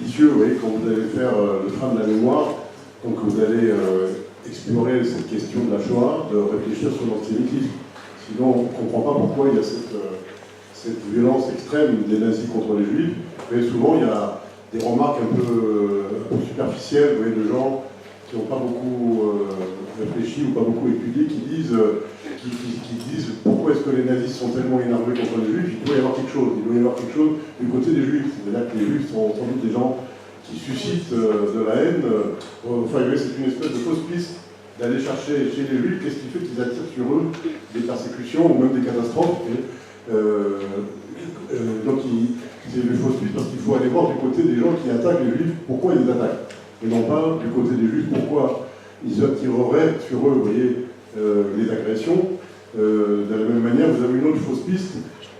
judicieux, vous voyez, quand vous allez faire le train de la mémoire, donc vous allez explorer cette question de la Shoah, de réfléchir sur l'antisémitisme. Sinon, on ne comprend pas pourquoi il y a cette violence extrême des nazis contre les juifs, mais souvent il y a des remarques un peu superficielles, vous voyez, de gens qui n'ont pas beaucoup réfléchi ou pas beaucoup étudié, qui disent pourquoi est-ce que les nazis sont tellement énervés contre les juifs. Il doit y avoir quelque chose, du côté des juifs. C'est-à-dire que les juifs sont sans doute des gens qui suscitent de la haine. Enfin, c'est une espèce de fausse piste d'aller chercher chez les juifs qu'est-ce qui fait qu'ils attirent sur eux des persécutions ou même des catastrophes. Donc c'est une fausse piste parce qu'il faut aller voir du côté des gens qui attaquent les juifs, pourquoi ils les attaquent. Et non pas du côté des juifs, pourquoi ils attireraient sur eux, vous voyez, les agressions. De la même manière, vous avez une autre fausse piste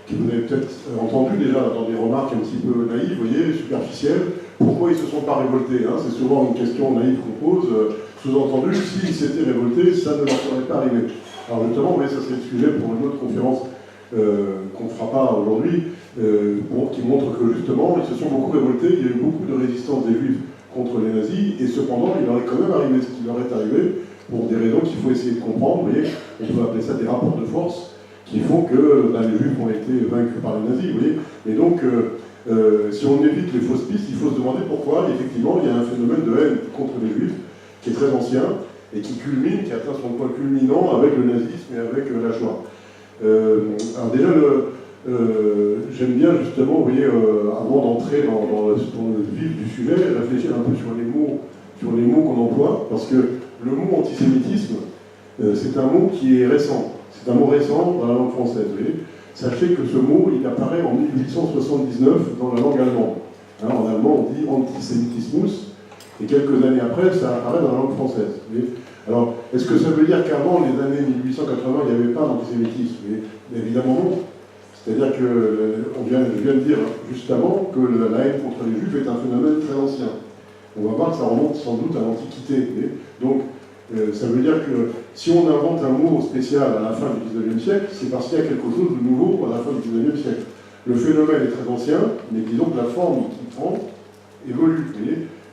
que vous avez peut-être entendue déjà dans des remarques un petit peu naïves, vous voyez, superficielles. Pourquoi ils ne se sont pas révoltés, hein? C'est souvent une question naïve qu'on pose. Sous-entendu, s'ils s'étaient révoltés, ça ne leur serait pas arrivé. Alors justement, vous voyez, ça c'est le sujet pour une autre conférence qu'on ne fera pas aujourd'hui, qui montre que justement, ils se sont beaucoup révoltés, il y a eu beaucoup de résistance des juifs contre les nazis, et cependant, il leur est quand même arrivé ce qui leur est arrivé, pour des raisons qu'il faut essayer de comprendre. Vous voyez, on peut appeler ça des rapports de force, qui font que les juifs ont été vaincus par les nazis, vous voyez. Et donc, si on évite les fausses pistes, il faut se demander pourquoi, effectivement, il y a un phénomène de haine contre les juifs, qui est très ancien, et qui culmine, qui atteint son point culminant avec le nazisme et avec la Shoah. Alors déjà, j'aime bien justement, vous voyez, avant d'entrer dans le vif du sujet, réfléchir un peu sur les mots qu'on emploie, parce que le mot antisémitisme, c'est un mot qui est récent. C'est un mot récent dans la langue française. Vous voyez. Sachez que ce mot, il apparaît en 1879 dans la langue allemande. Hein, en allemand, on dit antisémitismus, et quelques années après, ça apparaît dans la langue française. Vous voyez. Alors, est-ce que ça veut dire qu'avant les années 1880, il n'y avait pas d'antisémitisme? Évidemment non. C'est-à-dire que, je viens de dire juste avant que la haine contre les juifs est un phénomène très ancien. On va voir que ça remonte sans doute à l'Antiquité. Donc, ça veut dire que si on invente un mot spécial à la fin du XIXe siècle, c'est parce qu'il y a quelque chose de nouveau à la fin du XIXe siècle. Le phénomène est très ancien, mais disons que la forme qu'il prend évolue.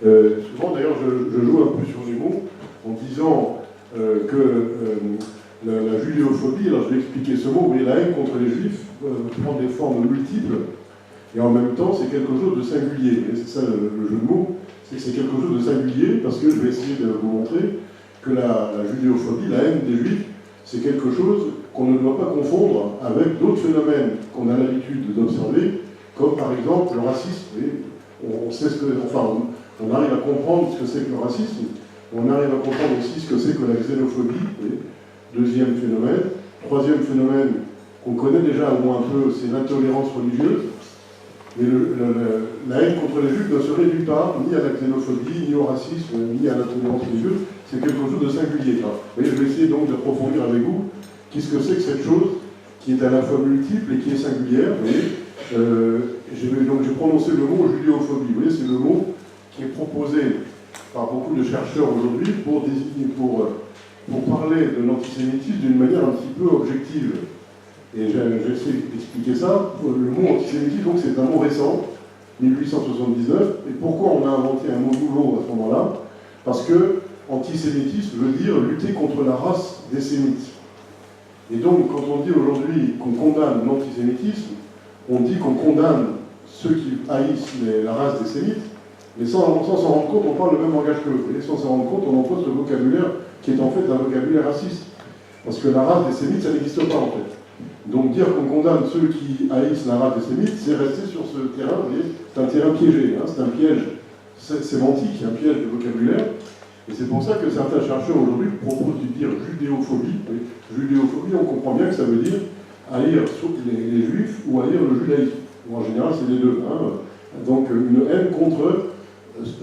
Souvent, d'ailleurs, je joue un peu sur les mots en disant que la judéophobie, alors je vais expliquer ce mot, vous voyez, la haine contre les juifs prend des formes multiples, et en même temps, c'est quelque chose de singulier. C'est ça le jeu de mots, c'est que c'est quelque chose de singulier, parce que je vais essayer de vous montrer que la judéophobie, la haine des juifs, c'est quelque chose qu'on ne doit pas confondre avec d'autres phénomènes qu'on a l'habitude d'observer, comme par exemple le racisme. On sait on arrive à comprendre ce que c'est que le racisme, on arrive à comprendre aussi ce que c'est que la xénophobie. Deuxième phénomène. Troisième phénomène qu'on connaît déjà au moins un peu, c'est l'intolérance religieuse. Mais la haine contre les juifs ne se réduit pas ni à la xénophobie, ni au racisme, ni à l'intolérance religieuse. C'est quelque chose de singulier. Vous voyez, je vais essayer donc d'approfondir avec vous qu'est-ce que c'est que cette chose qui est à la fois multiple et qui est singulière. Vous voyez, j'ai prononcé le mot judéophobie. Vous voyez, c'est le mot qui est proposé par beaucoup de chercheurs aujourd'hui pour désigner, pour parler de l'antisémitisme d'une manière un petit peu objective. Et j'essaie d'expliquer ça. Le mot antisémitisme, donc, c'est un mot récent, 1879. Et pourquoi on a inventé un mot nouveau à ce moment-là? Parce que antisémitisme veut dire lutter contre la race des sémites. Et donc, quand on dit aujourd'hui qu'on condamne l'antisémitisme, on dit qu'on condamne ceux qui haïssent la race des sémites, mais sans s'en rendre compte, on parle le même langage que eux. Et sans s'en rendre compte, on emploie ce vocabulaire qui est en fait un vocabulaire raciste. Parce que la race des sémites, ça n'existe pas en fait. Donc dire qu'on condamne ceux qui haïssent la race des sémites, c'est rester sur ce terrain, vous voyez, c'est un terrain piégé, hein, c'est un piège sémantique, un piège de vocabulaire. Et c'est pour ça que certains chercheurs aujourd'hui proposent de dire judéophobie. Judéophobie, on comprend bien que ça veut dire haïr les juifs ou haïr le judaïsme. En général, c'est les deux. Hein. Donc une haine contre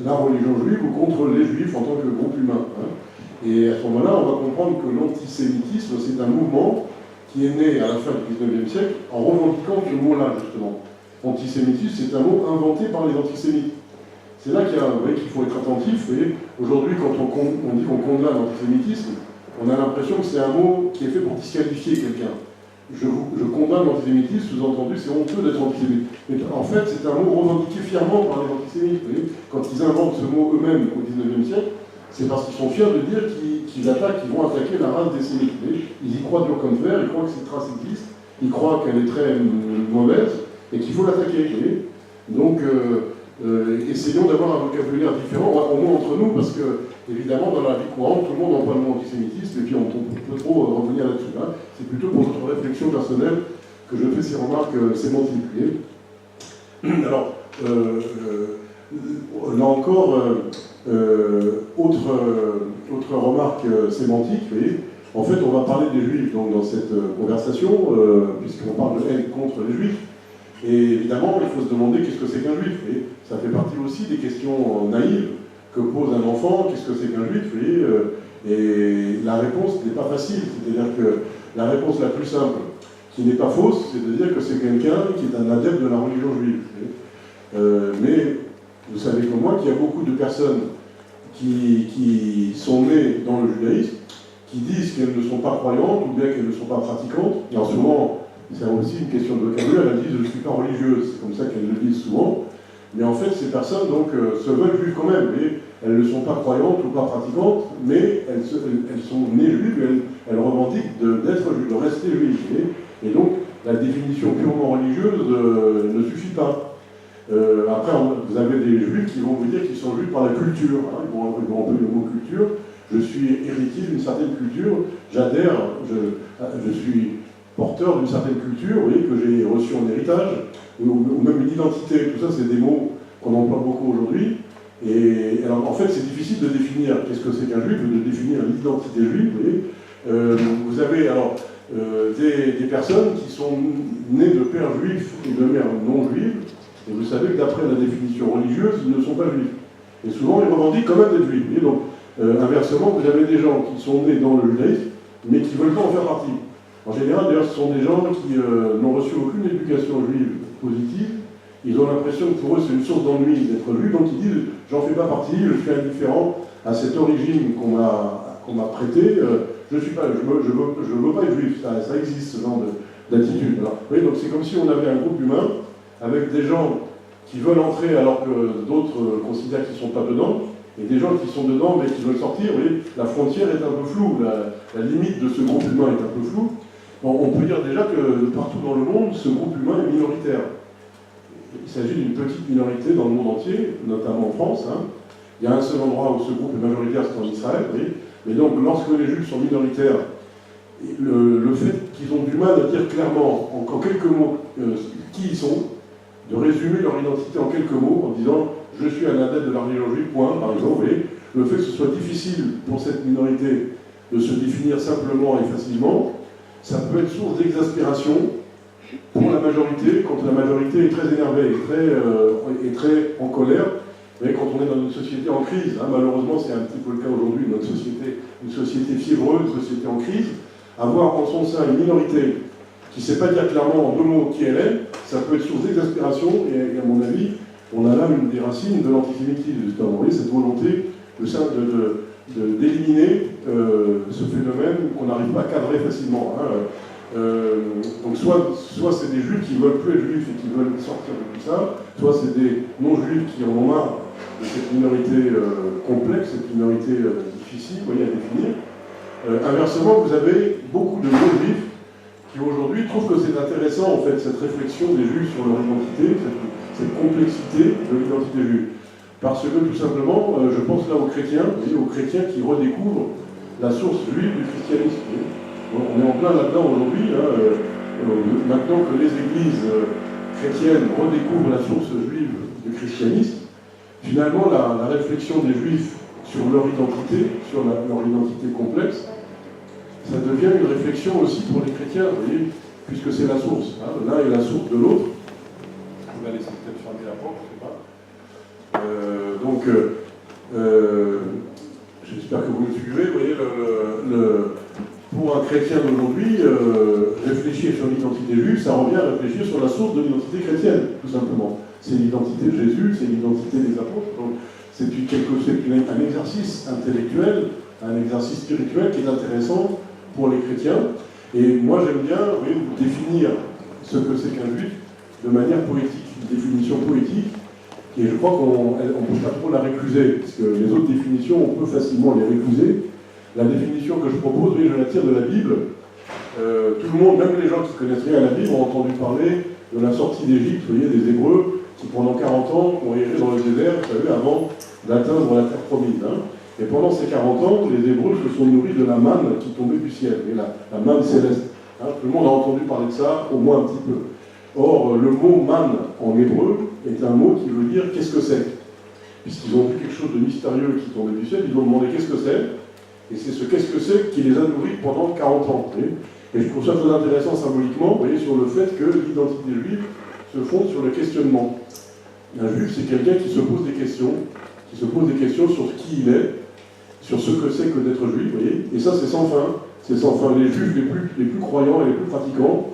la religion juive ou contre les juifs en tant que groupe humain. Hein. Et à ce moment-là, on va comprendre que l'antisémitisme, c'est un mouvement qui est né à la fin du XIXe siècle en revendiquant ce mot-là, justement. Antisémitisme, c'est un mot inventé par les antisémites. C'est là qu'il faut être attentif. Vous voyez, aujourd'hui, quand on dit qu'on condamne l'antisémitisme, on a l'impression que c'est un mot qui est fait pour disqualifier quelqu'un. je condamne l'antisémitisme, sous-entendu, c'est honteux d'être antisémite. Mais en fait, c'est un mot revendiqué fièrement par les antisémites. Vous voyez, quand ils inventent ce mot eux-mêmes au XIXe siècle, c'est parce qu'ils sont fiers de dire qu'ils attaquent, qu'ils vont attaquer la race des sémites. Ils y croient dur comme fer, ils croient que cette race existe, ils croient qu'elle est très mauvaise et qu'il faut l'attaquer. Donc, essayons d'avoir un vocabulaire différent, au moins entre nous, parce que, évidemment, dans la vie courante, tout le monde emploie le mot antisémitisme, et puis on peut trop revenir là-dessus. Hein. C'est plutôt pour notre réflexion personnelle que je fais ces remarques sémantiques. Alors, là encore, autre remarque sémantique, vous voyez, en fait, on va parler des Juifs donc, dans cette conversation, puisqu'on parle de haine contre les Juifs. Et évidemment, il faut se demander qu'est-ce que c'est qu'un Juif. Et ça fait partie aussi des questions naïves que pose un enfant, qu'est-ce que c'est qu'un Juif, vous voyez, et la réponse n'est pas facile. C'est-à-dire que la réponse la plus simple, qui n'est pas fausse, c'est de dire que c'est quelqu'un qui est un adepte de la religion juive. Mais vous savez comme moi qu'il y a beaucoup de personnes qui sont nées dans le judaïsme, qui disent qu'elles ne sont pas croyantes ou bien qu'elles ne sont pas pratiquantes. Et en souvent, c'est aussi une question de vocabulaire, elles disent « je ne suis pas religieuse », c'est comme ça qu'elles le disent souvent. Mais en fait, ces personnes donc, se veulent juives quand même, mais elles ne sont pas croyantes ou pas pratiquantes, mais elles sont nées juives et elles revendiquent d'être juives, de rester juives. Et donc, la définition purement religieuse ne suffit pas. Après, vous avez des juifs qui vont vous dire qu'ils sont juifs par la culture. Hein, ils vont employer le mot culture. Je suis héritier d'une certaine culture, j'adhère, je suis porteur d'une certaine culture, vous voyez, que j'ai reçue en héritage, ou même une identité. Tout ça, c'est des mots qu'on emploie beaucoup aujourd'hui. Et alors, en fait, c'est difficile de définir qu'est-ce que c'est qu'un juif, de définir l'identité juive, vous voyez. Vous avez alors des personnes qui sont nées de pères juifs et de mères non juives, et vous savez que d'après la définition religieuse, ils ne sont pas juifs. Et souvent, ils revendiquent quand même d'être juifs. Et donc, inversement, vous avez des gens qui sont nés dans le judaïsme, mais qui ne veulent pas en faire partie. En général, d'ailleurs, ce sont des gens qui n'ont reçu aucune éducation juive positive. Ils ont l'impression que pour eux, c'est une source d'ennui d'être juif, donc ils disent « j'en fais pas partie, je suis indifférent à cette origine qu'on m'a prêtée, je veux pas être juif, ça existe, ce genre d'attitude. » Vous voyez, donc c'est comme si on avait un groupe humain avec des gens qui veulent entrer alors que d'autres considèrent qu'ils ne sont pas dedans, et des gens qui sont dedans mais qui veulent sortir. Vous voyez, la frontière est un peu floue, la limite de ce groupe humain est un peu floue. Bon, on peut dire déjà que partout dans le monde, ce groupe humain est minoritaire. Il s'agit d'une petite minorité dans le monde entier, notamment en France. Hein. Il y a un seul endroit où ce groupe est majoritaire, c'est en Israël. Vous voyez. Mais donc, lorsque les Juifs sont minoritaires, le fait qu'ils ont du mal à dire clairement, en quelques mots, qui ils sont, de résumer leur identité en quelques mots, en disant « je suis un adepte de la religion juive, point », par exemple, vous voyez, le fait que ce soit difficile pour cette minorité de se définir simplement et facilement, ça peut être source d'exaspération pour la majorité, quand la majorité est très énervée et très en colère. Vous voyez, quand on est dans une société en crise, hein, malheureusement c'est un petit peu le cas aujourd'hui, notre société, une société fiévreuse, une société en crise, avoir en son sein une minorité qui ne sait pas dire clairement en deux mots qui elle est, ça peut être source d'exaspération, et à mon avis, on a là une des racines de l'antisémitisme, justement. Vous voyez, cette volonté d'éliminer ce phénomène qu'on n'arrive pas à cadrer facilement. Hein. Donc soit c'est des juifs qui ne veulent plus être juifs et qui veulent sortir de tout ça, soit c'est des non-juifs qui en ont marre de cette minorité complexe, cette minorité difficile, vous voyez, à définir. Inversement, vous avez beaucoup de non-juifs qui aujourd'hui trouvent que c'est intéressant, en fait, cette réflexion des juifs sur leur identité, cette complexité de l'identité juive. Parce que, tout simplement, je pense là aux chrétiens qui redécouvrent la source juive du christianisme. On est en plein là-dedans aujourd'hui, hein, maintenant que les églises chrétiennes redécouvrent la source juive du christianisme, finalement, la réflexion des juifs sur leur identité complexe, ça devient une réflexion aussi pour les chrétiens, vous voyez, puisque c'est la source. Hein, l'un est la source de l'autre. On va laisser peut-être fermer la porte, je ne sais pas. J'espère que vous me suivez. Vous voyez, pour un chrétien d'aujourd'hui, réfléchir sur l'identité juive, ça revient à réfléchir sur la source de l'identité chrétienne, tout simplement. C'est l'identité de Jésus, c'est l'identité des apôtres. Donc, c'est un exercice intellectuel, un exercice spirituel qui est intéressant pour les chrétiens. Et moi j'aime bien, vous voyez, définir ce que c'est qu'un juif de manière poétique, une définition poétique, et je crois qu'on ne peut pas trop la récuser, parce que les autres définitions, on peut facilement les récuser. La définition que je propose, oui, je la tire de la Bible. Tout le monde, même les gens qui connaissent rien à la Bible, ont entendu parler de la sortie d'Égypte, vous voyez, des Hébreux, qui pendant 40 ans ont erré dans le désert, vous savez, avant d'atteindre la terre promise. Hein. Et pendant ces 40 ans, les Hébreux se sont nourris de la manne qui tombait du ciel, et la manne céleste. Hein. Tout le monde a entendu parler de ça, au moins un petit peu. Or, le mot manne en hébreu est un mot qui veut dire qu'est-ce que c'est. Puisqu'ils ont vu quelque chose de mystérieux qui tombait du ciel, ils ont demandé qu'est-ce que c'est. Et c'est ce qu'est-ce que c'est qui les a nourris pendant 40 ans. Et je trouve ça très intéressant symboliquement, vous voyez, sur le fait que l'identité juive se fonde sur le questionnement. Un juif, c'est quelqu'un qui se pose des questions, sur qui il est, sur ce que c'est que d'être juif, vous voyez. Et ça, c'est sans fin. C'est sans fin. Les juifs les plus croyants et les plus pratiquants,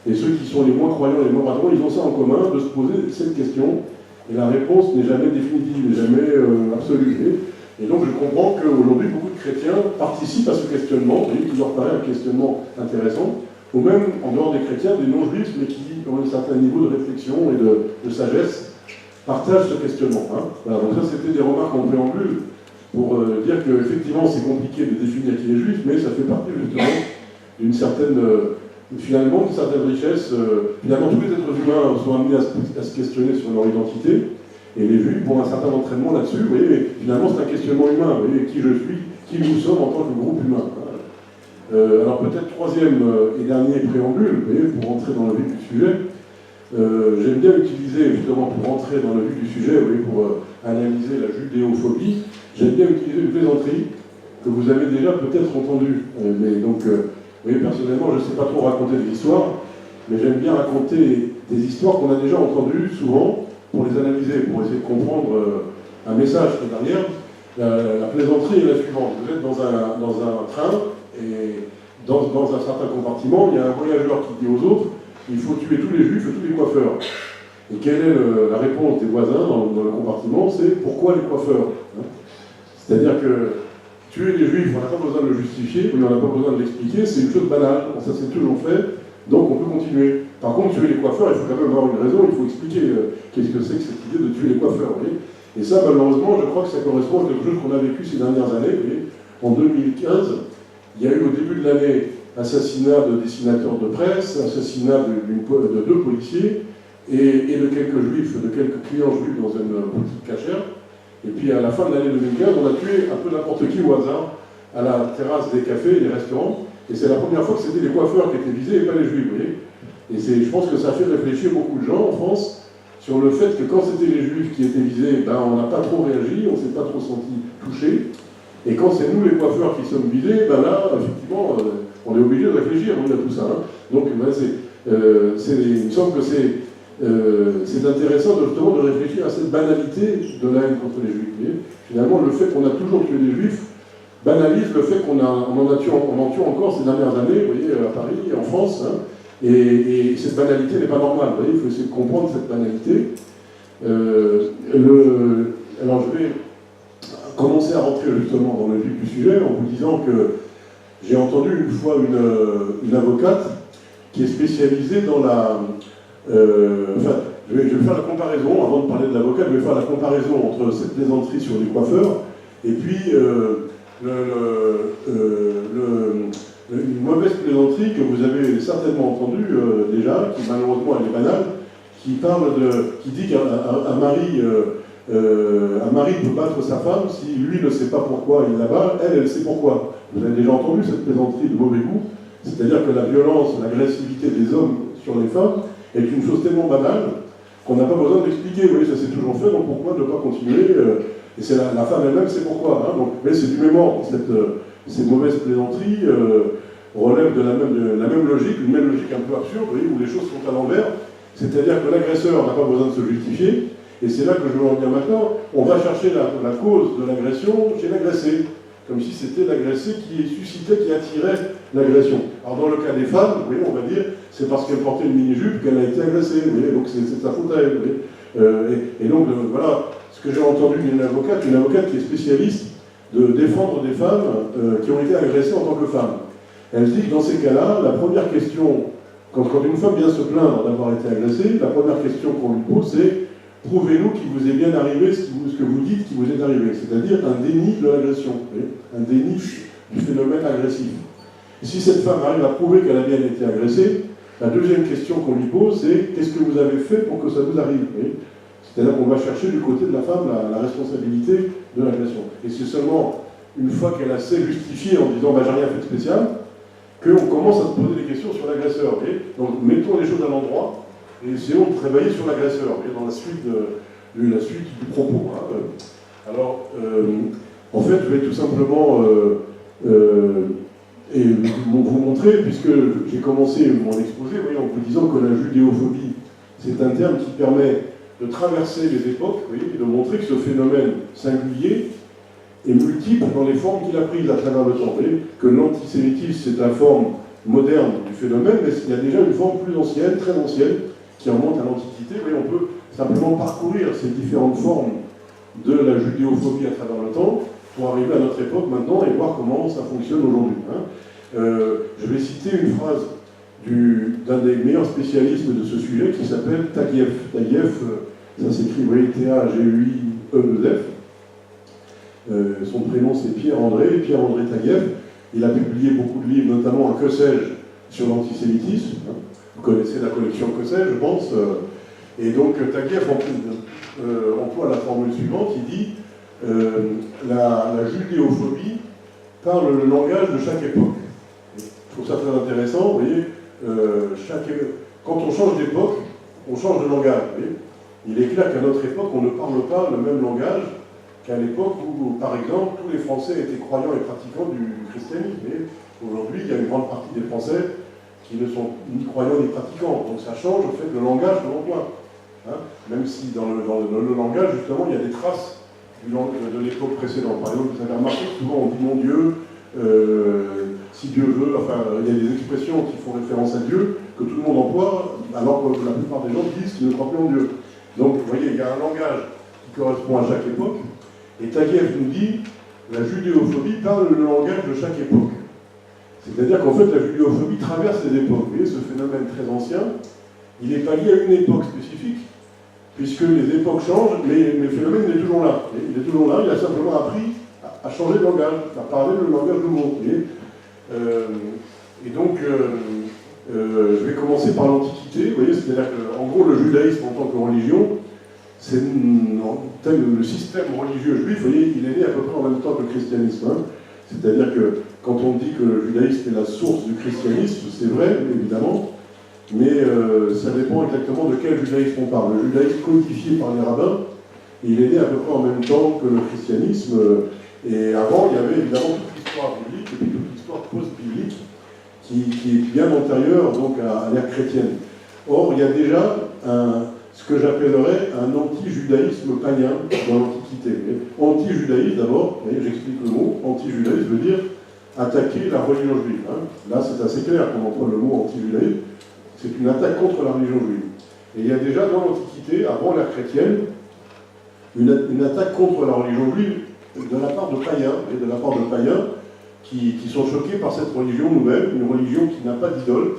et ceux qui sont les moins croyants et les moins pratiquants, ils ont ça en commun, de se poser cette question. Et la réponse n'est jamais définitive, n'est jamais absolue. Et donc je comprends qu'aujourd'hui, beaucoup de chrétiens participent à ce questionnement, vous voyez, qui leur paraît un questionnement intéressant, ou même, en dehors des chrétiens, des non-juifs, mais qui ont un certain niveau de réflexion et de sagesse, partagent ce questionnement. Hein. Voilà, donc ça, c'était des remarques en préambule, pour dire qu'effectivement, c'est compliqué de définir qui est juif, mais ça fait partie justement d'une certaine, finalement, d'une certaine richesse. Finalement, tous les êtres humains sont amenés à se questionner sur leur identité, et les juifs ont un certain entraînement là-dessus, vous voyez, mais finalement c'est un questionnement humain, vous voyez, qui je suis, qui nous sommes en tant que groupe humain. Alors peut-être troisième et dernier préambule, vous voyez, pour rentrer dans le vif du sujet, j'aime bien utiliser, justement pour rentrer dans le vif du sujet, vous voyez, pour analyser la judéophobie, j'aime bien utiliser une plaisanterie que vous avez déjà peut-être entendue. Mais donc, vous voyez, personnellement, je ne sais pas trop raconter des histoires, mais j'aime bien raconter des histoires qu'on a déjà entendues souvent, pour les analyser, pour essayer de comprendre un message qui est derrière. La plaisanterie est la suivante. Vous êtes dans un train, et dans un certain compartiment, il y a un voyageur qui dit aux autres, il faut tuer tous les juifs et tous les coiffeurs. Et quelle est la réponse des voisins dans le compartiment? C'est pourquoi les coiffeurs, hein. C'est-à-dire que tuer les juifs, on n'a pas besoin de le justifier, on n'a pas besoin de l'expliquer, c'est une chose banale, ça s'est toujours fait, donc on peut continuer. Par contre, tuer les coiffeurs, il faut quand même avoir une raison, il faut expliquer qu'est-ce que c'est que cette idée de tuer les coiffeurs. Vous voyez. Et ça, malheureusement, je crois que ça correspond à quelque chose qu'on a vécu ces dernières années. Vous voyez. En 2015, il y a eu au début de l'année assassinat de dessinateurs de presse, assassinat de 2 policiers et de quelques juifs, de quelques clients juifs dans une boutique cachère. Et puis à la fin de l'année 2015, on a tué un peu n'importe qui au hasard à la terrasse des cafés et des restaurants. Et c'est la première fois que c'était les coiffeurs qui étaient visés et pas les juifs. Vous voyez. Et je pense que ça fait réfléchir beaucoup de gens en France sur le fait que quand c'était les juifs qui étaient visés, ben, on n'a pas trop réagi, on ne s'est pas trop senti touché. Et quand c'est nous les coiffeurs qui sommes visés, ben là, effectivement, on est obligé de réfléchir à tout ça. Hein. Donc ben, il me semble que c'est intéressant justement de réfléchir à cette banalité de la haine contre les juifs. Et finalement, le fait qu'on a toujours tué des juifs banalise le fait qu'on en tue encore ces dernières années, vous voyez, à Paris, en France. Hein. Et cette banalité n'est pas normale, vous voyez, il faut essayer de comprendre cette banalité. Alors je vais commencer à rentrer justement dans le vif du sujet en vous disant que j'ai entendu une fois une avocate qui est spécialisée dans la... enfin, je vais faire la comparaison, avant de parler de l'avocate, je vais faire la comparaison entre cette plaisanterie sur les coiffeurs et puis une mauvaise plaisanterie que vous avez certainement entendue déjà, qui malheureusement elle est banale, qui dit qu'un mari peut battre sa femme si lui ne sait pas pourquoi il la bat, elle sait pourquoi. Vous avez déjà entendu cette plaisanterie de mauvais goût, c'est-à-dire que la violence, l'agressivité des hommes sur les femmes est une chose tellement banale qu'on n'a pas besoin d'expliquer. Vous voyez, ça s'est toujours fait, donc pourquoi ne pas continuer et c'est la femme elle-même sait pourquoi. Hein, donc, mais c'est du même ordre, ces mauvaises plaisanteries relèvent de la même logique, une même logique un peu absurde, vous voyez, où les choses sont à l'envers. C'est-à-dire que l'agresseur n'a pas besoin de se justifier, et c'est là que je veux en venir maintenant. On va chercher la cause de l'agression chez l'agressé, comme si c'était l'agressé qui suscitait, qui attirait l'agression. Alors dans le cas des femmes, vous voyez, on va dire, c'est parce qu'elle portait une mini-jupe qu'elle a été agressée, vous voyez, donc c'est sa faute à elle. Vous voyez. Et donc voilà, ce que j'ai entendu d'une avocate qui est spécialiste de défendre des femmes qui ont été agressées en tant que femmes. Elle dit que dans ces cas-là, la première question, quand une femme vient se plaindre d'avoir été agressée, la première question qu'on lui pose, c'est prouvez-nous qu'il vous est bien arrivé ce que vous dites qui vous est arrivé, c'est-à-dire un déni de l'agression, un déni du phénomène agressif. Et si cette femme arrive à prouver qu'elle a bien été agressée, la deuxième question qu'on lui pose, c'est qu'est-ce que vous avez fait pour que ça vous arrive? C'est-à-dire qu'on va chercher du côté de la femme la responsabilité de l'agression. Et c'est seulement une fois qu'elle a assez justifié en disant bah, j'ai rien fait de spécial, qu'on commence à se poser des questions sur l'agresseur. Donc mettons les choses à l'endroit et essayons de travailler sur l'agresseur, dans la suite du propos. Alors, en fait, je vais tout simplement vous montrer, puisque j'ai commencé mon exposé en vous disant que la judéophobie, c'est un terme qui permet de traverser les époques, et de montrer que ce phénomène singulier est multiple dans les formes qu'il a prises à travers le temps. Que l'antisémitisme, c'est la forme moderne du phénomène, mais il y a déjà une forme plus ancienne, très ancienne, qui remonte à l'Antiquité. On peut simplement parcourir ces différentes formes de la judéophobie à travers le temps pour arriver à notre époque maintenant et voir comment ça fonctionne aujourd'hui. Je vais citer une phrase d'un des meilleurs spécialistes de ce sujet qui s'appelle Taguieff. Taguieff, ça s'écrit T-A-G-U-I-E-F. Son prénom c'est Pierre-André Taguieff. Il a publié beaucoup de livres, notamment un Que sais-je sur l'antisémitisme. Vous connaissez la collection Que sais-je, je pense. Et donc Taguieff emploie la formule suivante, il dit la judéophobie parle le langage de chaque époque. Je trouve ça très intéressant, vous voyez, quand on change d'époque, on change de langage. Vous voyez. Il est clair qu'à notre époque, on ne parle pas le même langage qu'à l'époque où, par exemple, tous les Français étaient croyants et pratiquants du christianisme. Aujourd'hui, il y a une grande partie des Français qui ne sont ni croyants ni pratiquants. Donc ça change au fait le langage de l'emploi. Même si dans le langage, justement, il y a des traces de l'époque précédente. Par exemple, vous avez remarqué que souvent on dit mon Dieu, si Dieu veut, enfin, il y a des expressions qui font référence à Dieu que tout le monde emploie, alors que la plupart des gens disent qu'ils ne croient plus en Dieu. Donc, vous voyez, il y a un langage qui correspond à chaque époque. Et Taguieff nous dit la judéophobie parle le langage de chaque époque. C'est-à-dire qu'en fait, la judéophobie traverse les époques. Vous voyez, ce phénomène très ancien, il n'est pas lié à une époque spécifique, puisque les époques changent, mais le phénomène est toujours là. Il est toujours là, il a simplement appris à changer de langage, à parler le langage de mots. Et donc, je vais commencer par l'Antiquité. Vous voyez, c'est-à-dire qu'en gros, le judaïsme en tant que religion, c'est le système religieux juif, vous voyez, il est né à peu près en même temps que le christianisme. C'est-à-dire que quand on dit que le judaïsme est la source du christianisme, c'est vrai, évidemment, mais ça dépend exactement de quel judaïsme on parle. Le judaïsme codifié par les rabbins, il est né à peu près en même temps que le christianisme, et avant, il y avait évidemment toute l'histoire biblique, et puis toute l'histoire post-biblique, qui est bien antérieure donc, à l'ère chrétienne. Or, il y a déjà ce que j'appellerais un anti-judaïsme païen dans l'Antiquité. Anti-judaïsme, d'abord, j'explique le mot, anti-judaïsme veut dire attaquer la religion juive. Là, c'est assez clair qu'on emploie le mot anti-judaïsme, c'est une attaque contre la religion juive. Et il y a déjà dans l'Antiquité, avant l'ère chrétienne, une attaque contre la religion juive de la part de païens, qui sont choqués par cette religion nouvelle, une religion qui n'a pas d'idole.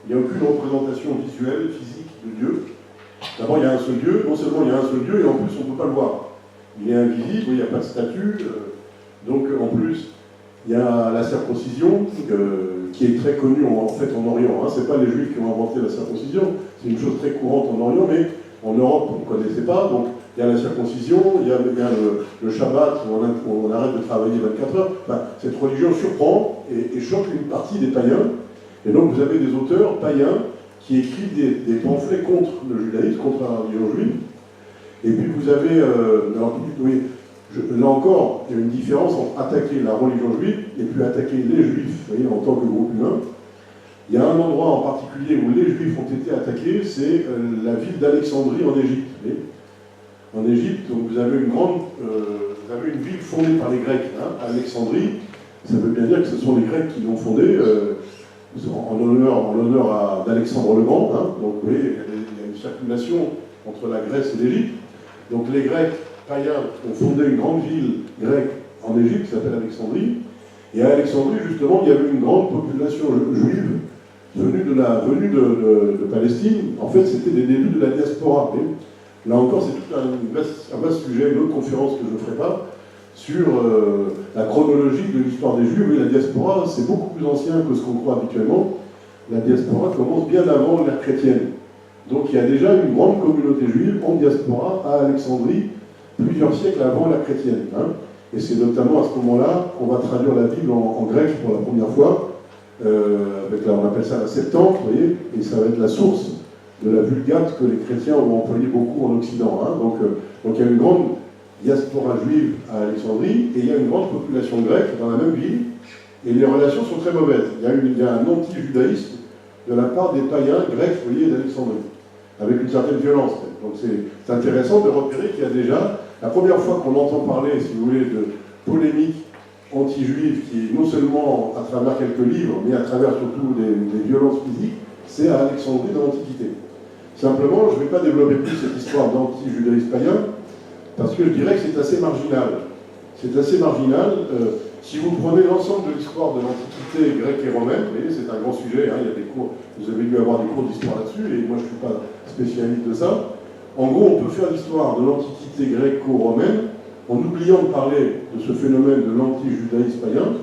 Il n'y a aucune représentation visuelle, physique de Dieu. D'abord, il y a un seul Dieu, non seulement il y a un seul Dieu, et en plus, on ne peut pas le voir. Il est invisible, il n'y a pas de statue, donc en plus, il y a la circoncision, qui est très connue en fait en Orient. Ce n'est pas les Juifs qui ont inventé la circoncision, c'est une chose très courante en Orient, mais en Europe, on ne connaissait pas. Donc, il y a la circoncision, il y a le Shabbat, où on arrête de travailler 24 heures. Enfin, cette religion surprend et choque une partie des païens. Et donc, vous avez des auteurs païens qui écrivent des pamphlets contre le judaïsme, contre la religion juive. Et puis, vous avez, là encore, il y a une différence entre attaquer la religion juive et puis attaquer les juifs, vous voyez, en tant que groupe humain. Il y a un endroit en particulier où les juifs ont été attaqués, c'est la ville d'Alexandrie en Égypte. En Égypte, vous avez une ville fondée par les Grecs, Alexandrie. Ça veut bien dire que ce sont les Grecs qui l'ont fondée en l'honneur d'Alexandre le Grand. Donc vous voyez, il y a une circulation entre la Grèce et l'Égypte. Donc les Grecs païens ont fondé une grande ville grecque en Égypte qui s'appelle Alexandrie. Et à Alexandrie, justement, il y avait une grande population juive venue de Palestine. En fait, c'était les débuts de la diaspora. Mais là encore, c'est tout un vaste sujet, une autre conférence que je ne ferai pas, sur la chronologie de l'histoire des Juifs. Oui, la diaspora, c'est beaucoup plus ancien que ce qu'on croit habituellement. La diaspora commence bien avant l'ère chrétienne. Donc il y a déjà une grande communauté juive en diaspora à Alexandrie, plusieurs siècles avant l'ère chrétienne. Hein. Et c'est notamment à ce moment-là qu'on va traduire la Bible en grec pour la première fois. On appelle ça la Septante, vous voyez, et ça va être la source de la Vulgate que les chrétiens ont employé beaucoup en Occident. Hein. Donc il y a une grande diaspora juive à Alexandrie, et il y a une grande population grecque dans la même ville, et les relations sont très mauvaises. Il y a un anti-judaïsme de la part des païens grecs, vous voyez, d'Alexandrie, avec une certaine violence. Donc c'est intéressant de repérer qu'il y a déjà, la première fois qu'on entend parler, si vous voulez, de polémique anti-juive, qui est non seulement à travers quelques livres, mais à travers surtout des violences physiques, c'est à Alexandrie dans l'Antiquité. Simplement, je ne vais pas développer plus cette histoire d'anti-judaïsme païen, parce que je dirais que c'est assez marginal. C'est assez marginal. Si vous prenez l'ensemble de l'histoire de l'Antiquité grecque et romaine, vous voyez, c'est un grand sujet, hein, il y a des cours, vous avez dû avoir des cours d'histoire là-dessus, et moi je ne suis pas spécialiste de ça. En gros, on peut faire l'histoire de l'Antiquité grecque-romaine en oubliant de parler de ce phénomène de l'anti-judaïsme païen,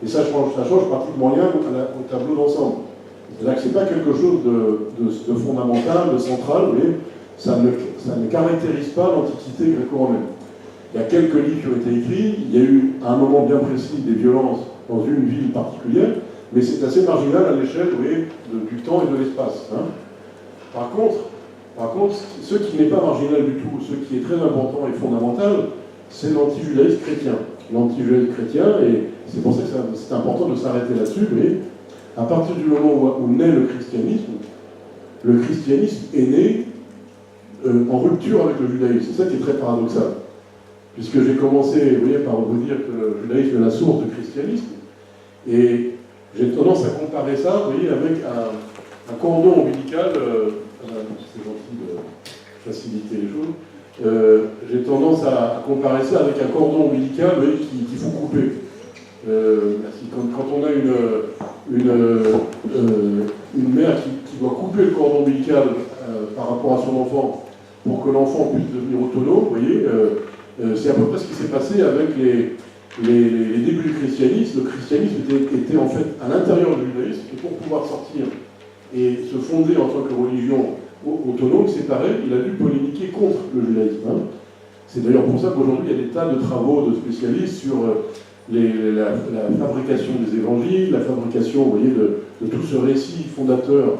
et ça change pratiquement rien au tableau d'ensemble. C'est-à-dire que ce n'est pas quelque chose de fondamental, de central, mais ça ne caractérise pas l'Antiquité gréco-romaine. Il y a quelques livres qui ont été écrits, il y a eu à un moment bien précis des violences dans une ville particulière, mais c'est assez marginal à l'échelle, vous voyez, du temps et de l'espace. Hein. Par contre, ce qui n'est pas marginal du tout, ce qui est très important et fondamental, c'est l'anti-judaïsme chrétien. L'anti-judaïsme chrétien, et c'est pour ça que c'est important de s'arrêter là-dessus, mais à partir du moment où naît le christianisme est né en rupture avec le judaïsme. C'est ça qui est très paradoxal. Puisque j'ai commencé, vous voyez, par vous dire que le judaïsme est la source du christianisme, et j'ai tendance à comparer ça, vous voyez, avec un cordon ombilical, c'est gentil de faciliter les choses, j'ai tendance à comparer ça avec un cordon ombilical, vous voyez, qu'il faut couper. Merci. Quand on a une mère qui doit couper le cordon ombilical par rapport à son enfant, pour que l'enfant puisse devenir autonome, vous voyez, c'est à peu près ce qui s'est passé avec les débuts du christianisme. Le christianisme était en fait à l'intérieur du judaïsme, et pour pouvoir sortir et se fonder en tant que religion autonome, séparée, il a dû polémiquer contre le judaïsme. Hein. C'est d'ailleurs pour ça qu'aujourd'hui, il y a des tas de travaux de spécialistes sur la fabrication des évangiles, la fabrication, vous voyez, de tout ce récit fondateur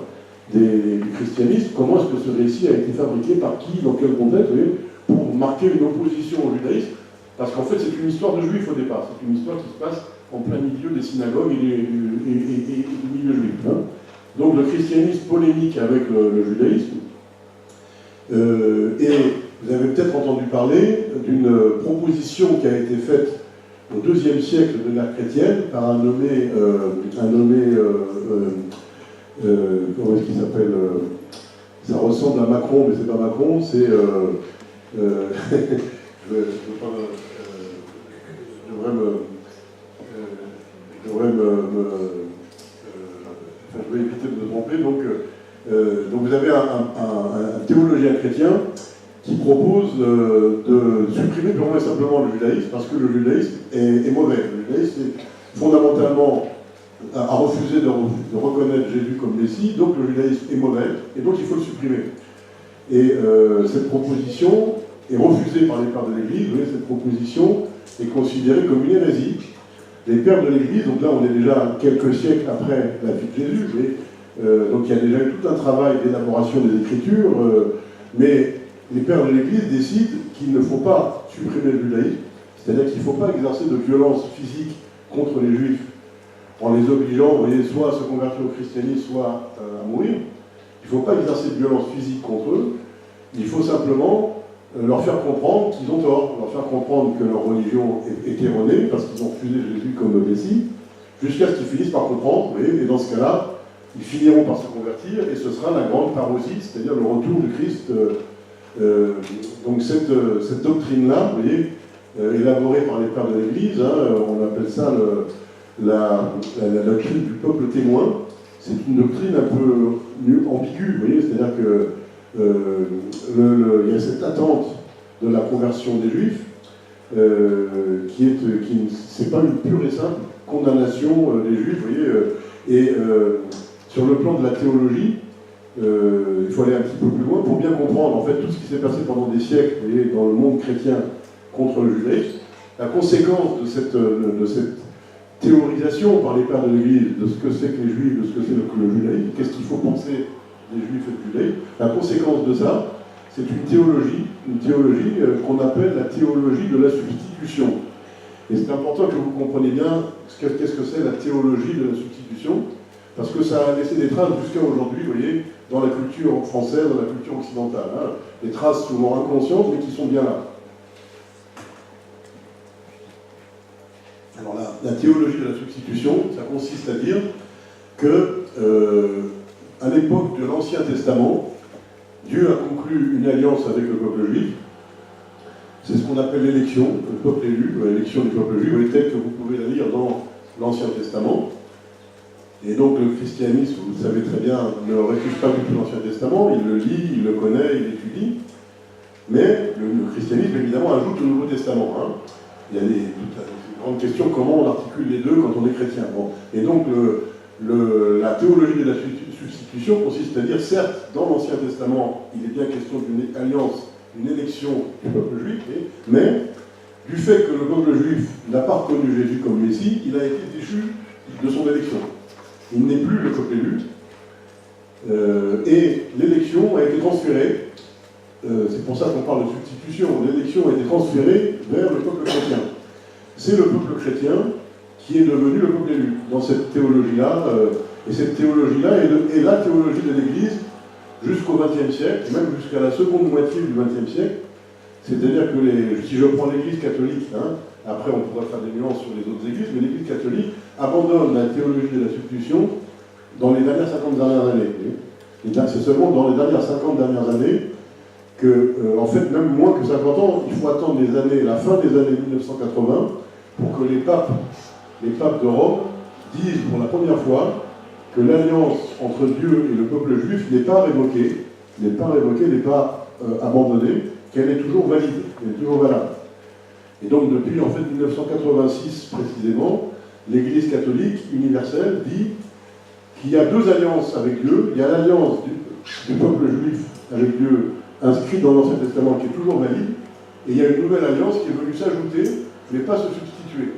du christianisme. Comment est-ce que ce récit a été fabriqué, par qui, dans quel contexte, vous voyez, pour marquer une opposition au judaïsme, parce qu'en fait c'est une histoire de juifs au départ, c'est une histoire qui se passe en plein milieu des synagogues et du milieu juif. Hein. Donc le christianisme polémique avec le judaïsme, et vous avez peut-être entendu parler d'une proposition qui a été faite au IIe siècle de l'ère chrétienne par un nommé comment est-ce qu'il s'appelle, ça ressemble à Macron, mais c'est pas Macron, c'est je vais éviter de me tromper. Donc vous avez un théologien chrétien qui propose de supprimer purement et simplement le judaïsme, parce que le judaïsme est mauvais. Le judaïsme, fondamentalement, a refusé de reconnaître Jésus comme Messie, donc le judaïsme est mauvais, et donc il faut le supprimer. Et cette proposition est refusée par les pères de l'Église. Vous voyez, cette proposition est considérée comme une hérésie. Les pères de l'Église, donc là on est déjà quelques siècles après la vie de Jésus, donc il y a déjà eu tout un travail d'élaboration des Écritures, mais les pères de l'Église décident qu'il ne faut pas supprimer le judaïsme, c'est-à-dire qu'il ne faut pas exercer de violence physique contre les Juifs en les obligeant, vous voyez, soit à se convertir au christianisme, soit à mourir. Il ne faut pas exercer de violence physique contre eux, il faut simplement leur faire comprendre qu'ils ont tort, leur faire comprendre que leur religion est erronée, parce qu'ils ont refusé Jésus comme Messie, jusqu'à ce qu'ils finissent par comprendre, vous voyez, et dans ce cas-là, ils finiront par se convertir, et ce sera la grande parousie, c'est-à-dire le retour du Christ. Donc cette doctrine-là, vous voyez, élaborée par les pères de l'Église, hein, on appelle ça la doctrine du peuple témoin, c'est une doctrine un peu ambiguë, vous voyez, c'est-à-dire que il y a cette attente de la conversion des Juifs, qui c'est pas une pure et simple condamnation des Juifs, vous voyez, sur le plan de la théologie, il faut aller un petit peu plus loin pour bien comprendre en fait tout ce qui s'est passé pendant des siècles, vous voyez, dans le monde chrétien contre le judaïsme. La conséquence de cette théorisation par les pères de l'Église de ce que c'est que les Juifs, de ce que c'est que le judaïsme, qu'est-ce qu'il faut penser des Juifs et du judaïsme, la conséquence de ça, c'est une théologie qu'on appelle la théologie de la substitution. Et c'est important que vous compreniez bien qu'est-ce que c'est la théologie de la substitution, parce que ça a laissé des traces jusqu'à aujourd'hui, vous voyez, dans la culture française, dans la culture occidentale. Hein, des traces souvent inconscientes, mais qui sont bien là. Alors la théologie de la substitution, ça consiste à dire que, à l'époque de l'Ancien Testament, Dieu a conclu une alliance avec le peuple juif. C'est ce qu'on appelle l'élection, le peuple élu, l'élection du peuple juif, telle que vous pouvez la lire dans l'Ancien Testament. Et donc le christianisme, vous le savez très bien, ne réfute pas du tout l'Ancien Testament, il le lit, il le connaît, il l'étudie. Mais le christianisme, évidemment, ajoute au Nouveau Testament. Hein. Il y a des grandes questions, comment on articule les deux quand on est chrétien. Bon. Et donc la théologie de la substitution consiste à dire, certes, dans l'Ancien Testament, il est bien question d'une alliance, d'une élection du peuple juif, mais du fait que le peuple juif n'a pas reconnu Jésus comme Messie, il a été déchu de son élection. Il n'est plus le peuple élu, et l'élection a été transférée, c'est pour ça qu'on parle de substitution, l'élection a été transférée vers le peuple chrétien. C'est le peuple chrétien qui est devenu le peuple élu, dans cette théologie-là, et cette théologie-là est la théologie de l'Église jusqu'au XXe siècle, même jusqu'à la seconde moitié du XXe siècle. C'est-à-dire que si je prends l'Église catholique, hein, après on pourrait faire des nuances sur les autres églises, mais l'Église catholique abandonne la théologie de la substitution dans les dernières 50 dernières années. Et c'est seulement dans les dernières 50 dernières années que, en fait, même moins que 50 ans, il faut attendre la fin des années 1980 pour que les papes de Rome disent pour la première fois que l'alliance entre Dieu et le peuple juif n'est pas révoquée, n'est pas abandonnée, qu'elle est toujours valide, qu'elle est toujours valable. Et donc depuis en fait 1986 précisément, l'Église catholique universelle dit qu'il y a deux alliances avec Dieu. Il y a l'alliance du peuple juif avec Dieu inscrite dans l'Ancien Testament qui est toujours valide, et il y a une nouvelle alliance qui est venue s'ajouter, mais pas se substituer.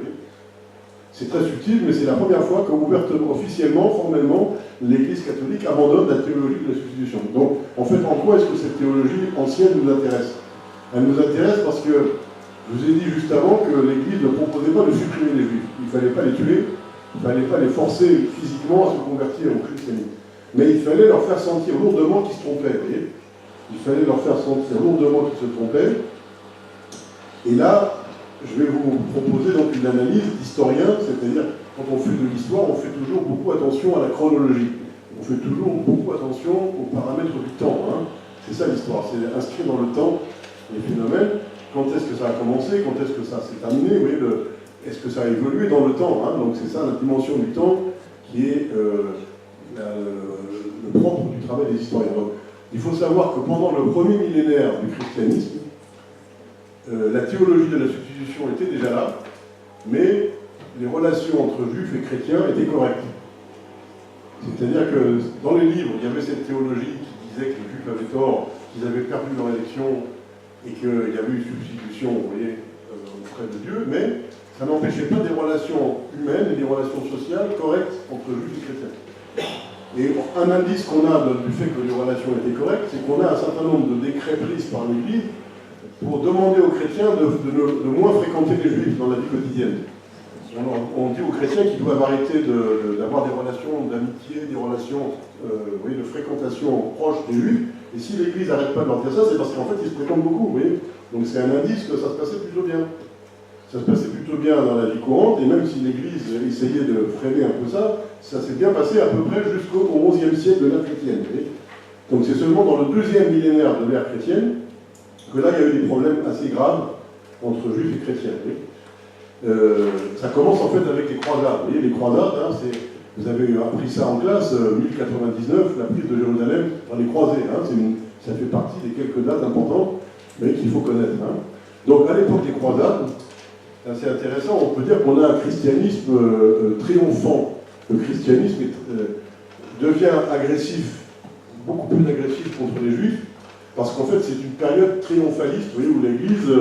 C'est très subtil, mais c'est la première fois qu'ouvertement, officiellement, formellement, l'Église catholique abandonne la théologie de la substitution. Donc, en fait, en quoi est-ce que cette théologie ancienne nous intéresse? Elle nous intéresse parce que, je vous ai dit juste avant que l'Église ne proposait pas de supprimer les Juifs. Il ne fallait pas les tuer, il ne fallait pas les forcer physiquement à se convertir au christianisme. Mais il fallait leur faire sentir lourdement qu'ils se trompaient, vous voyez. Il fallait leur faire sentir lourdement qu'ils se trompaient. Et là, je vais vous proposer donc une analyse d'historien, c'est-à-dire, quand on fait de l'histoire, on fait toujours beaucoup attention à la chronologie. On fait toujours beaucoup attention aux paramètres du temps. Hein. C'est ça l'histoire, c'est inscrit dans le temps les phénomènes. Quand est-ce que ça a commencé, quand est-ce que ça s'est terminé, vous voyez, est-ce que ça a évolué dans le temps, hein. Donc c'est ça la dimension du temps qui est le propre du travail des historiens. Donc, il faut savoir que pendant le premier millénaire du christianisme, la théologie de la substitution était déjà là, mais les relations entre juifs et chrétiens étaient correctes. C'est-à-dire que dans les livres, il y avait cette théologie qui disait que les juifs avaient tort, qu'ils avaient perdu leur élection, et qu'il y avait eu substitution, vous voyez, auprès de Dieu, mais ça n'empêchait pas des relations humaines et des relations sociales correctes entre juifs et chrétiens. Et un indice qu'on a du fait que les relations étaient correctes, c'est qu'on a un certain nombre de décrets pris par l'Église pour demander aux chrétiens de moins fréquenter les juifs dans la vie quotidienne. On dit aux chrétiens qu'ils doivent arrêter d'avoir des relations d'amitié, des relations de fréquentation proches des juifs. Et si l'Église n'arrête pas de leur dire ça, c'est parce qu'en fait ils se fréquentent beaucoup. Vous voyez. Donc c'est un indice que ça se passait plutôt bien. Ça se passait plutôt bien dans la vie courante, et même si l'Église essayait de freiner un peu ça, ça s'est bien passé à peu près jusqu'au XIe siècle de l'ère chrétienne. Vous voyez. Donc c'est seulement dans le deuxième millénaire de l'ère chrétienne que là il y a eu des problèmes assez graves entre juifs et chrétiens. Vous voyez. ça commence en fait avec les croisades. Vous voyez, les croisades, hein, vous avez appris ça en classe, 1099, la prise de Jérusalem par les croisés. Hein, ça fait partie des quelques dates importantes, mais qu'il faut connaître. Hein. Donc à l'époque des croisades, c'est assez intéressant, on peut dire qu'on a un christianisme triomphant. Le christianisme devient agressif, beaucoup plus agressif contre les juifs, parce qu'en fait c'est une période triomphaliste, vous voyez, où l'Église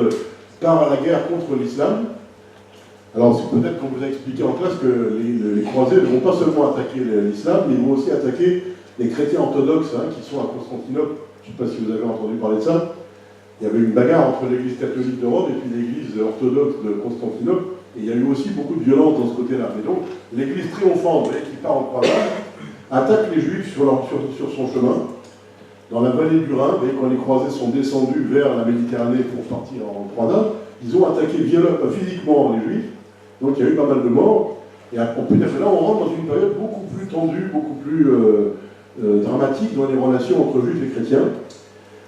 part à la guerre contre l'islam. Alors c'est peut-être qu'on vous a expliqué en classe que les croisés ne vont pas seulement attaquer l'islam, mais ils vont aussi attaquer les chrétiens orthodoxes hein, qui sont à Constantinople. Je ne sais pas si vous avez entendu parler de ça. Il y avait une bagarre entre l'église catholique de Rome et puis l'église orthodoxe de Constantinople, et il y a eu aussi beaucoup de violence dans ce côté-là. Mais donc, l'église triomphante, qui part en croisade, attaque les juifs sur son chemin, dans la vallée du Rhin, quand les croisés sont descendus vers la Méditerranée pour partir en croisade, ils ont attaqué physiquement les juifs, donc il y a eu pas mal de morts, et on peut dire que là on rentre dans une période beaucoup plus tendue, beaucoup plus dramatique dans les relations entre juifs et chrétiens.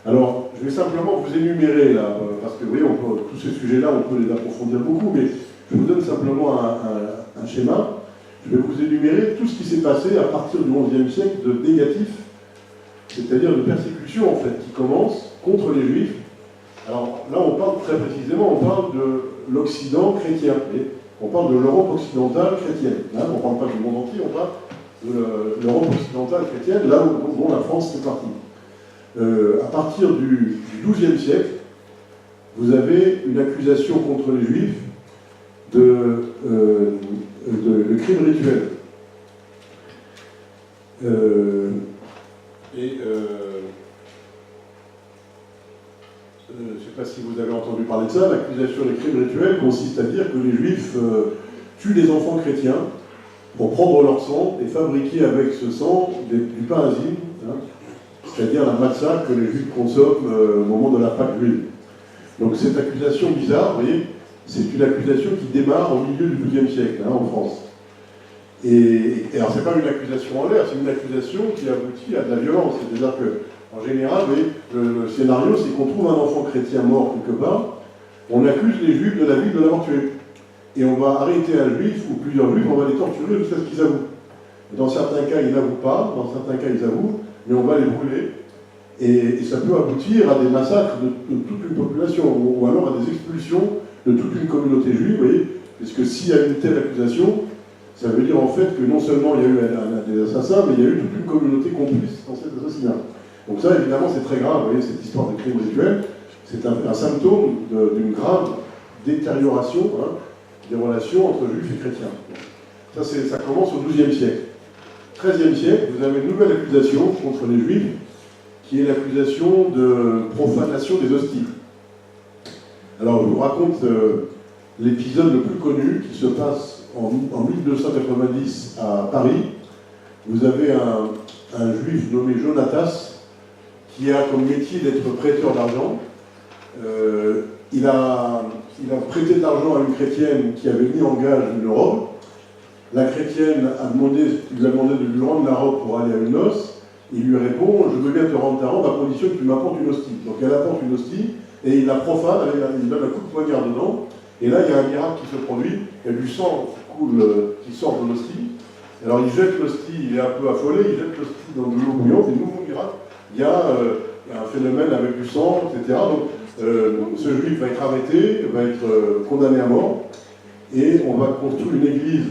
Alors, je vais simplement vous énumérer là, parce que vous voyez, tous ces sujets-là, on peut les approfondir beaucoup, mais je vous donne simplement un schéma. Je vais vous énumérer tout ce qui s'est passé à partir du XIe siècle de négatif, c'est-à-dire de persécution en fait, qui commence contre les juifs. Alors là, on parle très précisément, on parle de l'Occident chrétien, on parle de l'Europe occidentale chrétienne. Hein, on ne parle pas du monde entier, on parle de l'Europe occidentale chrétienne, là où la France fait partie. À partir du XIIe siècle, vous avez une accusation contre les Juifs de crimes rituels. Je ne sais pas si vous avez entendu parler de ça, l'accusation des crimes rituels consiste à dire que les Juifs tuent les enfants chrétiens pour prendre leur sang et fabriquer avec ce sang du pain asime, hein, c'est-à-dire la matzah que les Juifs consomment au moment de la Pâque juive. Donc cette accusation bizarre, vous voyez, c'est une accusation qui démarre au milieu du XIIe siècle, hein, en France. Et alors c'est pas une accusation en l'air, c'est une accusation qui aboutit à de la violence. C'est-à-dire qu'en général, vous voyez, le scénario, c'est qu'on trouve un enfant chrétien mort quelque part, on accuse les Juifs de la ville de l'avoir tué. Et on va arrêter un Juif ou plusieurs Juifs, on va les torturer jusqu'à ce qu'ils avouent. Dans certains cas, ils n'avouent pas, dans certains cas, ils avouent, mais on va les brûler. Et ça peut aboutir à des massacres de toute une population, ou alors à des expulsions de toute une communauté juive, vous voyez, puisque s'il y a une telle accusation, ça veut dire en fait que non seulement il y a eu des assassins, mais il y a eu toute une communauté complice dans cet assassinat. Donc ça, évidemment, c'est très grave, vous voyez, cette histoire de crimes rituels, c'est un symptôme d'une grave détérioration hein, des relations entre juifs et chrétiens. Ça commence au XIIe siècle. XIIIe siècle, vous avez une nouvelle accusation contre les juifs, qui est l'accusation de profanation des hosties. Alors, je vous raconte l'épisode le plus connu qui se passe en 1290 à Paris. Vous avez un juif nommé Jonatas qui a comme métier d'être prêteur d'argent. Il a prêté de l'argent à une chrétienne qui avait mis en gage une robe. La chrétienne lui a demandé de lui rendre la robe pour aller à une noce. Il lui répond « Je veux bien te rendre ta robe à condition que tu m'apportes une hostie ». Donc elle apporte une hostie et il la profane, il donne un coup de poignard dedans. Et là, il y a un miracle qui se produit. Il y a du sang qui sort de l'hostie. Alors il jette l'hostie, il est un peu affolé, il jette l'hostie dans de l'eau bouillante. Et nouveau miracle, il y a un phénomène avec du sang, etc. Donc ce juif va être arrêté, va être condamné à mort. Et on va construire une église,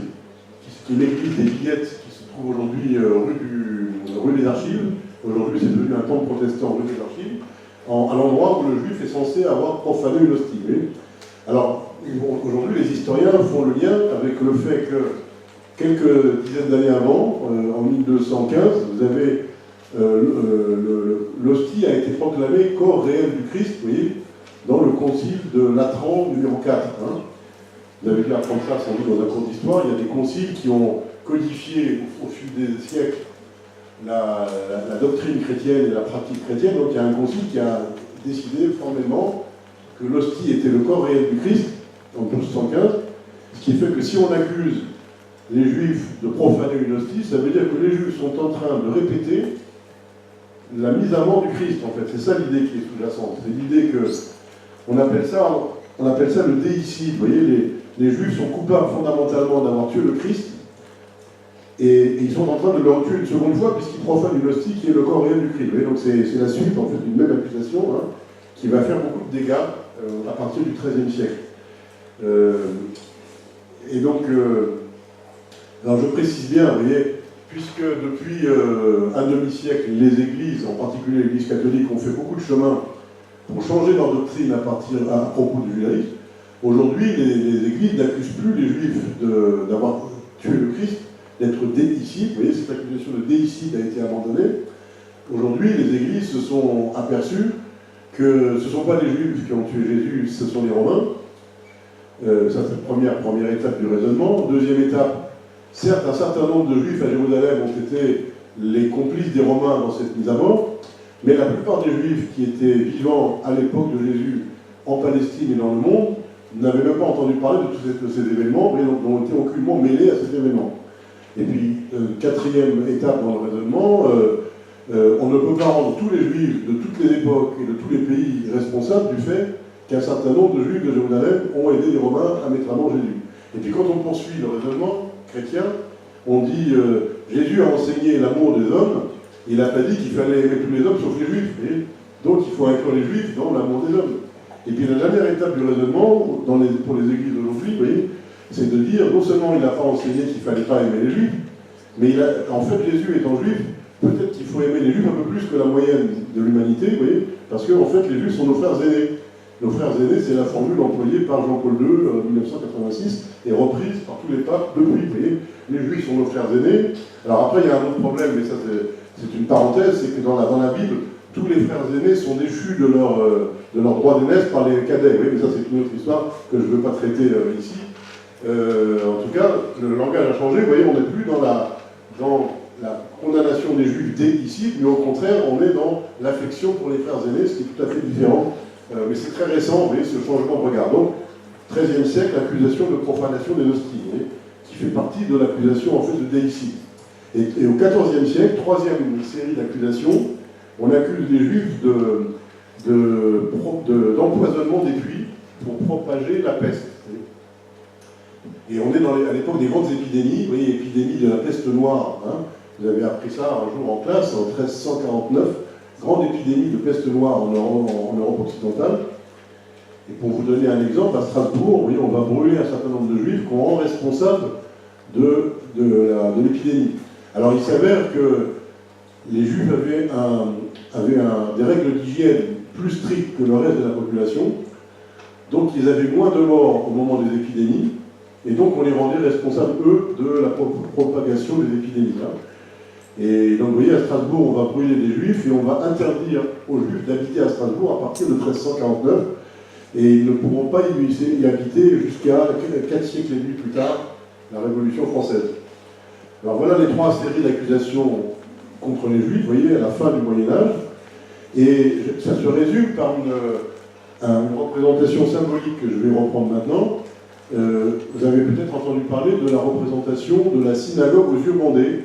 qui est l'église des Billettes, qui se trouve aujourd'hui rue des Archives. Aujourd'hui, c'est devenu un temple protestant rue des Archives, à l'endroit où le juif est censé avoir profané une hostie. Alors, aujourd'hui, les historiens font le lien avec le fait que, quelques dizaines d'années avant, en 1215, vous avez l'hostie a été proclamée corps réel du Christ, vous voyez, dans le concile de Latran numéro 4. Hein. Vous avez dû apprendre ça sans doute dans un cours d'histoire. Il y a des conciles qui ont codifié au fil des siècles la doctrine chrétienne et la pratique chrétienne. Donc il y a un concile qui a décidé formellement que l'hostie était le corps réel du Christ en 1215, ce qui fait que si on accuse les Juifs de profaner une hostie, ça veut dire que les Juifs sont en train de répéter la mise à mort du Christ, en fait. C'est ça l'idée qui est sous-jacente. C'est l'idée que, on appelle ça on appelle ça le déicide. Vous voyez, les Juifs sont coupables fondamentalement d'avoir tué le Christ, et ils sont en train de le tuer une seconde fois puisqu'ils profanent une hostie qui est le corps réel du Christ. Vous voyez, donc c'est la suite en fait d'une même accusation qui va faire beaucoup de dégâts à partir du XIIIe siècle. Et donc, alors je précise bien, vous voyez, puisque depuis un demi-siècle, les églises, en particulier l'église catholique, ont fait beaucoup de chemin pour changer leur doctrine à propos du judaïsme, aujourd'hui, les églises n'accusent plus les juifs d'avoir tué le Christ, d'être déicides. Vous voyez, cette accusation de déicide a été abandonnée. Aujourd'hui, les églises se sont aperçues que ce ne sont pas les juifs qui ont tué Jésus, ce sont les Romains. Ça, c'est la première étape du raisonnement. Deuxième étape, certes, un certain nombre de juifs à Jérusalem ont été les complices des Romains dans cette mise à mort, mais la plupart des juifs qui étaient vivants à l'époque de Jésus en Palestine et dans le monde n'avaient même pas entendu parler de tous ces événements, mais ont été aucunement mêlés à cet événement. Et puis, quatrième étape dans le raisonnement, on ne peut pas rendre tous les juifs de toutes les époques et de tous les pays responsables du fait qu'un certain nombre de juifs de Jérusalem ont aidé les Romains à mettre à mort Jésus. Et puis quand on poursuit le raisonnement chrétien, on dit Jésus a enseigné l'amour des hommes, il n'a pas dit qu'il fallait aimer tous les hommes sauf les juifs. Et donc il faut inclure les juifs dans l'amour des hommes. Et puis la dernière étape du raisonnement, pour les églises d'aujourd'hui, vous voyez, c'est de dire non seulement il n'a pas enseigné qu'il ne fallait pas aimer les juifs, mais en fait Jésus étant juif, peut-être qu'il faut aimer les juifs un peu plus que la moyenne de l'humanité, vous voyez, parce qu'en fait les juifs sont nos frères aînés. Nos frères aînés, c'est la formule employée par Jean-Paul II en 1986 et reprise par tous les papes depuis. Vous voyez, les juifs sont nos frères aînés. Alors après, il y a un autre problème, mais ça c'est une parenthèse, c'est que dans la Bible, tous les frères aînés sont déchus de leur droit d'aînesse par les cadets. Oui, mais ça c'est une autre histoire que je ne veux pas traiter ici. En tout cas, le langage a changé. Vous voyez, on n'est plus dans la condamnation des juifs déicides, mais au contraire, on est dans l'affection pour les frères aînés, ce qui est tout à fait différent. Mais c'est très récent, vous voyez, ce changement de regard. Donc, XIIIe siècle, l'accusation de profanation des hosties, vous voyez, qui fait partie de l'accusation en fait de déicide. Et au XIVe siècle, troisième série d'accusations, on accuse les juifs d'empoisonnement des puits pour propager la peste. Et on est à l'époque des grandes épidémies, vous voyez, épidémie de la peste noire. Vous avez appris ça un jour en classe, en 1349. Grande épidémie de peste noire en Europe occidentale. Et pour vous donner un exemple, à Strasbourg, oui, on va brûler un certain nombre de juifs qu'on rend responsables de l'épidémie. Alors il s'avère que les juifs avaient des règles d'hygiène plus strictes que le reste de la population, donc ils avaient moins de morts au moment des épidémies, et donc on les rendait responsables, eux, de la propagation des épidémies. Et donc, vous voyez, à Strasbourg, on va brûler des juifs et on va interdire aux juifs d'habiter à Strasbourg à partir de 1349. Et ils ne pourront pas y habiter jusqu'à 4 siècles et demi plus tard, la Révolution française. Alors voilà les trois séries d'accusations contre les juifs, vous voyez, à la fin du Moyen-Âge. Et ça se résume par une représentation symbolique que je vais reprendre maintenant. Vous avez peut-être entendu parler de la représentation de la synagogue aux yeux bandés.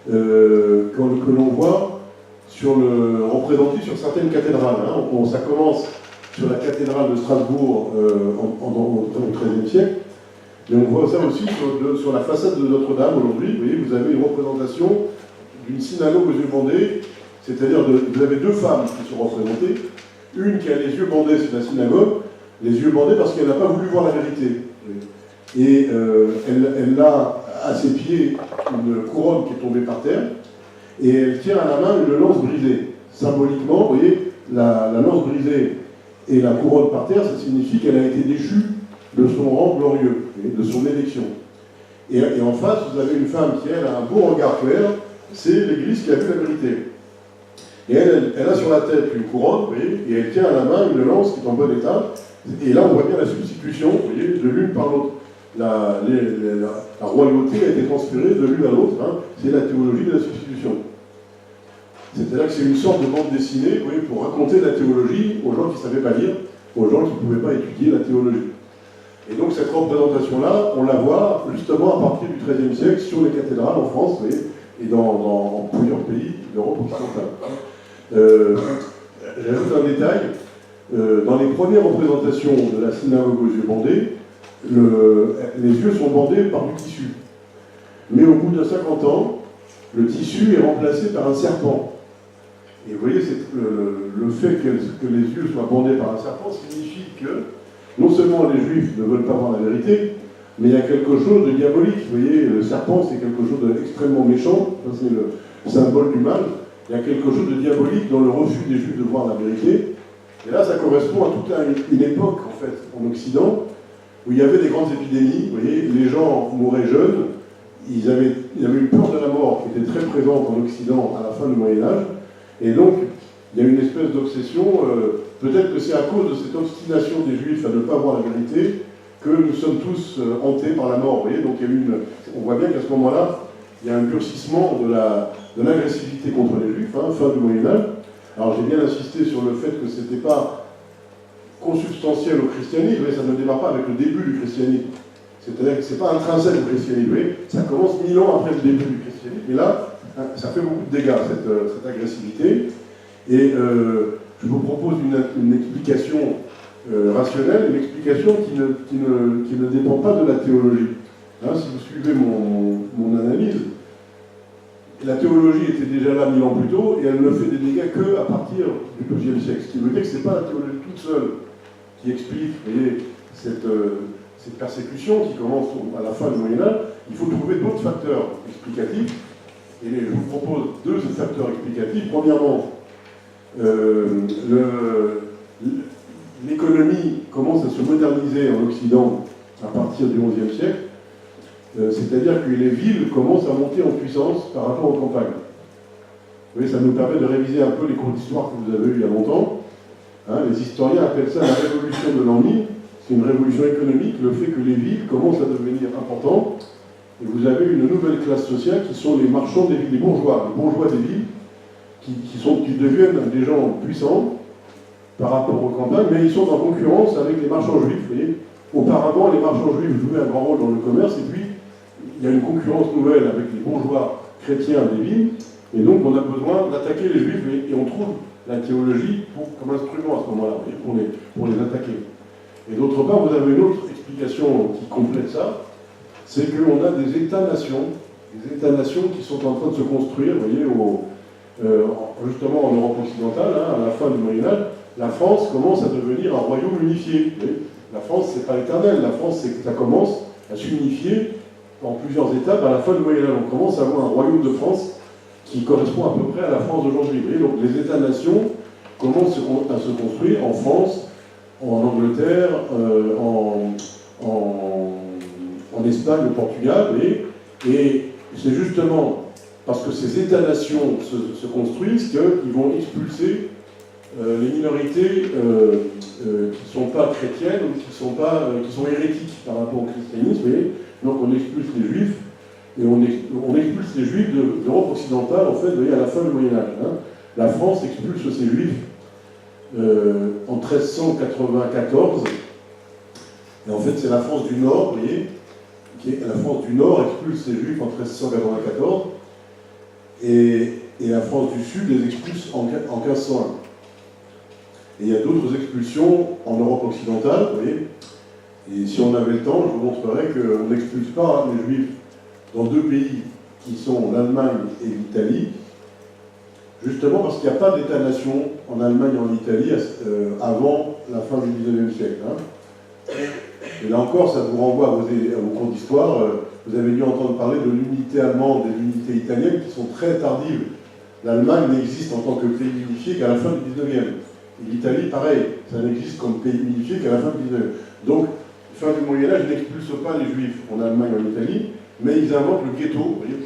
Que l'on voit représentée sur certaines cathédrales. Ça commence sur la cathédrale de Strasbourg au XIIIe siècle, mais on voit ça aussi sur la façade de Notre-Dame aujourd'hui. Vous voyez, vous avez une représentation d'une synagogue aux yeux bandés, c'est-à-dire vous avez deux femmes qui sont représentées, une qui a les yeux bandés, c'est la synagogue, les yeux bandés parce qu'elle n'a pas voulu voir la vérité. Et elle a à ses pieds une couronne qui est tombée par terre, et elle tient à la main une lance brisée. Symboliquement, vous voyez, la lance brisée et la couronne par terre, ça signifie qu'elle a été déchue de son rang glorieux, de son élection. Et en face, vous avez une femme qui, elle, a un beau regard clair, c'est l'Église qui a vu la vérité. Et elle a sur la tête une couronne, vous voyez, et elle tient à la main une lance qui est en bon état, et là on voit bien la substitution, vous voyez, de l'une par l'autre. La royauté a été transférée de l'une à l'autre, c'est la théologie de la substitution. C'est-à-dire que c'est une sorte de bande dessinée, vous voyez, pour raconter la théologie aux gens qui ne savaient pas lire, aux gens qui ne pouvaient pas étudier la théologie. Et donc cette représentation-là, on la voit justement à partir du XIIIe siècle sur les cathédrales en France, vous voyez, et dans plusieurs pays d'Europe occidentale. J'ajoute un détail, dans les premières représentations de la synagogue aux yeux bandés, les yeux sont bandés par du tissu. Mais au bout de 50 ans, le tissu est remplacé par un serpent. Et vous voyez, le fait que les yeux soient bandés par un serpent signifie que non seulement les Juifs ne veulent pas voir la vérité, mais il y a quelque chose de diabolique. Vous voyez, le serpent, c'est quelque chose d'extrêmement méchant, c'est le symbole du mal. Il y a quelque chose de diabolique dans le refus des Juifs de voir la vérité. Et là, ça correspond à toute une époque, en fait, en Occident, où il y avait des grandes épidémies. Vous voyez, les gens mouraient jeunes, ils avaient une peur de la mort qui était très présente en Occident à la fin du Moyen-Âge. Et donc, il y a une espèce d'obsession, peut-être que c'est à cause de cette obstination des Juifs à ne pas voir la vérité que nous sommes tous hantés par la mort. Vous voyez, donc on voit bien qu'à ce moment-là, il y a un durcissement de l'agressivité contre les Juifs, fin du Moyen-Âge. Alors j'ai bien insisté sur le fait que ce n'était pas consubstantiel au christianisme, mais ça ne démarre pas avec le début du christianisme. C'est-à-dire que ce n'est pas intrinsèque au christianisme. Vous voyez, ça commence 1000 ans après le début du christianisme, mais là, ça fait beaucoup de dégâts, cette agressivité. Et je vous propose une explication rationnelle, une explication qui ne dépend pas de la théologie. Si vous suivez mon analyse, la théologie était déjà là 1000 ans plus tôt, et elle ne fait des dégâts qu'à partir du XIIe siècle. Ce qui veut dire que ce n'est pas la théologie toute seule qui explique, vous voyez, cette persécution qui commence à la fin du Moyen-Âge. Il faut trouver d'autres facteurs explicatifs. Et je vous propose deux facteurs explicatifs. Premièrement, l'économie commence à se moderniser en Occident à partir du XIe siècle. C'est-à-dire que les villes commencent à monter en puissance par rapport aux campagnes. Vous voyez, ça nous permet de réviser un peu les cours d'histoire que vous avez eus il y a longtemps. Les historiens appellent ça la révolution de l'an 1000. C'est une révolution économique, le fait que les villes commencent à devenir importantes. Et vous avez une nouvelle classe sociale qui sont les marchands des villes, les bourgeois des villes, qui deviennent des gens puissants par rapport aux campagnes, mais ils sont en concurrence avec les marchands juifs. Vous voyez. Auparavant, les marchands juifs jouaient un grand rôle dans le commerce, et puis il y a une concurrence nouvelle avec les bourgeois chrétiens des villes, et donc on a besoin d'attaquer les juifs, et on trouve la théologie comme instrument à ce moment-là, pour les attaquer. Et d'autre part, vous avez une autre explication qui complète ça, c'est qu'on a des États-nations qui sont en train de se construire, vous voyez, justement en Europe occidentale, à la fin du Moyen-Âge. La France commence à devenir un royaume unifié. La France, c'est pas éternel, la France, c'est que ça commence à s'unifier en plusieurs étapes à la fin du Moyen-Âge. On commence à avoir un royaume de France qui correspond à peu près à la France d'aujourd'hui. Donc les États-nations commencent à se construire en France, en Angleterre, en Espagne, au Portugal, et c'est justement parce que ces États-nations se construisent qu'ils vont expulser les minorités qui ne sont pas chrétiennes ou qui sont hérétiques par rapport au christianisme. Vous voyez. Donc on expulse les Juifs, et on expulse les Juifs d'Europe occidentale, en fait, vous voyez, à la fin du Moyen-Âge. La France expulse ces Juifs en 1394, et en fait c'est la France du Nord, vous voyez, la France du Nord expulse ces Juifs en 1394, et la France du Sud les expulse en 1501. Et il y a d'autres expulsions en Europe occidentale, vous voyez. Et si on avait le temps, je vous montrerai qu'on n'expulse pas les Juifs dans deux pays qui sont l'Allemagne et l'Italie, justement parce qu'il n'y a pas d'État-nation en Allemagne et en Italie avant la fin du XIXe siècle. Et là encore, ça vous renvoie à vos cours d'histoire. Vous avez dû entendre parler de l'unité allemande et de l'unité italienne qui sont très tardives. L'Allemagne n'existe en tant que pays unifié qu'à la fin du XIXe. Et l'Italie, pareil, ça n'existe comme pays unifié qu'à la fin du XIXe. Donc, fin du Moyen-Âge, ils n'expulsent pas les Juifs en Allemagne et en Italie, mais ils inventent le ghetto. Vous voyez,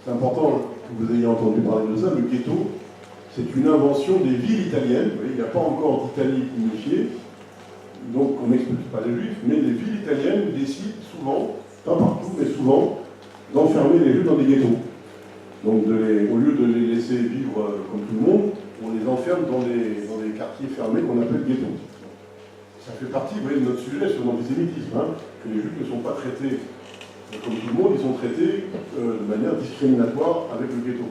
c'est important que vous ayez entendu parler de ça. Le ghetto, c'est une invention des villes italiennes. Vous voyez, il n'y a pas encore d'Italie unifiée, donc on n'expulse pas les Juifs, mais les villes italiennes décident souvent, pas partout, mais souvent, d'enfermer les Juifs dans des ghettos. Donc, au lieu de les laisser vivre comme tout le monde, on les enferme dans des quartiers fermés qu'on appelle ghettos. Ça fait partie, vous voyez, de notre sujet sur l'antisémitisme, que les Juifs ne sont pas traités comme tout le monde, ils sont traités de manière discriminatoire avec le ghetto.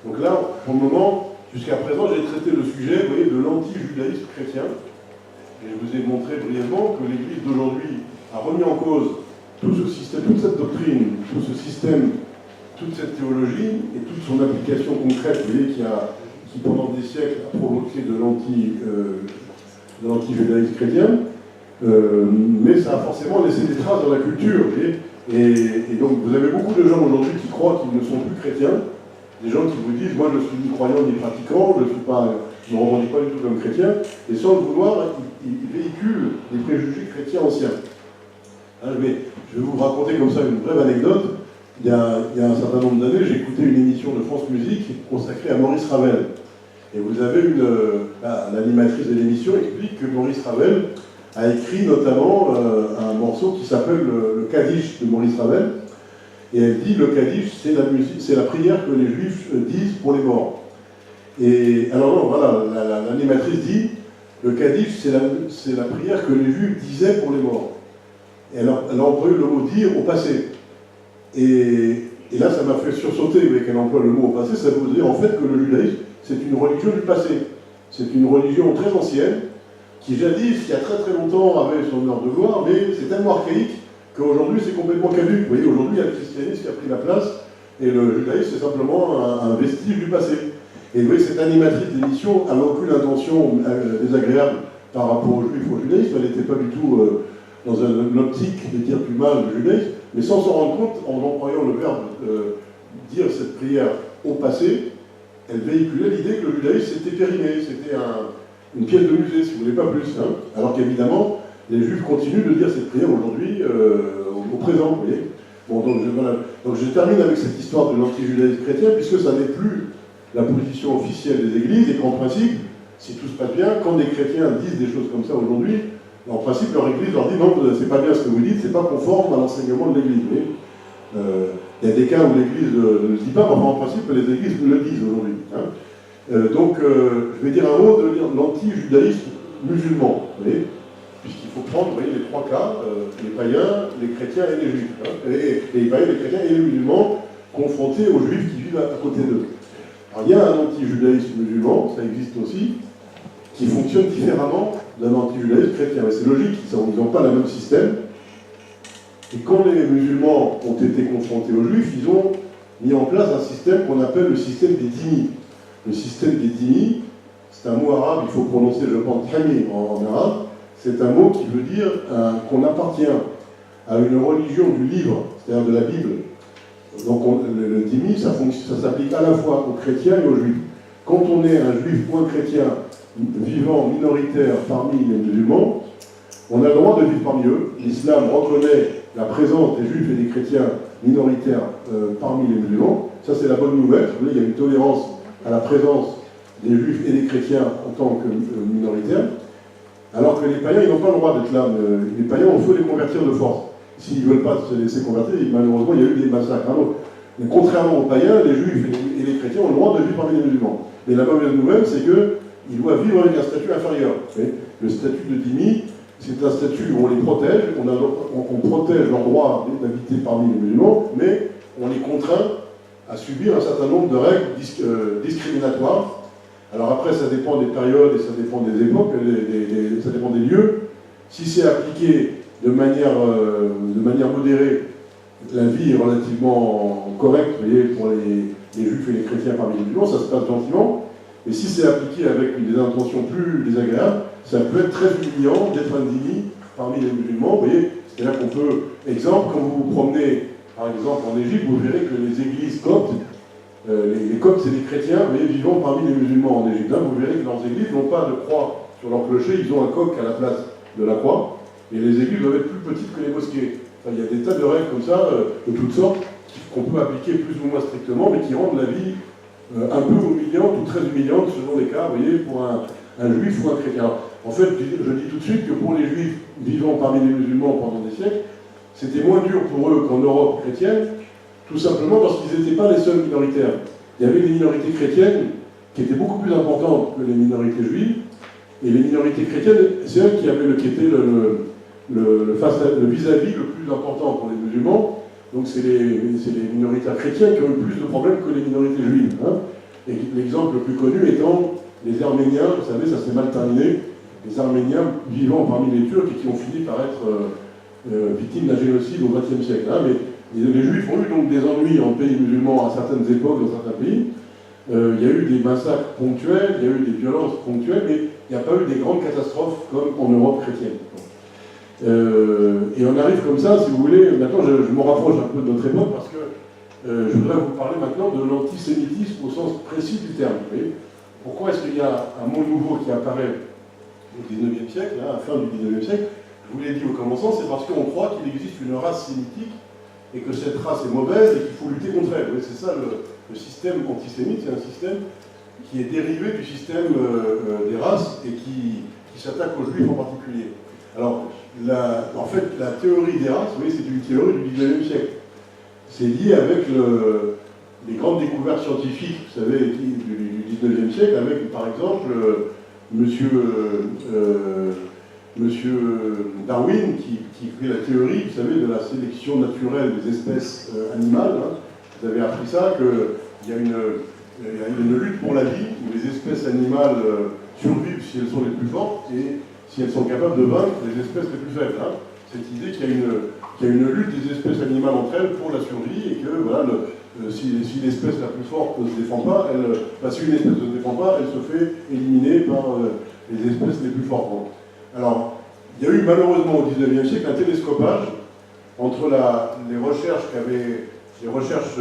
Donc là, pour le moment, jusqu'à présent, j'ai traité le sujet, vous voyez, de l'anti-judaïsme chrétien, Et je vous ai montré brièvement que l'Église d'aujourd'hui a remis en cause tout ce système, toute cette doctrine, tout ce système, toute cette théologie et toute son application concrète, vous voyez, qui pendant des siècles a provoqué de l'anti-judaïsme chrétien, mais ça a forcément laissé des traces dans la culture. Vous voyez, et donc vous avez beaucoup de gens aujourd'hui qui croient qu'ils ne sont plus chrétiens, des gens qui vous disent, moi je suis ni croyant ni pratiquant, je ne me revendique pas du tout comme chrétien, et sans le vouloir, ils véhiculent des préjugés chrétiens anciens. Hein, je vais vous raconter comme ça une brève anecdote. Il y a un certain nombre d'années, j'ai écouté une émission de France Musique consacrée à Maurice Ravel. Et vous avez l'animatrice de l'émission explique que Maurice Ravel a écrit notamment un morceau qui s'appelle le Kaddish de Maurice Ravel. Et elle dit, le Kaddish, c'est la prière que les Juifs disent pour les morts. Et alors non, voilà, l'animatrice dit, le Kaddish, c'est la prière que les Juifs disaient pour les morts. Et elle a employé le mot dire au passé. Et là, ça m'a fait sursauter, vous voyez, qu'elle emploie le mot au passé, ça veut dire en fait que le judaïsme, c'est une religion du passé. C'est une religion très ancienne, qui jadis, il y a très très longtemps, avait son heure de gloire, mais c'est tellement archaïque qu'aujourd'hui c'est complètement caduc. Vous voyez, aujourd'hui il y a le christianisme qui a pris la place, et le judaïsme c'est simplement un vestige du passé. Et vous voyez, cette animatrice d'émission n'avait aucune intention désagréable par rapport aux juifs, au judaïsme, elle n'était pas du tout dans une optique de dire du mal du judaïsme, mais sans s'en rendre compte, en employant le verbe dire cette prière au passé, elle véhiculait l'idée que le judaïsme c'était périmé, c'était une pièce de musée, si vous voulez, pas plus. Hein. Alors qu'évidemment, les juifs continuent de dire cette prière aujourd'hui, au présent, vous voyez. Bon, donc je termine avec cette histoire de l'anti-judaïsme chrétien, puisque ça n'est plus la position officielle des églises, et qu'en principe, si tout se passe bien, quand des chrétiens disent des choses comme ça aujourd'hui, en principe, leur église leur dit non, c'est pas bien ce que vous dites, c'est pas conforme à l'enseignement de l'église. Il y a des cas où l'église ne le dit pas, mais en principe, les églises le disent aujourd'hui. Hein. Donc, je vais dire un mot de l'anti-judaïsme musulman, vous voyez, puisqu'il faut prendre, vous voyez, les trois cas, les païens, les chrétiens et les juifs. Hein, les païens, les chrétiens et les musulmans confrontés aux juifs qui vivent à côté d'eux. Alors, il y a un anti-judaïsme musulman, ça existe aussi, qui fonctionne différemment d'un anti-judaïsme chrétien. Mais c'est logique, ils n'ont pas le même système. Et quand les musulmans ont été confrontés aux juifs, ils ont mis en place un système qu'on appelle le système des dhimmis. Le système des dhimmis, c'est un mot arabe, il faut prononcer, je pense, dhimmi en arabe. C'est un mot qui veut dire qu'on appartient à une religion du livre, c'est-à-dire de la Bible. Donc le dhimmi, ça s'applique à la fois aux chrétiens et aux juifs. Quand on est un juif ou un chrétien vivant minoritaire parmi les musulmans, on a le droit de vivre parmi eux. L'islam reconnaît la présence des juifs et des chrétiens minoritaires parmi les musulmans. Ça, c'est la bonne nouvelle. Vous voyez, il y a une tolérance à la présence des juifs et des chrétiens en tant que minoritaires, alors que les païens, ils n'ont pas le droit d'être là. Les païens, il faut les convertir de force. S'ils ne veulent pas se laisser convertir, malheureusement, il y a eu des massacres. Mais contrairement aux païens, les juifs et les chrétiens ont le droit de vivre parmi les musulmans. Mais la mauvaise nouvelle, c'est qu'ils doivent vivre avec un statut inférieur. Le statut de dhimmi, c'est un statut où on les protège, on protège leur droit d'habiter parmi les musulmans, mais on les contraint à subir un certain nombre de règles discriminatoires. Alors après, ça dépend des périodes et ça dépend des époques, ça dépend des lieux. Si c'est appliqué de manière modérée, la vie est relativement correcte, vous voyez, pour les juifs et les chrétiens parmi les musulmans, ça se passe gentiment. Mais si c'est appliqué avec des intentions plus désagréables, ça peut être très humiliant d'être un dhimmi parmi les musulmans. Vous voyez, c'est-à-dire qu'on peut, exemple, quand vous vous promenez, par exemple, en Égypte, vous verrez que les églises coptes, les coptes, c'est des chrétiens, mais vivant parmi les musulmans en Égypte. Là, vous verrez que leurs églises n'ont pas de croix sur leur clocher, ils ont un coq à la place de la croix, et les églises doivent être plus petites que les mosquées. Enfin, il y a des tas de règles comme ça, de toutes sortes, qu'on peut appliquer plus ou moins strictement, mais qui rendent la vie un peu humiliante ou très humiliante selon les cas, vous voyez, pour un juif ou un chrétien. Alors, en fait, je dis tout de suite que pour les juifs vivant parmi les musulmans pendant des siècles, c'était moins dur pour eux qu'en Europe chrétienne, tout simplement parce qu'ils n'étaient pas les seuls minoritaires. Il y avait des minorités chrétiennes qui étaient beaucoup plus importantes que les minorités juives, et les minorités chrétiennes, c'est elles qui étaient le vis-à-vis le plus important pour les musulmans. Donc c'est les minoritaires chrétiens qui ont eu plus de problèmes que les minorités juives. Hein. Et l'exemple le plus connu étant les Arméniens, vous savez, ça s'est mal terminé. les Arméniens vivant parmi les Turcs et qui ont fini par être victimes d'un génocide au XXe siècle. Hein. Mais les Juifs ont eu donc des ennuis en pays musulmans à certaines époques, dans certains pays. Il y a eu des massacres ponctuels, il y a eu des violences ponctuelles, mais il n'y a pas eu des grandes catastrophes comme en Europe chrétienne. Et on arrive comme ça, si vous voulez, maintenant je me rapproche un peu de notre époque parce que je voudrais vous parler maintenant de l'antisémitisme au sens précis du terme. Vous voyez. Pourquoi est-ce qu'il y a un mot nouveau qui apparaît au XIXe siècle, hein, à la fin du XIXe siècle? Je vous l'ai dit au commencement, c'est parce qu'on croit qu'il existe une race sémitique et que cette race est mauvaise et qu'il faut lutter contre elle. Oui, c'est ça le système antisémite, c'est un système qui est dérivé du système des races et qui s'attaque aux juifs en particulier. Alors, en fait, la théorie des races, vous voyez, c'est une théorie du XIXe siècle. C'est lié avec les grandes découvertes scientifiques, vous savez, du XIXe siècle, avec, par exemple, Monsieur Darwin, qui fait la théorie, vous savez, de la sélection naturelle des espèces animales. Hein. Vous avez appris ça, qu'il y a une lutte pour la vie, où les espèces animales survivent si elles sont les plus fortes, et si elles sont capables de vaincre les espèces les plus faibles. Hein. Cette idée qu'il y a une lutte des espèces animales entre elles pour la survie, et que voilà, si l'espèce la plus forte ne se défend pas, si une espèce ne se défend pas, elle se fait éliminer par les espèces les plus fortes. Bon. Alors, il y a eu malheureusement au XIXe siècle un télescopage entre les recherches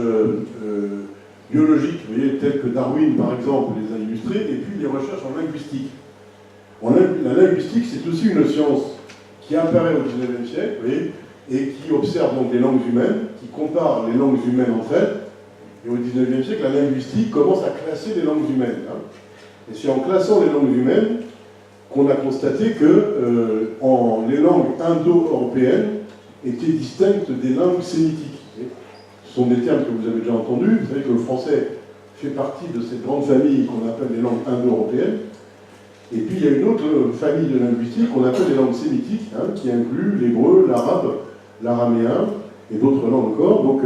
biologiques, vous voyez, telles que Darwin par exemple les a illustrées, et puis les recherches en linguistique. La linguistique, c'est aussi une science qui apparaît au XIXe siècle, vous voyez, et qui observe donc les langues humaines, qui compare les langues humaines entre elles. Et au XIXe siècle, la linguistique commence à classer les langues humaines. Hein. Et c'est en classant les langues humaines qu'on a constaté que les langues indo-européennes étaient distinctes des langues sémitiques. Ce sont des termes que vous avez déjà entendus. Vous savez que le français fait partie de cette grande famille qu'on appelle les langues indo-européennes. Et puis il y a une autre famille de linguistique qu'on appelle les langues sémitiques, hein, qui inclut l'hébreu, l'arabe, l'araméen et d'autres langues encore. Donc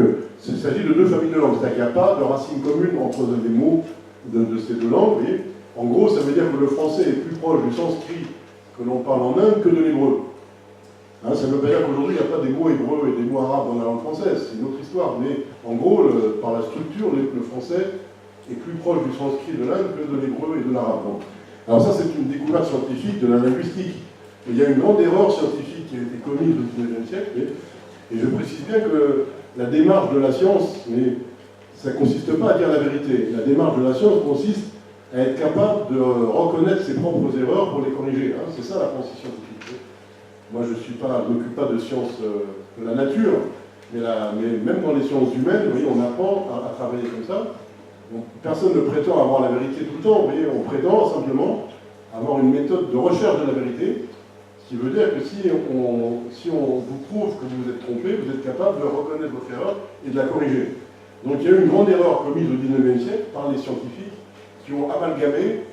il s'agit de deux familles de langues. C'est-à-dire qu'il n'y a pas de racine commune entre les mots de ces deux langues. Et en gros, ça veut dire que le français est plus proche du sanskrit que l'on parle en Inde que de l'hébreu. Hein, ça ne veut pas dire qu'aujourd'hui, il n'y a pas des mots hébreux et des mots arabes dans la langue française. C'est une autre histoire. Mais en gros, par la structure, le français est plus proche du sanskrit de l'Inde que de l'hébreu et de l'arabe. Alors ça, c'est une découverte scientifique de la linguistique. Et il y a une grande erreur scientifique qui a été commise au XIXe siècle. Et je précise bien que la démarche de la science, ça ne consiste pas à dire la vérité. La démarche de la science consiste à être capable de reconnaître ses propres erreurs pour les corriger. Hein. C'est ça la pensée scientifique. Moi, je ne m'occupe pas de sciences de la nature, mais même dans les sciences humaines, vous voyez, on apprend à travailler comme ça. Donc, personne ne prétend avoir la vérité tout le temps, vous voyez, on prétend simplement avoir une méthode de recherche de la vérité, ce qui veut dire que si on vous prouve que vous vous êtes trompé, vous êtes capable de reconnaître votre erreur et de la corriger. Donc il y a eu une grande erreur commise au XIXe siècle par les scientifiques qui ont amalgamé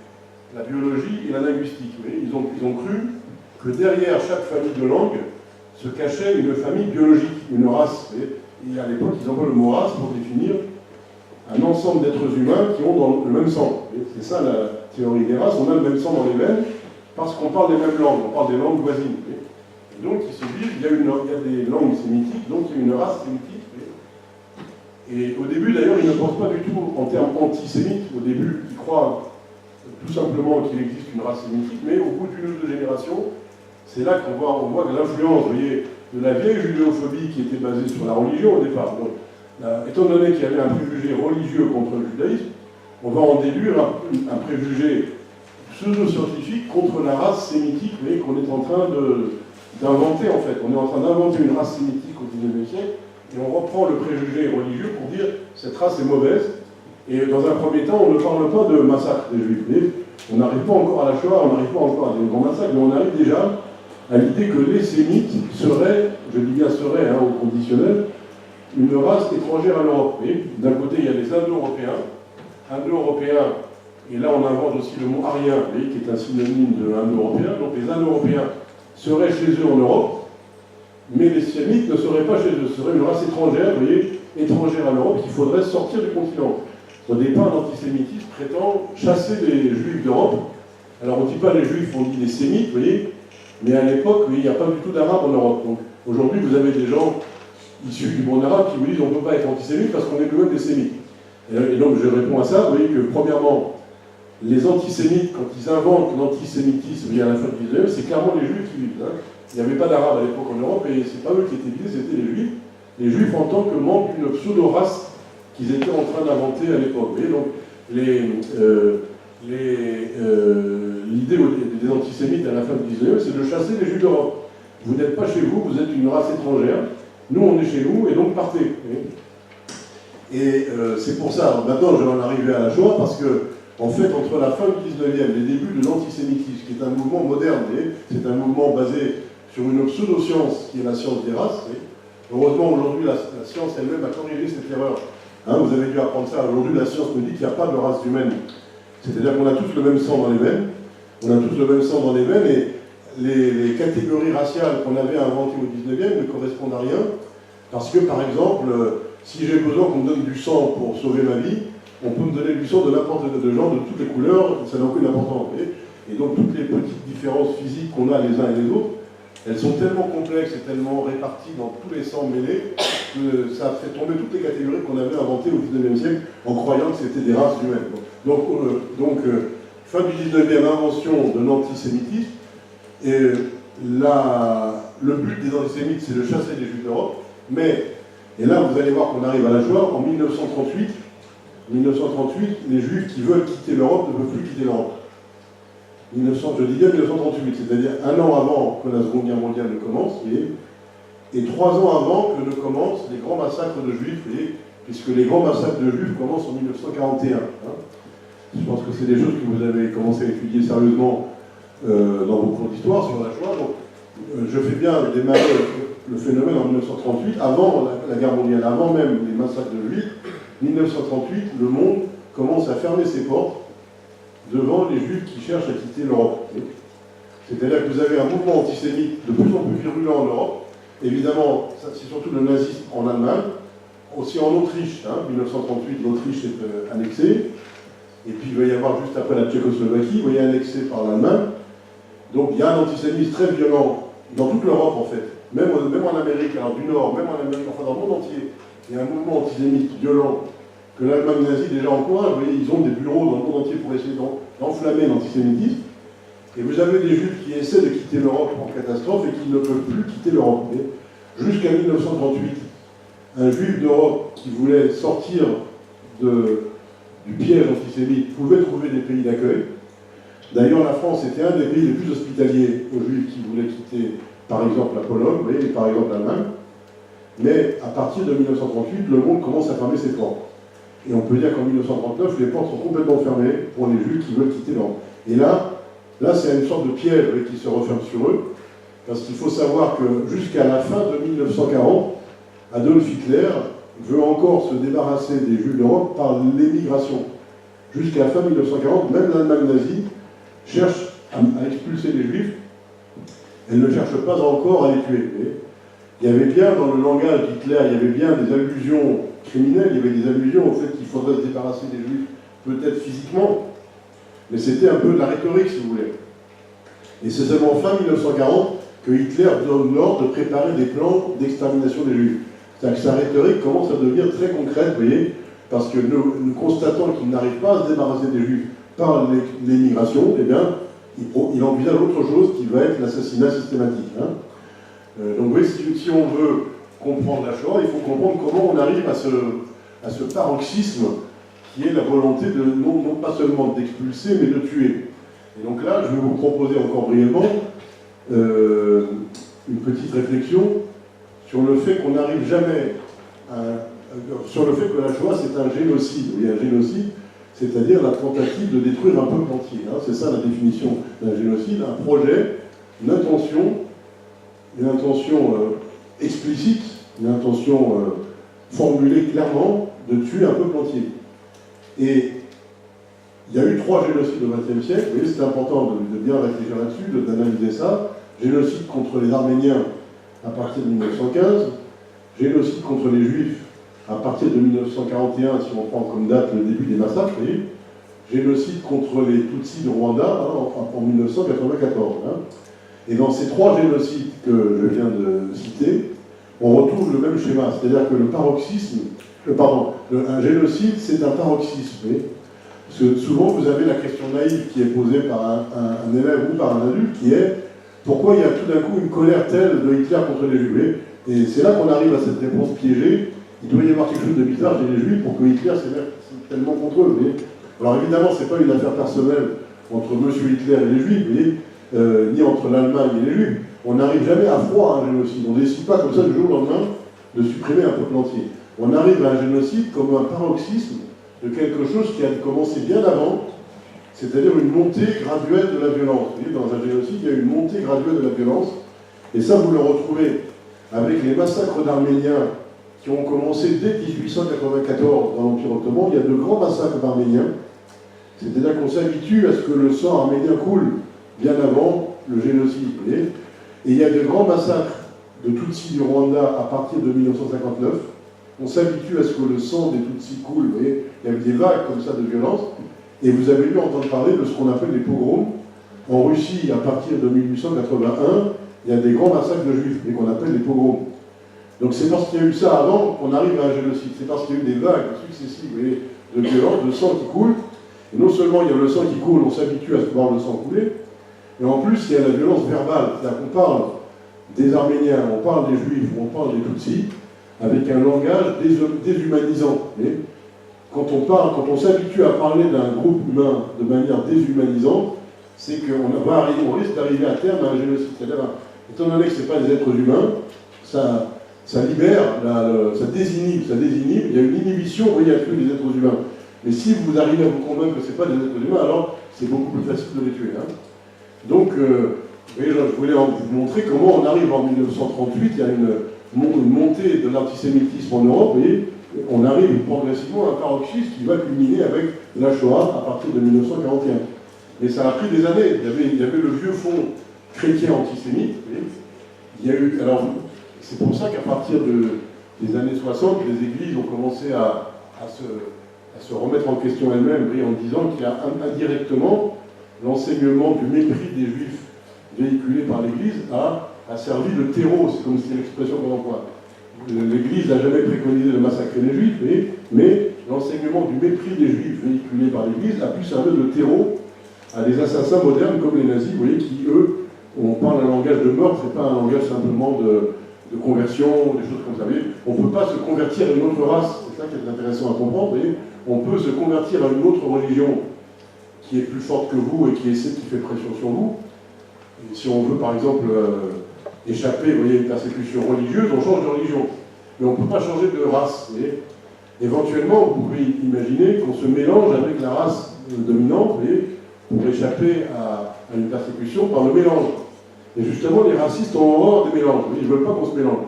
la biologie et la linguistique. Vous voyez, ils ont cru que derrière chaque famille de langues se cachait une famille biologique, une race. Et à l'époque, ils emploient le mot race pour définir un ensemble d'êtres humains qui ont le même sang. C'est ça la théorie des races, on a le même sang dans les veines parce qu'on parle des mêmes langues, on parle des langues voisines. Et donc ils se disent, il y a des langues sémitiques, donc il y a une race sémitique. Et au début d'ailleurs, ils ne pensent pas du tout en termes antisémites. Au début, ils croient tout simplement qu'il existe une race sémitique, mais au bout d'une ou deux générations, c'est là qu'on voit que l'influence, vous voyez, de la vieille judéophobie qui était basée sur la religion au départ. Donc, étant donné qu'il y avait un préjugé religieux contre le judaïsme, on va en déduire un préjugé pseudo-scientifique contre la race sémitique, vous voyez, qu'on est en train d'inventer en fait. On est en train d'inventer une race sémitique au XIXe siècle, et on reprend le préjugé religieux pour dire cette race est mauvaise. Et dans un premier temps, on ne parle pas de massacre des juifs. Mais on n'arrive pas encore à la Shoah, on n'arrive pas encore à des grands massacres, mais on arrive déjà à l'idée que les sémites seraient, je dis bien seraient, hein, au conditionnel, une race étrangère à l'Europe. D'un côté, il y a les Indo-Européens. Indo-Européens, et là on invente aussi le mot arien, qui est un synonyme de Indo-Européen. Donc les Indo-Européens seraient chez eux en Europe, mais les sémites ne seraient pas chez eux. Ce serait une race étrangère, vous voyez, étrangère à l'Europe, qu'il faudrait sortir du continent. Au départ, l'antisémitisme prétend chasser les juifs d'Europe Alors on ne dit pas les juifs, on dit les sémites, vous voyez, mais à l'époque, oui, il n'y a pas du tout d'arabe en Europe. Donc aujourd'hui, vous avez des gens issus du monde arabe qui vous disent on ne peut pas être antisémite parce qu'on est nous-mêmes des sémites. Et donc je réponds à ça, vous voyez que premièrement, les antisémites, quand ils inventent l'antisémitisme à la fin du 19e, c'est clairement les juifs qui vivent. Hein. Il n'y avait pas d'arabe à l'époque en Europe et c'est pas eux qui étaient visés, c'était les juifs. Les juifs en tant que membres d'une pseudo-race qu'ils étaient en train d'inventer à l'époque. Donc l'idée des antisémites à la fin du 19e, c'est de chasser les juifs d'Europe. Vous n'êtes pas chez vous, vous êtes une race étrangère, nous on est chez nous et donc partez. Et c'est pour ça, maintenant je vais en arriver à la Shoah, parce que en fait, entre la fin du 19e et les débuts de l'antisémitisme, qui est un mouvement moderne, c'est un mouvement basé sur une pseudo-science qui est la science des races. Heureusement, aujourd'hui, la science elle-même a corrigé cette erreur. Hein, vous avez dû apprendre ça. Aujourd'hui, la science nous dit qu'il n'y a pas de race humaine. C'est-à-dire qu'on a tous le même sang dans les veines. On a tous le même sang dans les veines et les catégories raciales qu'on avait inventées au 19e ne correspondent à rien. Parce que, par exemple, si j'ai besoin qu'on me donne du sang pour sauver ma vie, on peut me donner du sang de n'importe quel genre, de toutes les couleurs, ça n'a aucune importance. Et donc toutes les petites différences physiques qu'on a les uns et les autres, elles sont tellement complexes et tellement réparties dans tous les sangs mêlés que ça a fait tomber toutes les catégories qu'on avait inventées au 19e siècle en croyant que c'était des races humaines. Donc fin du 19e, invention de l'antisémitisme. Et le but des antisémites, c'est de chasser les juifs d'Europe. Et là, vous allez voir qu'on arrive à la Shoah, en 1938, les juifs qui veulent quitter l'Europe ne peuvent plus quitter l'Europe. Je dis bien 1938, c'est-à-dire un an avant que la Seconde Guerre mondiale ne commence, et 3 ans avant que ne commencent les grands massacres de juifs, puisque les grands massacres de juifs commencent en 1941. Hein. Je pense que c'est des choses que vous avez commencé à étudier sérieusement dans vos cours d'histoire sur la Shoah. Donc, je fais bien démarrer le phénomène en 1938, avant la guerre mondiale, avant même les massacres de juifs. 1938, le monde commence à fermer ses portes devant les juifs qui cherchent à quitter l'Europe. C'est-à-dire que vous avez un mouvement antisémite de plus en plus virulent en Europe. Évidemment, c'est surtout le nazisme en Allemagne, aussi en Autriche. 1938, l'Autriche est annexée. Et puis il va y avoir juste après la Tchécoslovaquie, vous voyez, annexée par l'Allemagne. Donc il y a un antisémitisme très violent dans toute l'Europe en fait, même en Amérique, alors du Nord, même en Amérique, enfin dans le monde entier. Il y a un mouvement antisémite violent que l'Allemagne nazie déjà encourage. Vous voyez, ils ont des bureaux dans le monde entier pour essayer d'enflammer l'antisémitisme. Et vous avez des juifs qui essaient de quitter l'Europe en catastrophe et qui ne peuvent plus quitter l'Europe. Jusqu'à 1938, un juif d'Europe qui voulait sortir du piège antisémite pouvait trouver des pays d'accueil. D'ailleurs, la France était un des pays les plus hospitaliers aux juifs qui voulaient quitter, par exemple, la Pologne, et par exemple l'Allemagne. Mais à partir de 1938, le monde commence à fermer ses portes. Et on peut dire qu'en 1939, les portes sont complètement fermées pour les juifs qui veulent quitter l'Europe. Et là c'est une sorte de piège qui se referme sur eux, parce qu'il faut savoir que jusqu'à la fin de 1940, Adolf Hitler veut encore se débarrasser des juifs d'Europe par l'émigration. Jusqu'à la fin 1940, même l'Allemagne nazie cherche à expulser les juifs. Elle ne cherche pas encore à les tuer. Il y avait bien dans le langage d'Hitler, il y avait bien des allusions criminelles, il y avait des allusions au fait qu'il faudrait se débarrasser des juifs, peut-être physiquement, mais c'était un peu de la rhétorique, si vous voulez. Et c'est seulement fin 1940 que Hitler donne l'ordre de préparer des plans d'extermination des juifs. C'est-à-dire que sa rhétorique commence à devenir très concrète, vous voyez, parce que nous constatons qu'il n'arrive pas à se débarrasser des juifs par l'émigration, eh bien, il envisage autre chose qui va être l'assassinat systématique. Hein. Donc, vous voyez, si on veut comprendre la Shoah, il faut comprendre comment on arrive à ce paroxysme qui est la volonté de non pas seulement d'expulser, mais de tuer. Et donc là, je vais vous proposer encore brièvement une petite réflexion sur le fait qu'on n'arrive jamais sur le fait que la Shoah c'est un génocide. Oui, un génocide, c'est-à-dire la tentative de détruire un peuple entier. Hein. C'est ça la définition d'un génocide, un projet, une intention explicite, une intention formulée clairement de tuer un peuple entier. Et il y a eu 3 génocides au XXe siècle, vous voyez, c'est important de bien réfléchir là-dessus, d'analyser ça. Génocide contre les Arméniens à partir de 1915, génocide contre les Juifs à partir de 1941, si on prend comme date le début des massacres, vous voyez, génocide contre les Tutsis de Rwanda en 1994. Et dans ces 3 génocides que je viens de citer, on retrouve le même schéma, c'est-à-dire que le paroxysme, un génocide, c'est un paroxysme. Parce que souvent, vous avez la question naïve qui est posée par un élève ou par un adulte, qui est pourquoi il y a tout d'un coup une colère telle de Hitler contre les Juifs. Et c'est là qu'on arrive à cette réponse piégée. Il doit y avoir quelque chose de bizarre chez les Juifs pour que Hitler s'énerve tellement contre eux. Vous voyez. Alors évidemment, ce n'est pas une affaire personnelle entre M. Hitler et les Juifs, vous voyez, ni entre l'Allemagne et les Juifs. On n'arrive jamais à froid à un génocide. On ne décide pas comme ça du jour au lendemain de supprimer un peuple entier. On arrive à un génocide comme un paroxysme de quelque chose qui a commencé bien avant, c'est-à-dire une montée graduelle de la violence. Vous voyez, dans un génocide, il y a une montée graduelle de la violence. Et ça, vous le retrouvez avec les massacres d'Arméniens qui ont commencé dès 1894 dans l'Empire ottoman. Il y a de grands massacres d'Arméniens. C'est-à-dire qu'on s'habitue à ce que le sang arménien coule bien avant le génocide. Vous voyez. Et il y a de grands massacres de Tutsis du Rwanda à partir de 1959. On s'habitue à ce que le sang des Tutsis coule. Vous voyez. Il y a eu des vagues comme ça de violence. Et vous avez dû entendre parler de ce qu'on appelle les pogroms. En Russie, à partir de 1881, il y a des grands massacres de juifs, et qu'on appelle les pogroms. Donc c'est parce qu'il y a eu ça avant qu'on arrive à un génocide. C'est parce qu'il y a eu des vagues successives, vous voyez, de violence, de sang qui coule. Et non seulement il y a le sang qui coule, on s'habitue à voir le sang couler, mais en plus il y a la violence verbale. C'est-à-dire qu'on parle des Arméniens, on parle des Juifs, on parle des Tutsis, avec un langage déshumanisant. Quand on s'habitue à parler d'un groupe humain de manière déshumanisante, c'est qu'on risque d'arriver à terme à un génocide. C'est-à-dire, étant donné que ce n'est pas des êtres humains, ça libère, ça désinhibe, il y a une inhibition, vous voyez, il n'y a que les êtres humains. Mais si vous arrivez à vous convaincre que ce n'est pas des êtres humains, alors c'est beaucoup plus facile de les tuer. Donc, je voulais vous montrer comment on arrive en 1938, il y a une montée de l'antisémitisme en Europe, et on arrive progressivement à un paroxysme qui va culminer avec la Shoah à partir de 1941. Mais ça a pris des années. Il y avait le vieux fond chrétien antisémite. Il y a eu, alors, c'est pour ça qu'à partir des années 60, les églises ont commencé à se remettre en question elles-mêmes, en disant qu'il y a indirectement l'enseignement du mépris des Juifs véhiculé par l'Église a servi de terreau, c'est comme si c'est l'expression qu'on emploie. L'Église n'a jamais préconisé de massacrer les Juifs, mais l'enseignement du mépris des Juifs véhiculé par l'Église a pu servir de terreau à des assassins modernes comme les nazis, vous voyez, qui, eux, on parle un langage de meurtre, c'est pas un langage simplement de conversion, des choses comme ça. On ne peut pas se convertir à une autre race, c'est ça qui est intéressant à comprendre, on peut se convertir à une autre religion qui est plus forte que vous et qui fait pression sur vous. Et si on veut, par exemple, échapper, vous voyez, à une persécution religieuse, on change de religion. Mais on ne peut pas changer de race. Éventuellement, vous pouvez imaginer qu'on se mélange avec la race dominante, pour échapper à une persécution par le mélange. Et justement, les racistes ont horreur des mélanges. Ils ne veulent pas qu'on se mélange.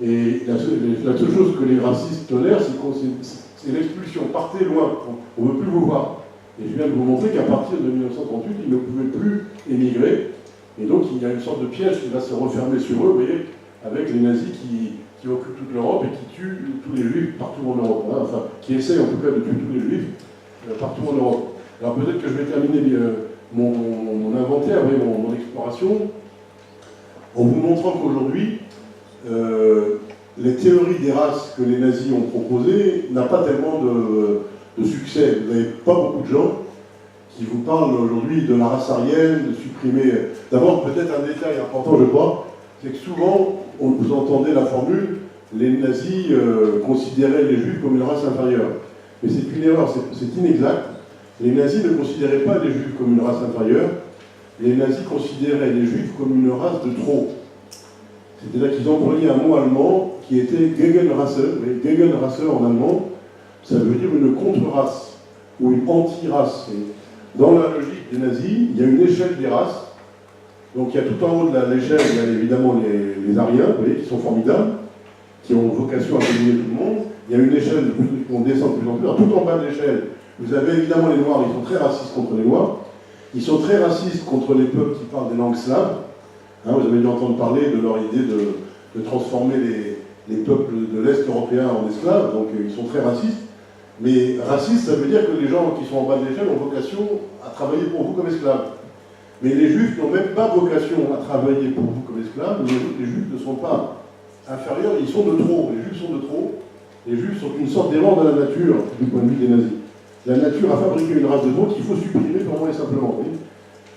Et la seule chose que les racistes tolèrent, c'est l'expulsion. Partez loin, on ne veut plus vous voir. Et je viens de vous montrer qu'à partir de 1938, ils ne pouvaient plus émigrer. Et donc, il y a une sorte de piège qui va se refermer sur eux, vous voyez, avec les nazis qui occupent toute l'Europe et qui tuent tous les juifs partout en Europe. Enfin, qui essayent en tout cas de tuer tous les juifs partout en Europe. Alors peut-être que je vais terminer mon inventaire, mon exploration, en vous montrant qu'aujourd'hui, les théories des races que les nazis ont proposées n'ont pas tellement de succès. Vous n'avez pas beaucoup de gens qui vous parlent aujourd'hui de la race aryenne, de supprimer... D'abord, peut-être un détail important, je crois, c'est que souvent, vous entendez la formule, les nazis considéraient les juifs comme une race inférieure. Mais c'est une erreur, c'est inexact. Les nazis ne considéraient pas les juifs comme une race inférieure, les nazis considéraient les juifs comme une race de trop. C'est-à-dire qu'ils employaient un mot allemand qui était Gegenrasse. Gegenrasse en allemand, ça veut dire une contre-race ou une anti-race. Dans la logique des nazis, il y a une échelle des races. Donc il y a tout en haut de l'échelle, il y a évidemment les Aryens, vous voyez, qui sont formidables, qui ont vocation à dominer tout le monde. Il y a une échelle, on descend de plus en plus. Alors, tout en bas de l'échelle, vous avez évidemment les Noirs, ils sont très racistes contre les Noirs. Ils sont très racistes contre les peuples qui parlent des langues slaves. Vous avez dû entendre parler de leur idée de transformer les peuples de l'Est européen en esclaves, donc ils sont très racistes. Mais raciste, ça veut dire que les gens qui sont en bas de l'échelle ont vocation à travailler pour vous comme esclaves. Mais les juifs n'ont même pas vocation à travailler pour vous comme esclaves. Les juifs ne sont pas inférieurs, ils sont de trop. Les juifs sont de trop. Les juifs sont une sorte d'erreur de la nature, du point de vue des nazis. La nature a fabriqué une race de trop qu'il faut supprimer purement et simplement.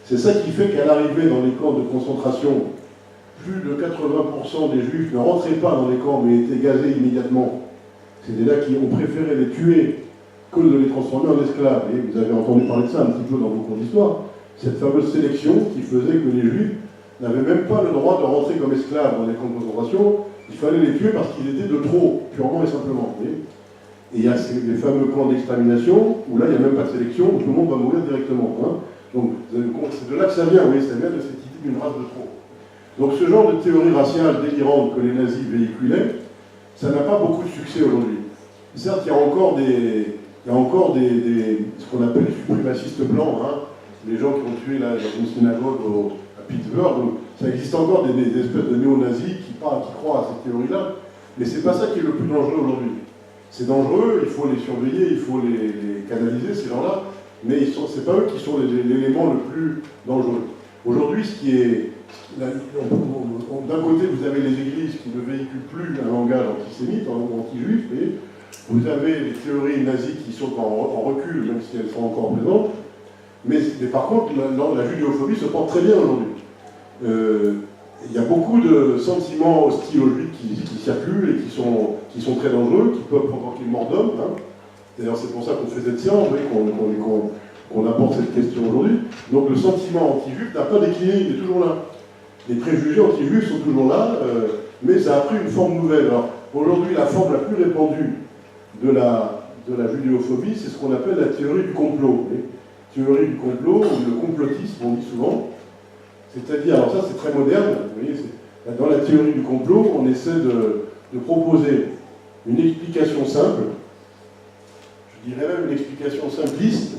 C'est ça qui fait qu'à l'arrivée dans les camps de concentration, plus de 80% des juifs ne rentraient pas dans les camps mais étaient gazés immédiatement. C'était là qui ont préféré les tuer que de les transformer en esclaves. Et vous avez entendu parler de ça un petit peu dans vos cours d'histoire. Cette fameuse sélection qui faisait que les juifs n'avaient même pas le droit de rentrer comme esclaves dans les camps de concentration. Il fallait les tuer parce qu'ils étaient de trop, purement et simplement. Et il y a les fameux camps d'extermination où là il n'y a même pas de sélection, où tout le monde va mourir directement. Donc c'est de là que ça vient, oui, ça vient de cette idée d'une race de trop. Donc ce genre de théorie raciale délirante que les nazis véhiculaient, ça n'a pas beaucoup de succès aujourd'hui. Certes, il y a encore ce qu'on appelle les suprémacistes blancs, les gens qui ont tué dans une synagogue à Pittsburgh. Donc, ça existe encore des espèces de néo-nazis qui croient à cette théorie-là, mais c'est pas ça qui est le plus dangereux aujourd'hui. C'est dangereux, il faut les surveiller, il faut les canaliser, ces gens-là, mais c'est pas eux qui sont l'élément le plus dangereux. Aujourd'hui, ce qui est... D'un côté, vous avez les églises qui ne véhiculent plus un langage antisémite, anti-juif, et vous avez les théories nazies qui sont en recul, même si elles sont encore présentes, mais par contre, la judéophobie se porte très bien aujourd'hui. Il y a beaucoup de sentiments hostiles aux juifs qui circulent et qui sont très dangereux, qui peuvent provoquer une mort d'homme. D'ailleurs, c'est pour ça qu'on fait cette séance, qu'on apporte cette question aujourd'hui. Donc le sentiment anti-juif n'a pas décliné, il est toujours là. Les préjugés anti-juifs sont toujours là, mais ça a pris une forme nouvelle. Alors, aujourd'hui, la forme la plus répandue de la judéophobie, c'est ce qu'on appelle la théorie du complot. Théorie du complot, ou le complotisme, on dit souvent. C'est-à-dire, alors ça c'est très moderne, vous voyez, dans la théorie du complot, on essaie de proposer une explication simple, je dirais même une explication simpliste,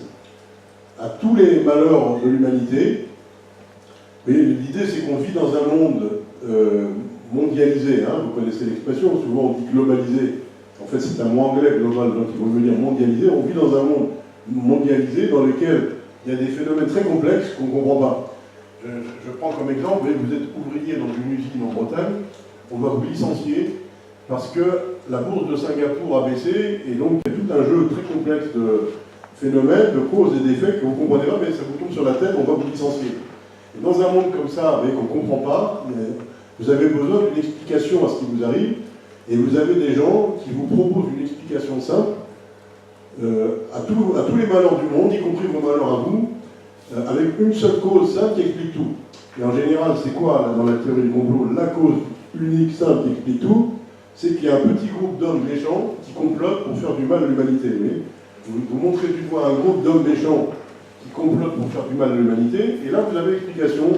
à tous les malheurs de l'humanité. L'idée c'est qu'on vit dans un monde mondialisé, vous connaissez l'expression, souvent on dit globalisé, en fait c'est un mot anglais global, donc il vaut mieux dire mondialisé. On vit dans un monde mondialisé dans lequel il y a des phénomènes très complexes qu'on ne comprend pas. Je prends comme exemple, vous êtes ouvrier dans une usine en Bretagne, on va vous licencier parce que la bourse de Singapour a baissé et donc il y a tout un jeu très complexe de phénomènes, de causes et d'effets que vous ne comprenez pas, mais ça vous tombe sur la tête, on va vous licencier. Et dans un monde comme ça, qu'on ne comprend pas, vous avez besoin d'une explication à ce qui vous arrive et vous avez des gens qui vous proposent une explication simple à tous les malheurs du monde, y compris vos malheurs à vous, avec une seule cause simple qui explique tout. Et en général, c'est quoi, dans la théorie du complot, la cause unique, simple, qui explique tout? C'est qu'il y a un petit groupe d'hommes méchants qui complotent pour faire du mal à l'humanité. Vous montrez du doigt un groupe d'hommes méchants qui complotent pour faire du mal à l'humanité, et là, vous avez l'explication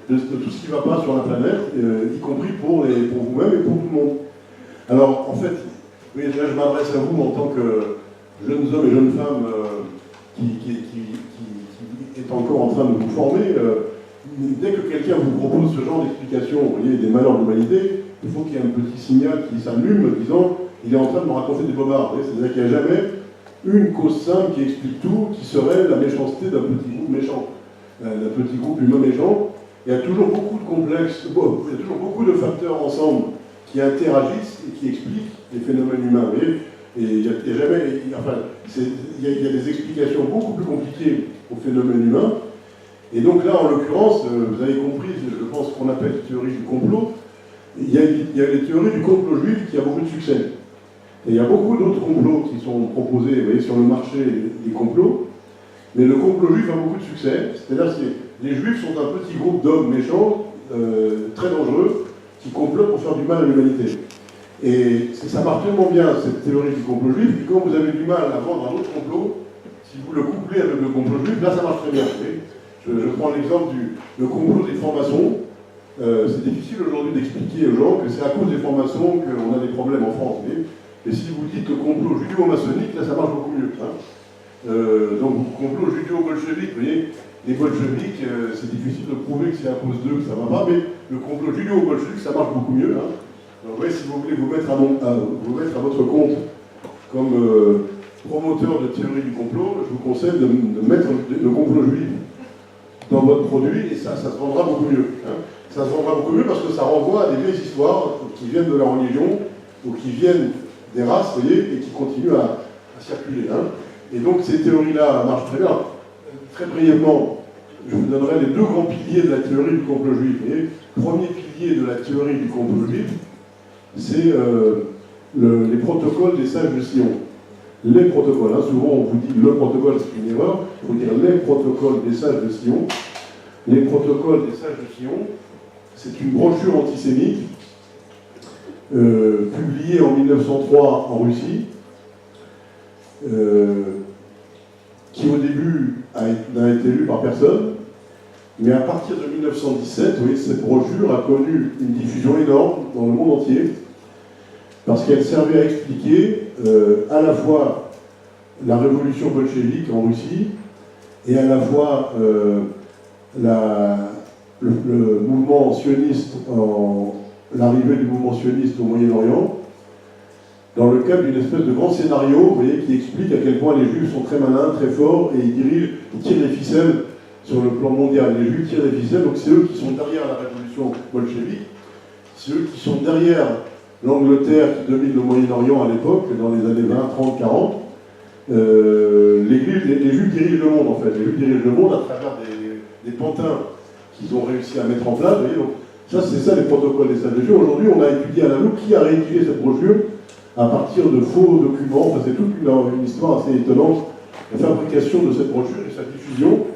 de tout ce qui ne va pas sur la planète, y compris pour vous-même et pour tout le monde. Alors, en fait, oui, là, je m'adresse à vous en tant que jeunes hommes et jeunes femmes qui est encore en train de vous former. Dès que quelqu'un vous propose ce genre d'explication, vous voyez, des malheurs de l'humanité, il faut qu'il y ait un petit signal qui s'allume disant il est en train de me raconter des bobards. C'est-à-dire qu'il n'y a jamais une cause simple qui explique tout, qui serait la méchanceté d'un petit groupe méchant, d'un petit groupe humain méchant. Il y a toujours beaucoup de complexes, il y a toujours beaucoup de facteurs ensemble qui interagissent et qui expliquent les phénomènes humains. Et il y a des explications beaucoup plus compliquées aux phénomènes humains. Et donc là, en l'occurrence, vous avez compris, je pense, ce qu'on appelle la théorie du complot. Il y a les théories du complot juif qui a beaucoup de succès. Et il y a beaucoup d'autres complots qui sont proposés, vous voyez, sur le marché des complots. Mais le complot juif a beaucoup de succès. C'est-à-dire que les juifs sont un petit groupe d'hommes méchants, très dangereux, qui complotent pour faire du mal à l'humanité. Et ça marche tellement bien, cette théorie du complot juif, que quand vous avez du mal à vendre un autre complot, si vous le couplez avec le complot juif, là ça marche très bien. Je prends l'exemple du complot des francs-maçons. C'est difficile aujourd'hui d'expliquer aux gens que c'est à cause des francs-maçons qu'on a des problèmes en France. Et si vous dites le complot judéo-maçonnique, là ça marche beaucoup mieux. Donc le complot judéo-bolchevique, vous voyez, les bolcheviques, c'est difficile de prouver que c'est à cause d'eux que ça ne va pas, mais le complot judéo-bolchevique, ça marche beaucoup mieux. Donc, vous voyez, si vous voulez vous mettre à votre compte comme promoteurs de théorie du complot, je vous conseille de mettre le complot juif dans votre produit, et ça se vendra beaucoup mieux. Hein. Ça se vendra beaucoup mieux parce que ça renvoie à des vieilles histoires qui viennent de la religion, ou qui viennent des races, vous voyez, et qui continuent à circuler. Hein. Et donc ces théories-là marchent très bien. Très brièvement, je vous donnerai les deux grands piliers de la théorie du complot juif. Vous voyez, premier pilier de la théorie du complot juif, c'est les protocoles des sages de Sion. Les protocoles, hein, souvent on vous dit le protocole, c'est une erreur, il faut dire les protocoles des sages de Sion. Les protocoles des sages de Sion, c'est une brochure antisémite publiée en 1903 en Russie, qui au début n'a été lue par personne, mais à partir de 1917, vous voyez, cette brochure a connu une diffusion énorme dans le monde entier, parce qu'elle servait à expliquer à la fois la révolution bolchevique en Russie et à la fois le mouvement sioniste, l'arrivée du mouvement sioniste au Moyen-Orient, dans le cadre d'une espèce de grand scénario, vous voyez, qui explique à quel point les Juifs sont très malins, très forts, et ils tirent les ficelles sur le plan mondial. Les Juifs tirent les ficelles, donc c'est eux qui sont derrière la révolution bolchevique, c'est eux qui sont derrière l'Angleterre qui domine le Moyen-Orient à l'époque, dans les années 20, 30, 40. Les Juifs dirigent le monde, en fait. Les Juifs dirigent le monde à travers des pantins qu'ils ont réussi à mettre en place. Vous voyez, donc, c'est ça les protocoles des sages de Dieu. Aujourd'hui, on a étudié à la loupe qui a réétudié cette brochure à partir de faux documents. Enfin, c'est toute une histoire assez étonnante, la fabrication de cette brochure et sa diffusion.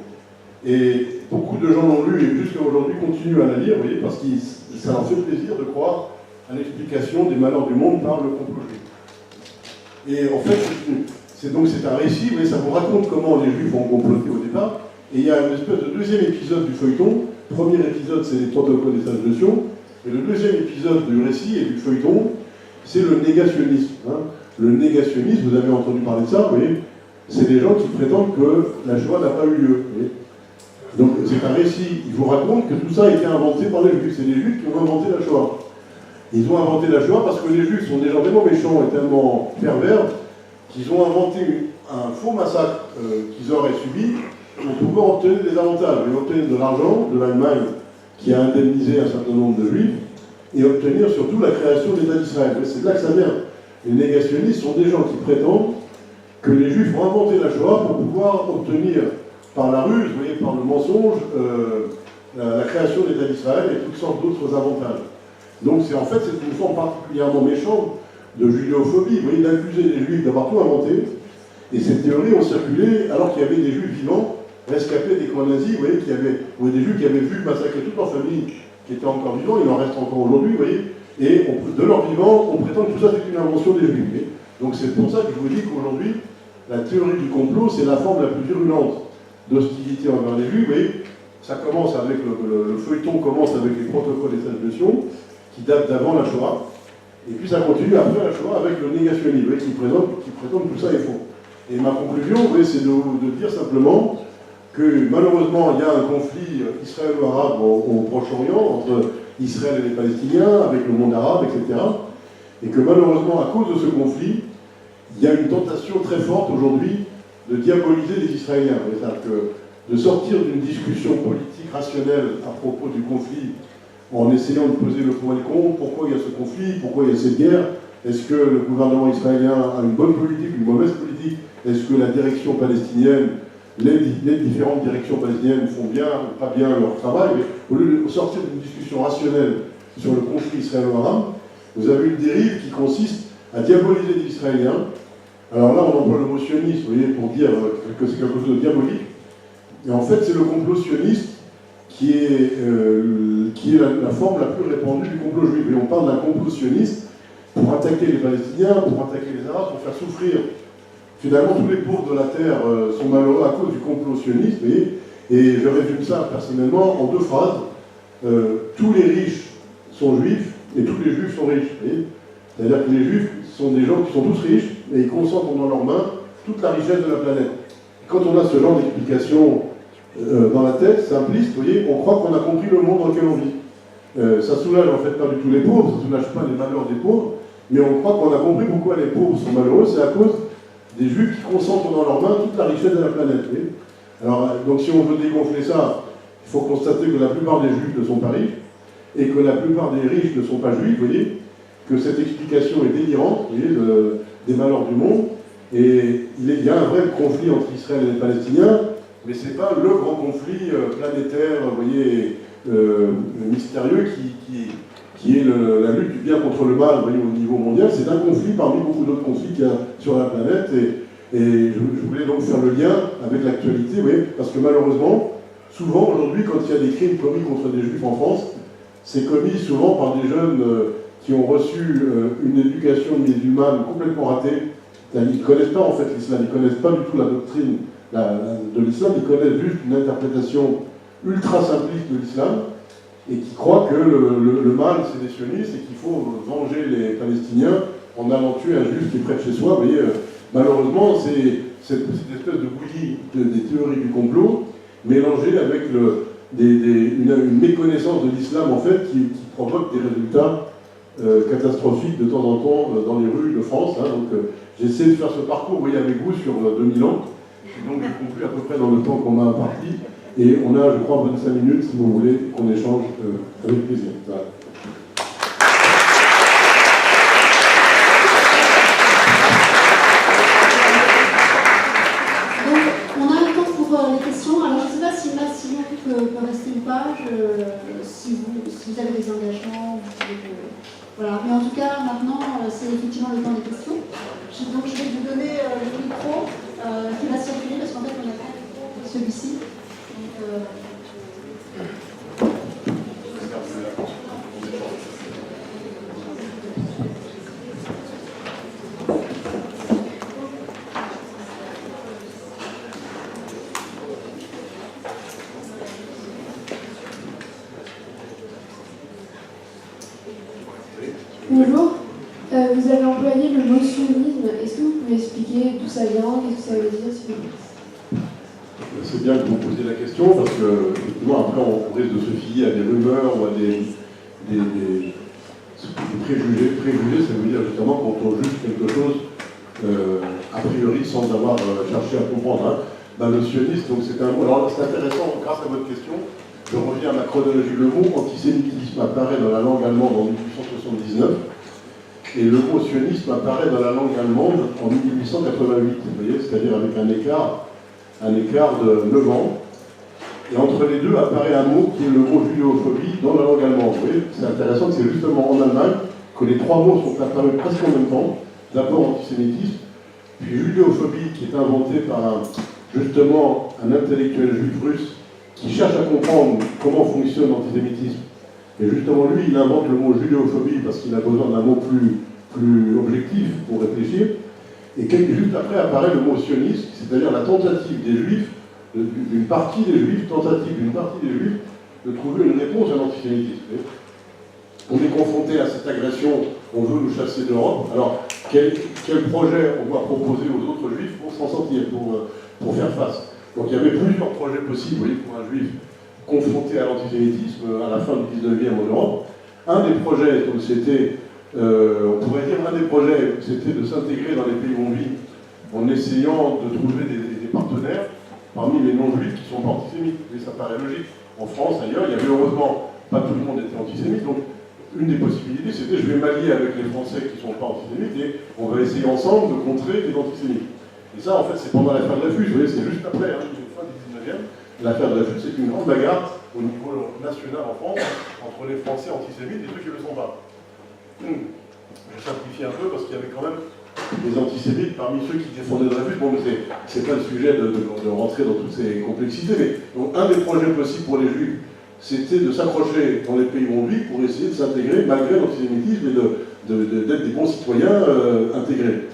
Et beaucoup de gens l'ont lu et jusqu'à aujourd'hui continuent à la lire, vous voyez, parce que ça leur fait plaisir de croire à l'explication des malheurs du monde par le complot juif. Et en fait, c'est un récit, vous voyez, ça vous raconte comment les Juifs ont comploté au départ. Et il y a une espèce de deuxième épisode du feuilleton. Le premier épisode, c'est les protocoles des sages de Sion. Et le deuxième épisode du récit et du feuilleton, c'est le négationnisme. Hein. Le négationnisme, vous avez entendu parler de ça, vous voyez, c'est des gens qui prétendent que la Shoah n'a pas eu lieu. Vous voyez. Donc c'est un récit, il vous raconte que tout ça a été inventé par les Juifs. C'est les Juifs qui ont inventé la Shoah. Ils ont inventé la Shoah parce que les Juifs sont des gens tellement méchants et tellement pervers qu'ils ont inventé un faux massacre qu'ils auraient subi pour pouvoir obtenir des avantages. Ils obtenir de l'argent de l'Allemagne qui a indemnisé un certain nombre de Juifs et obtenir surtout la création de l'État d'Israël. C'est de là que ça vient. Les négationnistes sont des gens qui prétendent que les Juifs ont inventé la Shoah pour pouvoir obtenir par la ruse, vous voyez, par le mensonge, la création de l'État d'Israël et toutes sortes d'autres avantages. Donc c'est une forme particulièrement méchante de judéophobie, vous voyez, d'accuser les Juifs d'avoir tout inventé. Et ces théories ont circulé alors qu'il y avait des Juifs vivants, rescapés des camps nazis, vous voyez, des Juifs qui avaient vu massacrer toute leur famille, qui étaient encore vivants, il en reste encore aujourd'hui, vous voyez, et de leur vivant, on prétend que tout ça c'est une invention des Juifs. Voyez. Donc c'est pour ça que je vous dis qu'aujourd'hui, la théorie du complot, c'est la forme la plus virulente d'hostilité envers les Juifs. Vous voyez, ça commence avec le feuilleton commence avec les protocoles des sages de Sion, qui datent d'avant la Shoah, et puis ça continue après la Shoah avec le négationnisme, qui prétend que tout ça est faux. Et ma conclusion, vous voyez, c'est de dire simplement que malheureusement, il y a un conflit israélo-arabe au Proche-Orient, entre Israël et les Palestiniens, avec le monde arabe, etc. Et que malheureusement, à cause de ce conflit, il y a une tentation très forte aujourd'hui de diaboliser les Israéliens. C'est-à-dire que de sortir d'une discussion politique rationnelle à propos du conflit en essayant de poser le pour et le contre, pourquoi il y a ce conflit, pourquoi il y a cette guerre, est-ce que le gouvernement israélien a une bonne politique, une mauvaise politique, est-ce que la direction palestinienne, les différentes directions palestiniennes font bien ou pas bien leur travail, mais au lieu de sortir d'une discussion rationnelle sur le conflit israélo-arabe, vous avez une dérive qui consiste à diaboliser les Israéliens. Alors là, on emploie le mot sioniste, vous voyez, pour dire que c'est quelque chose de diabolique. Et en fait, c'est le complot sioniste qui est la forme la plus répandue du complot juif. Et on parle d'un complot sioniste pour attaquer les Palestiniens, pour attaquer les Arabes, pour faire souffrir. Finalement, tous les pauvres de la terre sont malheureux à cause du complot sioniste. Vous voyez. Et je résume ça personnellement en 2 phrases. Tous les riches sont juifs et tous les juifs sont riches. C'est-à-dire que les juifs sont des gens qui sont tous riches et ils concentrent dans leurs mains toute la richesse de la planète. Et quand on a ce genre d'explication dans la tête, simpliste, vous voyez, on croit qu'on a compris le monde dans lequel on vit. Ça soulage en fait pas du tout les pauvres, ça soulage pas les malheurs des pauvres, mais on croit qu'on a compris pourquoi les pauvres sont malheureux, c'est à cause des juifs qui concentrent dans leurs mains toute la richesse de la planète. Oui. Alors, donc si on veut dégonfler ça, il faut constater que la plupart des juifs ne sont pas riches, et que la plupart des riches ne sont pas juifs, vous voyez, que cette explication est délirante, vous voyez, des malheurs du monde, et il y a un vrai conflit entre Israël et les Palestiniens, mais ce n'est pas le grand conflit planétaire, vous voyez, mystérieux qui est la lutte du bien contre le mal, vous voyez, au niveau mondial. C'est un conflit parmi beaucoup d'autres conflits qu'il y a sur la planète, et je voulais donc faire le lien avec l'actualité, vous voyez, parce que malheureusement, souvent aujourd'hui, quand il y a des crimes commis contre des juifs en France, c'est commis souvent par des jeunes qui ont reçu une éducation musulmane complètement ratée. Ils ne connaissent pas en fait l'islam, ils ne connaissent pas du tout la doctrine de l'islam, ils connaissent juste une interprétation ultra simpliste de l'islam et qui croient que le mal c'est des sionistes et qu'il faut venger les Palestiniens en allant tuer un juif qui est près de chez soi. Vous voyez, malheureusement, c'est cette espèce de bouillie des théories du complot mélangée avec une méconnaissance de l'islam en fait qui provoque des résultats catastrophiques de temps en temps dans les rues de France. Hein, donc j'essaie de faire ce parcours, vous voyez, avec vous sur 2000 ans. Donc je conclue à peu près dans le temps qu'on m'a imparti. Et on a, je crois, 25 minutes si vous voulez qu'on échange avec plaisir. Voilà. Peut rester ou pas, si vous avez des engagements, vous pouvez, voilà. Mais en tout cas, maintenant, c'est effectivement le temps des questions. Donc je vais vous donner le micro qui va circuler, parce qu'en fait, on a pas celui-ci. Bonjour, vous avez employé le mot sionisme. Est-ce que vous pouvez expliquer d'où ça vient, qu'est-ce que ça veut dire, s'il vous plaît? C'est bien que vous posiez la question, parce que, effectivement, après, on risque de se fier à des rumeurs ou à des préjugés. Préjugés, ça veut dire justement quand on juge quelque chose a priori sans avoir cherché à comprendre. Hein. Ben, le sionisme, donc c'est un mot. Alors, c'est intéressant, grâce à votre question, je reviens à ma chronologie. Le mot antisémitisme apparaît dans la langue allemande en 1879 et le mot sionisme apparaît dans la langue allemande en 1888, vous voyez, c'est-à-dire avec un écart de 9 ans. Et entre les deux apparaît un mot qui est le mot judéophobie dans la langue allemande. Vous voyez, c'est intéressant que c'est justement en Allemagne que les trois mots sont apparus presque en même temps. D'abord antisémitisme, puis judéophobie qui est inventé par justement un intellectuel juif russe qui cherche à comprendre comment fonctionne l'antisémitisme. Et justement, lui, il invente le mot judéophobie parce qu'il a besoin d'un mot plus objectif pour réfléchir. Et juste après apparaît le mot sionisme, c'est-à-dire la tentative des juifs, d'une partie des juifs, de trouver une réponse à l'antisémitisme. On est confronté à cette agression, on veut nous chasser d'Europe. Alors, quel projet on va proposer aux autres juifs pour s'en sortir, pour faire face? Donc il y avait plusieurs projets possibles, vous voyez, pour un juif confronté à l'antisémitisme à la fin du 19e en Europe. Un des projets, donc c'était, on pourrait dire, c'était de s'intégrer dans les pays où on vit en essayant de trouver des partenaires parmi les non-juifs qui sont pas antisémites. Et ça paraît logique. En France, ailleurs, il y avait heureusement, pas tout le monde était antisémite, donc une des possibilités, c'était je vais m'allier avec les Français qui ne sont pas antisémites et on va essayer ensemble de contrer les antisémites. Et ça, en fait, c'est pendant l'affaire de la Dreyfus, vous voyez, c'est juste après, hein, fin du 19e. L'affaire de la Dreyfus, c'est une grande bagarre au niveau national en France entre les Français antisémites et ceux qui ne le sont pas. Je simplifie un peu parce qu'il y avait quand même des antisémites parmi ceux qui défendaient Dreyfus. Bon, mais c'est pas le sujet de rentrer dans toutes ces complexités, mais donc un des projets possibles pour les Juifs, c'était de s'accrocher dans les pays où on vit pour essayer de s'intégrer malgré l'antisémitisme et d'être des bons citoyens intégrés.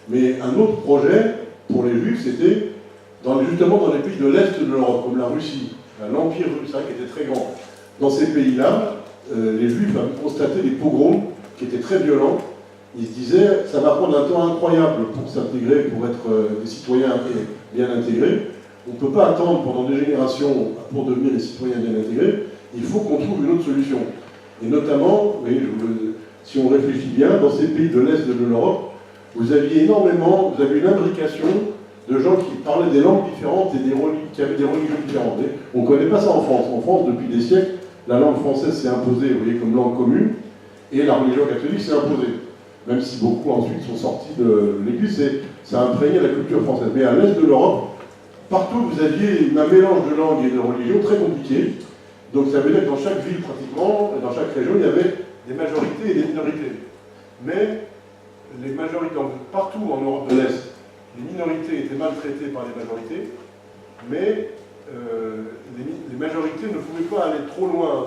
Mais un autre projet pour les Juifs, c'était justement dans les pays de l'Est de l'Europe, comme la Russie, l'Empire russe, qui était très grand. Dans ces pays-là, les Juifs avaient constaté des pogroms qui étaient très violents. Ils se disaient, ça va prendre un temps incroyable pour s'intégrer, pour être des citoyens bien intégrés. On ne peut pas attendre pendant des générations pour devenir des citoyens bien intégrés. Il faut qu'on trouve une autre solution. Et notamment, vous voyez, si on réfléchit bien, dans ces pays de l'Est de l'Europe, vous aviez une imbrication de gens qui parlaient des langues différentes et qui avaient des religions différentes. On ne connaît pas ça en France. En France, depuis des siècles, la langue française s'est imposée, vous voyez, comme langue commune, et la religion catholique s'est imposée. Même si beaucoup ensuite sont sortis de l'Église, ça a imprégné la culture française. Mais à l'est de l'Europe, partout vous aviez un mélange de langues et de religions très compliqué. Donc ça veut dire que dans chaque ville pratiquement, dans chaque région, il y avait des majorités et des minorités. Mais les majorités, partout en Europe de l'Est, les minorités étaient maltraitées par les majorités, mais les majorités ne pouvaient pas aller trop loin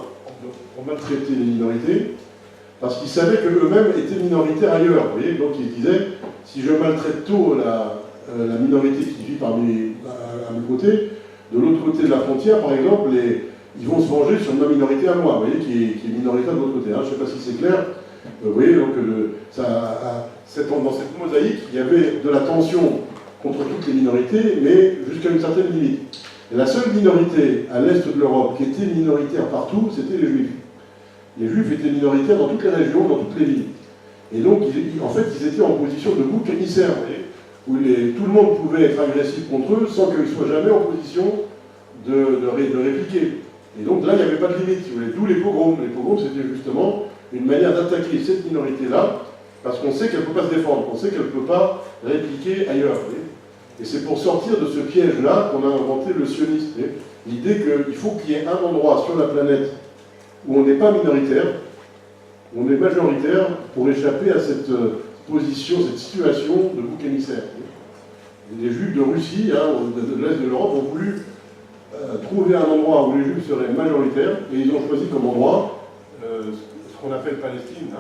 pour maltraiter les minorités, parce qu'ils savaient qu'eux-mêmes étaient minoritaires ailleurs. Vous voyez, donc ils disaient, si je maltraite tôt la minorité qui vit à mes côtés, de l'autre côté de la frontière, par exemple, ils vont se venger sur ma minorité à moi, vous voyez, qui est minoritaire de l'autre côté. Je ne sais pas si c'est clair. Vous voyez, donc dans cette mosaïque, il y avait de la tension contre toutes les minorités, mais jusqu'à une certaine limite. Et la seule minorité à l'est de l'Europe qui était minoritaire partout, c'était les Juifs. Les Juifs étaient minoritaires dans toutes les régions, dans toutes les villes. Et donc, en fait, ils étaient en position de bouc émissaire, vous voyez, où tout le monde pouvait être agressif contre eux sans qu'ils soient jamais en position de répliquer. Et donc là, il n'y avait pas de limite, si vous voulez. D'où les pogroms. Les pogroms, c'était justement une manière d'attaquer cette minorité-là, parce qu'on sait qu'elle ne peut pas se défendre, on sait qu'elle ne peut pas répliquer ailleurs. Vous voyez. Et c'est pour sortir de ce piège-là qu'on a inventé le sionisme. L'idée qu'il faut qu'il y ait un endroit sur la planète où on n'est pas minoritaire, où on est majoritaire, pour échapper à cette position, cette situation de bouc émissaire. Et les Juifs de Russie, de l'Est de l'Europe, ont voulu trouver un endroit où les Juifs seraient majoritaires, et ils ont choisi comme endroit ce qu'on appelle Palestine,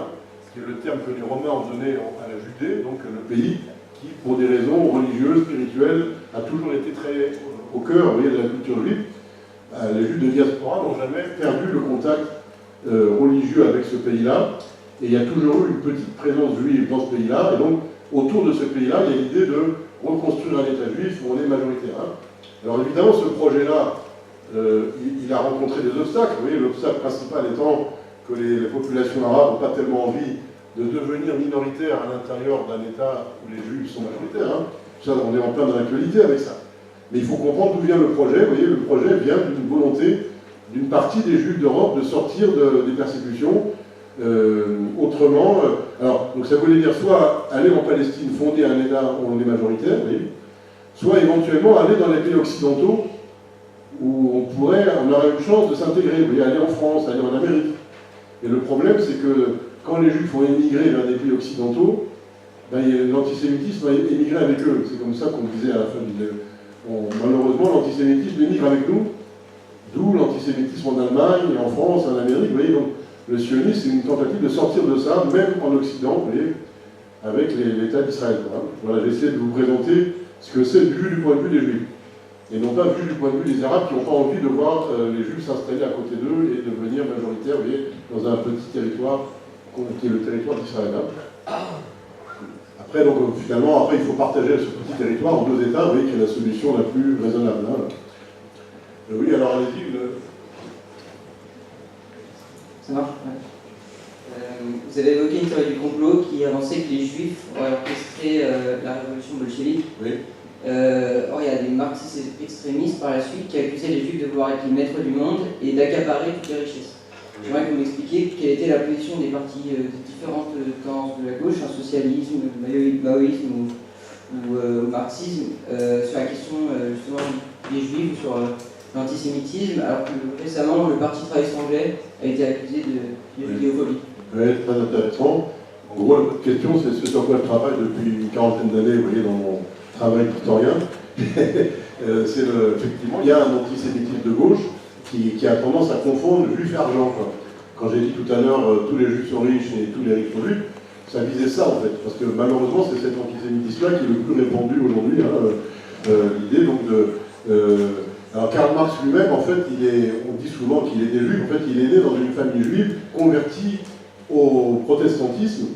qui est le terme que les Romains ont donné à la Judée, donc le pays qui, pour des raisons religieuses, spirituelles, a toujours été très au cœur, vous voyez, de la culture juive. Les Juifs de diaspora n'ont jamais perdu le contact religieux avec ce pays-là, et il y a toujours eu une petite présence juive dans ce pays-là, et donc autour de ce pays-là, il y a l'idée de reconstruire un État juif où on est majoritaire. Alors évidemment, ce projet-là, il a rencontré des obstacles. Vous voyez, l'obstacle principal étant que les populations arabes n'ont pas tellement envie de devenir minoritaires à l'intérieur d'un État où les Juifs sont majoritaires. Ça, on est en plein dans l'actualité avec ça. Mais il faut comprendre d'où vient le projet. Vous voyez, le projet vient d'une volonté d'une partie des Juifs d'Europe de sortir des persécutions autrement. Donc ça voulait dire soit aller en Palestine, fonder un État où on est majoritaire, vous voyez, soit éventuellement aller dans les pays occidentaux où on aurait une chance de s'intégrer, vous voyez, aller en France, aller en Amérique. Et le problème, c'est que quand les Juifs ont émigré vers des pays occidentaux, l'antisémitisme a émigré avec eux. C'est comme ça qu'on disait à la fin malheureusement, l'antisémitisme émigre avec nous, d'où l'antisémitisme en Allemagne, en France, en Amérique. Vous voyez, donc le sionisme, c'est une tentative de sortir de ça, même en Occident, vous voyez, avec l'État d'Israël. Voilà, j'essaie de vous présenter ce que c'est vu du point de vue des Juifs. Et non pas vu du point de vue des Arabes qui n'ont pas envie de voir les Juifs s'installer à côté d'eux et devenir majoritaires, vous voyez, dans un petit territoire qui est le territoire d'Israël. Après, donc, finalement, il faut partager ce petit territoire en deux États, vous voyez, qui est la solution la plus raisonnable. Oui, alors allez-y. Ça marche, ouais. Vous avez évoqué une théorie du complot qui avançait que les Juifs auraient orchestré la révolution bolchevique. Oui. Or, il y a des marxistes extrémistes par la suite qui accusaient les Juifs de vouloir être les maîtres du monde et d'accaparer toutes les richesses. J'aimerais que vous m'expliquiez quelle était la position des partis des différentes tendances de la gauche, socialisme, maoïsme ou marxisme, sur la question justement des Juifs ou sur l'antisémitisme, alors que récemment le Parti travail étranger a été accusé de vidéophobie. Oui, très intéressant. En gros, la question, c'est ce sur quoi je travaille depuis une quarantaine d'années, vous voyez, dans mon travail d'historien. Effectivement, il y a un antisémitisme de gauche qui a tendance à confondre juif et argent. Quand j'ai dit tout à l'heure tous les juifs sont riches et tous les riches sont juifs, ça visait ça en fait, parce que malheureusement c'est cet antisémitisme-là qui est le plus répandu aujourd'hui. L'idée donc alors Karl Marx lui-même, en fait, on dit souvent qu'il est des juifs, en fait il est né dans une famille juive convertie au protestantisme,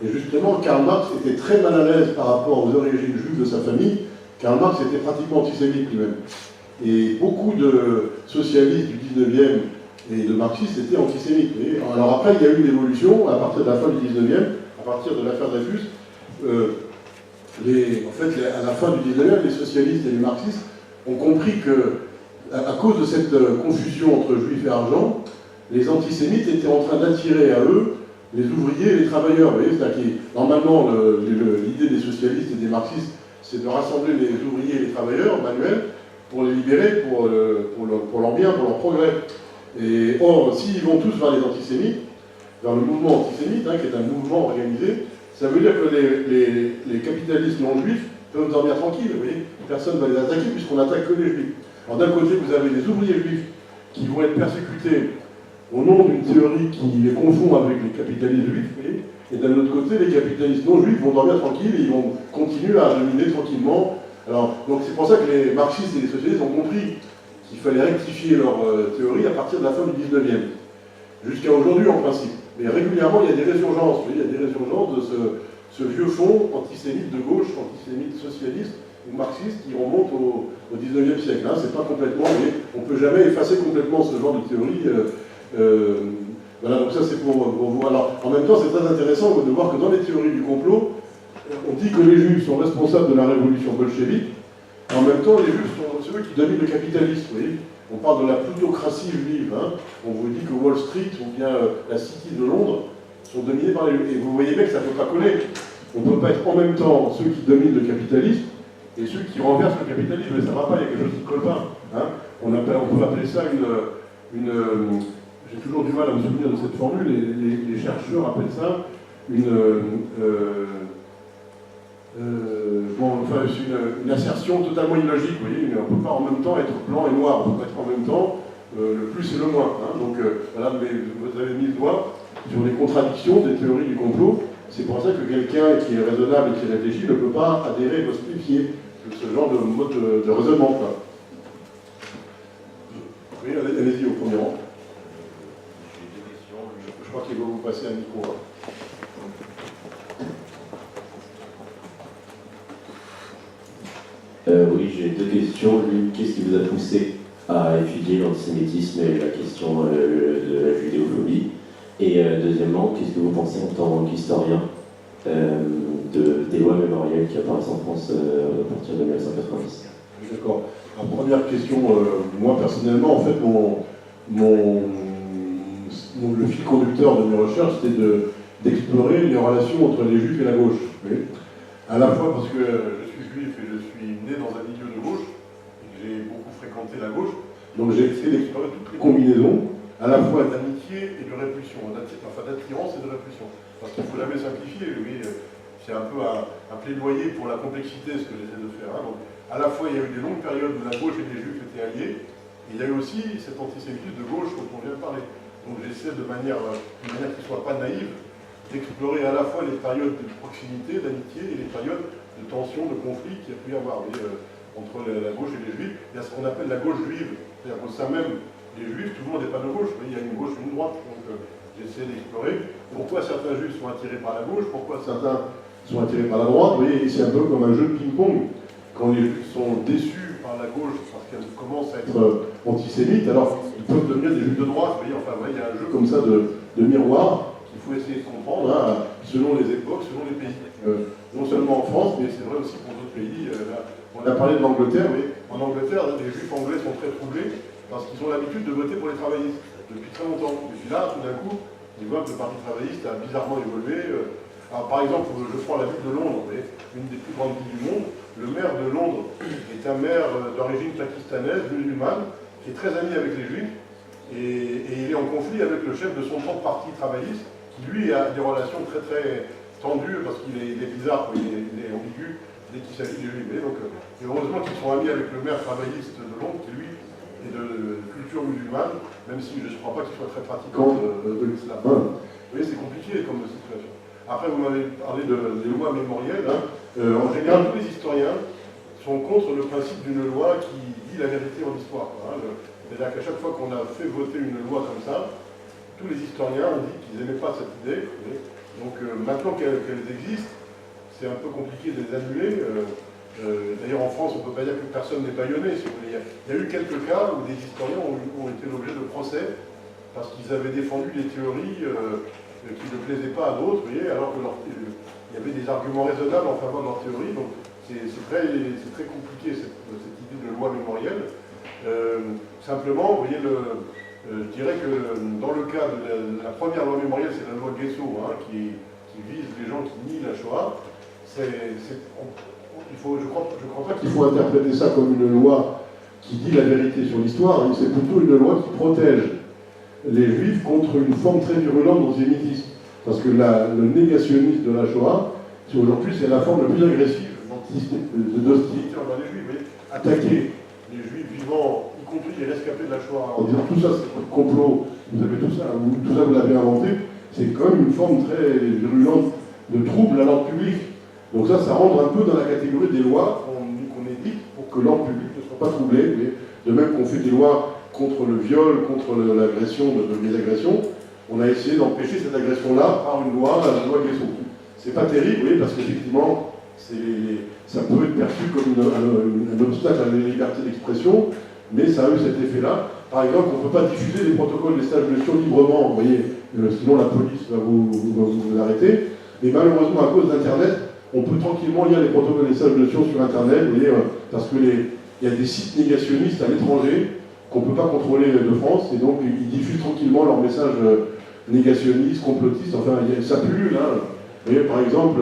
et justement Karl Marx était très mal à l'aise par rapport aux origines juives de sa famille. Karl Marx était pratiquement antisémite lui-même. Et beaucoup de socialistes du 19e et de marxistes étaient antisémites. Alors après, il y a eu une évolution à partir de la fin du 19e, à partir de l'affaire Dreyfus, à la fin du 19e, les socialistes et les marxistes ont compris que, à cause de cette confusion entre juifs et argent, les antisémites étaient en train d'attirer à eux les ouvriers et les travailleurs. Vous voyez, normalement, l'idée des socialistes et des marxistes, c'est de rassembler les ouvriers et les travailleurs manuels pour les libérer, pour leur bien, pour leur progrès. Et or, s'ils vont tous vers les antisémites, vers le mouvement antisémite, qui est un mouvement organisé, ça veut dire que les capitalistes non juifs peuvent dormir tranquilles, vous voyez. Personne ne va les attaquer puisqu'on n'attaque que les juifs. Alors d'un côté, vous avez des ouvriers juifs qui vont être persécutés au nom d'une théorie qui les confond avec les capitalistes juifs, vous voyez. Et d'un autre côté, les capitalistes non juifs vont dormir tranquilles et ils vont continuer à dominer tranquillement. Alors, donc c'est pour ça que les marxistes et les socialistes ont compris qu'il fallait rectifier leur théorie à partir de la fin du 19e. Jusqu'à aujourd'hui en principe. Mais régulièrement, il y a des résurgences. Vous voyez, il y a des résurgences de ce vieux fond antisémite de gauche, antisémite socialiste ou marxiste qui remonte au 19e siècle. C'est pas complètement, mais on ne peut jamais effacer complètement ce genre de théorie. Voilà, donc ça c'est pour vous. Alors, en même temps, c'est très intéressant de voir que dans les théories du complot, on dit que les juifs sont responsables de la révolution bolchevique, et en même temps, les juifs sont ceux qui dominent le capitalisme. Vous voyez, on parle de la plutocratie juive. On vous dit que Wall Street ou bien la City de Londres sont dominés par les juifs. Et vous voyez bien que ça ne peut pas coller. On ne peut pas être en même temps ceux qui dominent le capitalisme et ceux qui renversent le capitalisme. Mais ça ne va pas, il y a quelque chose qui ne colle pas. On peut appeler ça une j'ai toujours du mal à me souvenir de cette formule, les chercheurs appellent ça une assertion totalement illogique. Vous voyez, on ne peut pas en même temps être blanc et noir, on ne peut pas être en même temps le plus et le moins. Donc voilà, mais vous avez mis le doigt sur les contradictions des théories du complot. C'est pour ça que quelqu'un qui est raisonnable et qui réfléchit ne peut pas adhérer, ne se méfier de ce genre de mode de raisonnement. Oui, allez-y au premier rang. Je crois qu'il va vous passer un micro. Oui, j'ai deux questions. L'une, qu'est-ce qui vous a poussé à étudier l'antisémitisme et la question de la judéophobie? Et deuxièmement, qu'est-ce que vous pensez en tant qu'historien des lois mémorielles qui apparaissent en France à partir de 1990? D'accord. La première question, moi personnellement, en fait, le fil conducteur de mes recherches, c'était d'explorer les relations entre les juifs et la gauche. Oui. À la fois parce que je suis juif et je suis né dans un milieu de gauche, et que j'ai beaucoup fréquenté la gauche, donc j'ai essayé d'explorer toutes les combinaisons, à la fois d'amitié et de répulsion, enfin d'attirance et de répulsion. Parce qu'il faut jamais simplifier, oui, c'est un peu un plaidoyer pour la complexité, ce que j'essaie de faire. Donc, à la fois, il y a eu des longues périodes où la gauche et les juifs étaient alliés, et il y a eu aussi cet antisémitisme de gauche dont on vient de parler. Donc j'essaie de manière qui ne soit pas naïve, d'explorer à la fois les périodes de proximité, d'amitié, et les périodes de tension, de conflit qu'il y a pu y avoir entre la gauche et les juifs. Il y a ce qu'on appelle la gauche juive, c'est-à-dire qu'au sein même des juifs, tout le monde n'est pas de gauche, il y a une gauche et une droite. Donc j'essaie d'explorer pourquoi certains juifs sont attirés par la gauche, pourquoi certains sont attirés par la droite. Vous voyez, c'est un peu comme un jeu de ping-pong. Quand les juifs sont déçus par la gauche parce qu'elle commence à être antisémite, alors ils peuvent devenir des juifs de droite. Vous voyez, enfin, il y a un jeu comme ça de miroir qu'il faut essayer de comprendre selon les époques, selon les pays. Non seulement en France, mais c'est vrai aussi pour d'autres pays. On a parlé de l'Angleterre, mais en Angleterre, les juifs anglais sont très troublés parce qu'ils ont l'habitude de voter pour les travaillistes depuis très longtemps. Et puis là, tout d'un coup, ils voient que le parti travailliste a bizarrement évolué. Alors, par exemple, je prends la ville de Londres, une des plus grandes villes du monde. Le maire de Londres est un maire d'origine pakistanaise, musulmane, qui est très ami avec les juifs, et il est en conflit avec le chef de son propre parti travailliste, qui lui a des relations très très tendues, parce qu'il est bizarre, il est ambigu dès qu'il s'agit des juifs. Donc, et heureusement qu'ils sont amis avec le maire travailliste de Londres, qui lui est de culture musulmane, même si je ne crois pas qu'il soit très pratiquant de l'islam. Vous voyez, c'est compliqué comme situation. Après, vous m'avez parlé des lois mémorielles. En général, tous les historiens sont contre le principe d'une loi qui dit la vérité en histoire. C'est-à-dire qu'à chaque fois qu'on a fait voter une loi comme ça, tous les historiens ont dit qu'ils n'aimaient pas cette idée. Donc maintenant qu'elles existent, c'est un peu compliqué de les annuler. D'ailleurs, en France, on ne peut pas dire que personne n'est bâillonné. Si vous voulez. Il y a eu quelques cas où des historiens ont été l'objet de procès parce qu'ils avaient défendu des théories qui ne plaisaient pas à d'autres, alors que il y avait des arguments raisonnables en faveur de leur théorie. Donc c'est très compliqué cette idée de loi mémorielle. Simplement, vous voyez, je dirais que dans le cas de la première loi mémorielle, c'est la loi Guesso, hein, qui vise les gens qui nient la Shoah. Je crois pas qu'il faut interpréter ça comme une loi qui dit la vérité sur l'histoire, c'est plutôt une loi qui protège les Juifs contre une forme très virulente d'antisémitisme. Parce que le négationnisme de la Shoah, aujourd'hui, c'est la forme la plus agressive d'hostilité envers les Juifs. Vous voyez, attaquer les Juifs vivants, y compris les rescapés de la Shoah, en disant tout ça c'est un complot, vous avez tout ça vous l'avez inventé, c'est quand même une forme très virulente de trouble à l'ordre public. Donc ça rentre un peu dans la catégorie des lois qu'on édite pour que l'ordre public ne soit pas troublé. Mais de même qu'on fait des lois contre le viol, contre l'agression, les agressions, on a essayé d'empêcher cette agression-là par une loi, la loi Guesso. C'est pas terrible, oui, parce qu'effectivement, ça peut être perçu comme un obstacle à la liberté d'expression, mais ça a eu cet effet-là. Par exemple, on ne peut pas diffuser les protocoles des stages de lecture librement, vous voyez, sinon la police va vous arrêter. Mais malheureusement, à cause d'Internet, on peut tranquillement lire les protocoles des stages de lecture sur Internet, vous voyez, parce qu'il y a des sites négationnistes à l'étranger qu'on ne peut pas contrôler de France, et donc ils diffusent tranquillement leurs messages négationnistes, complotistes, enfin, ça pullule, hein. Vous voyez, par exemple,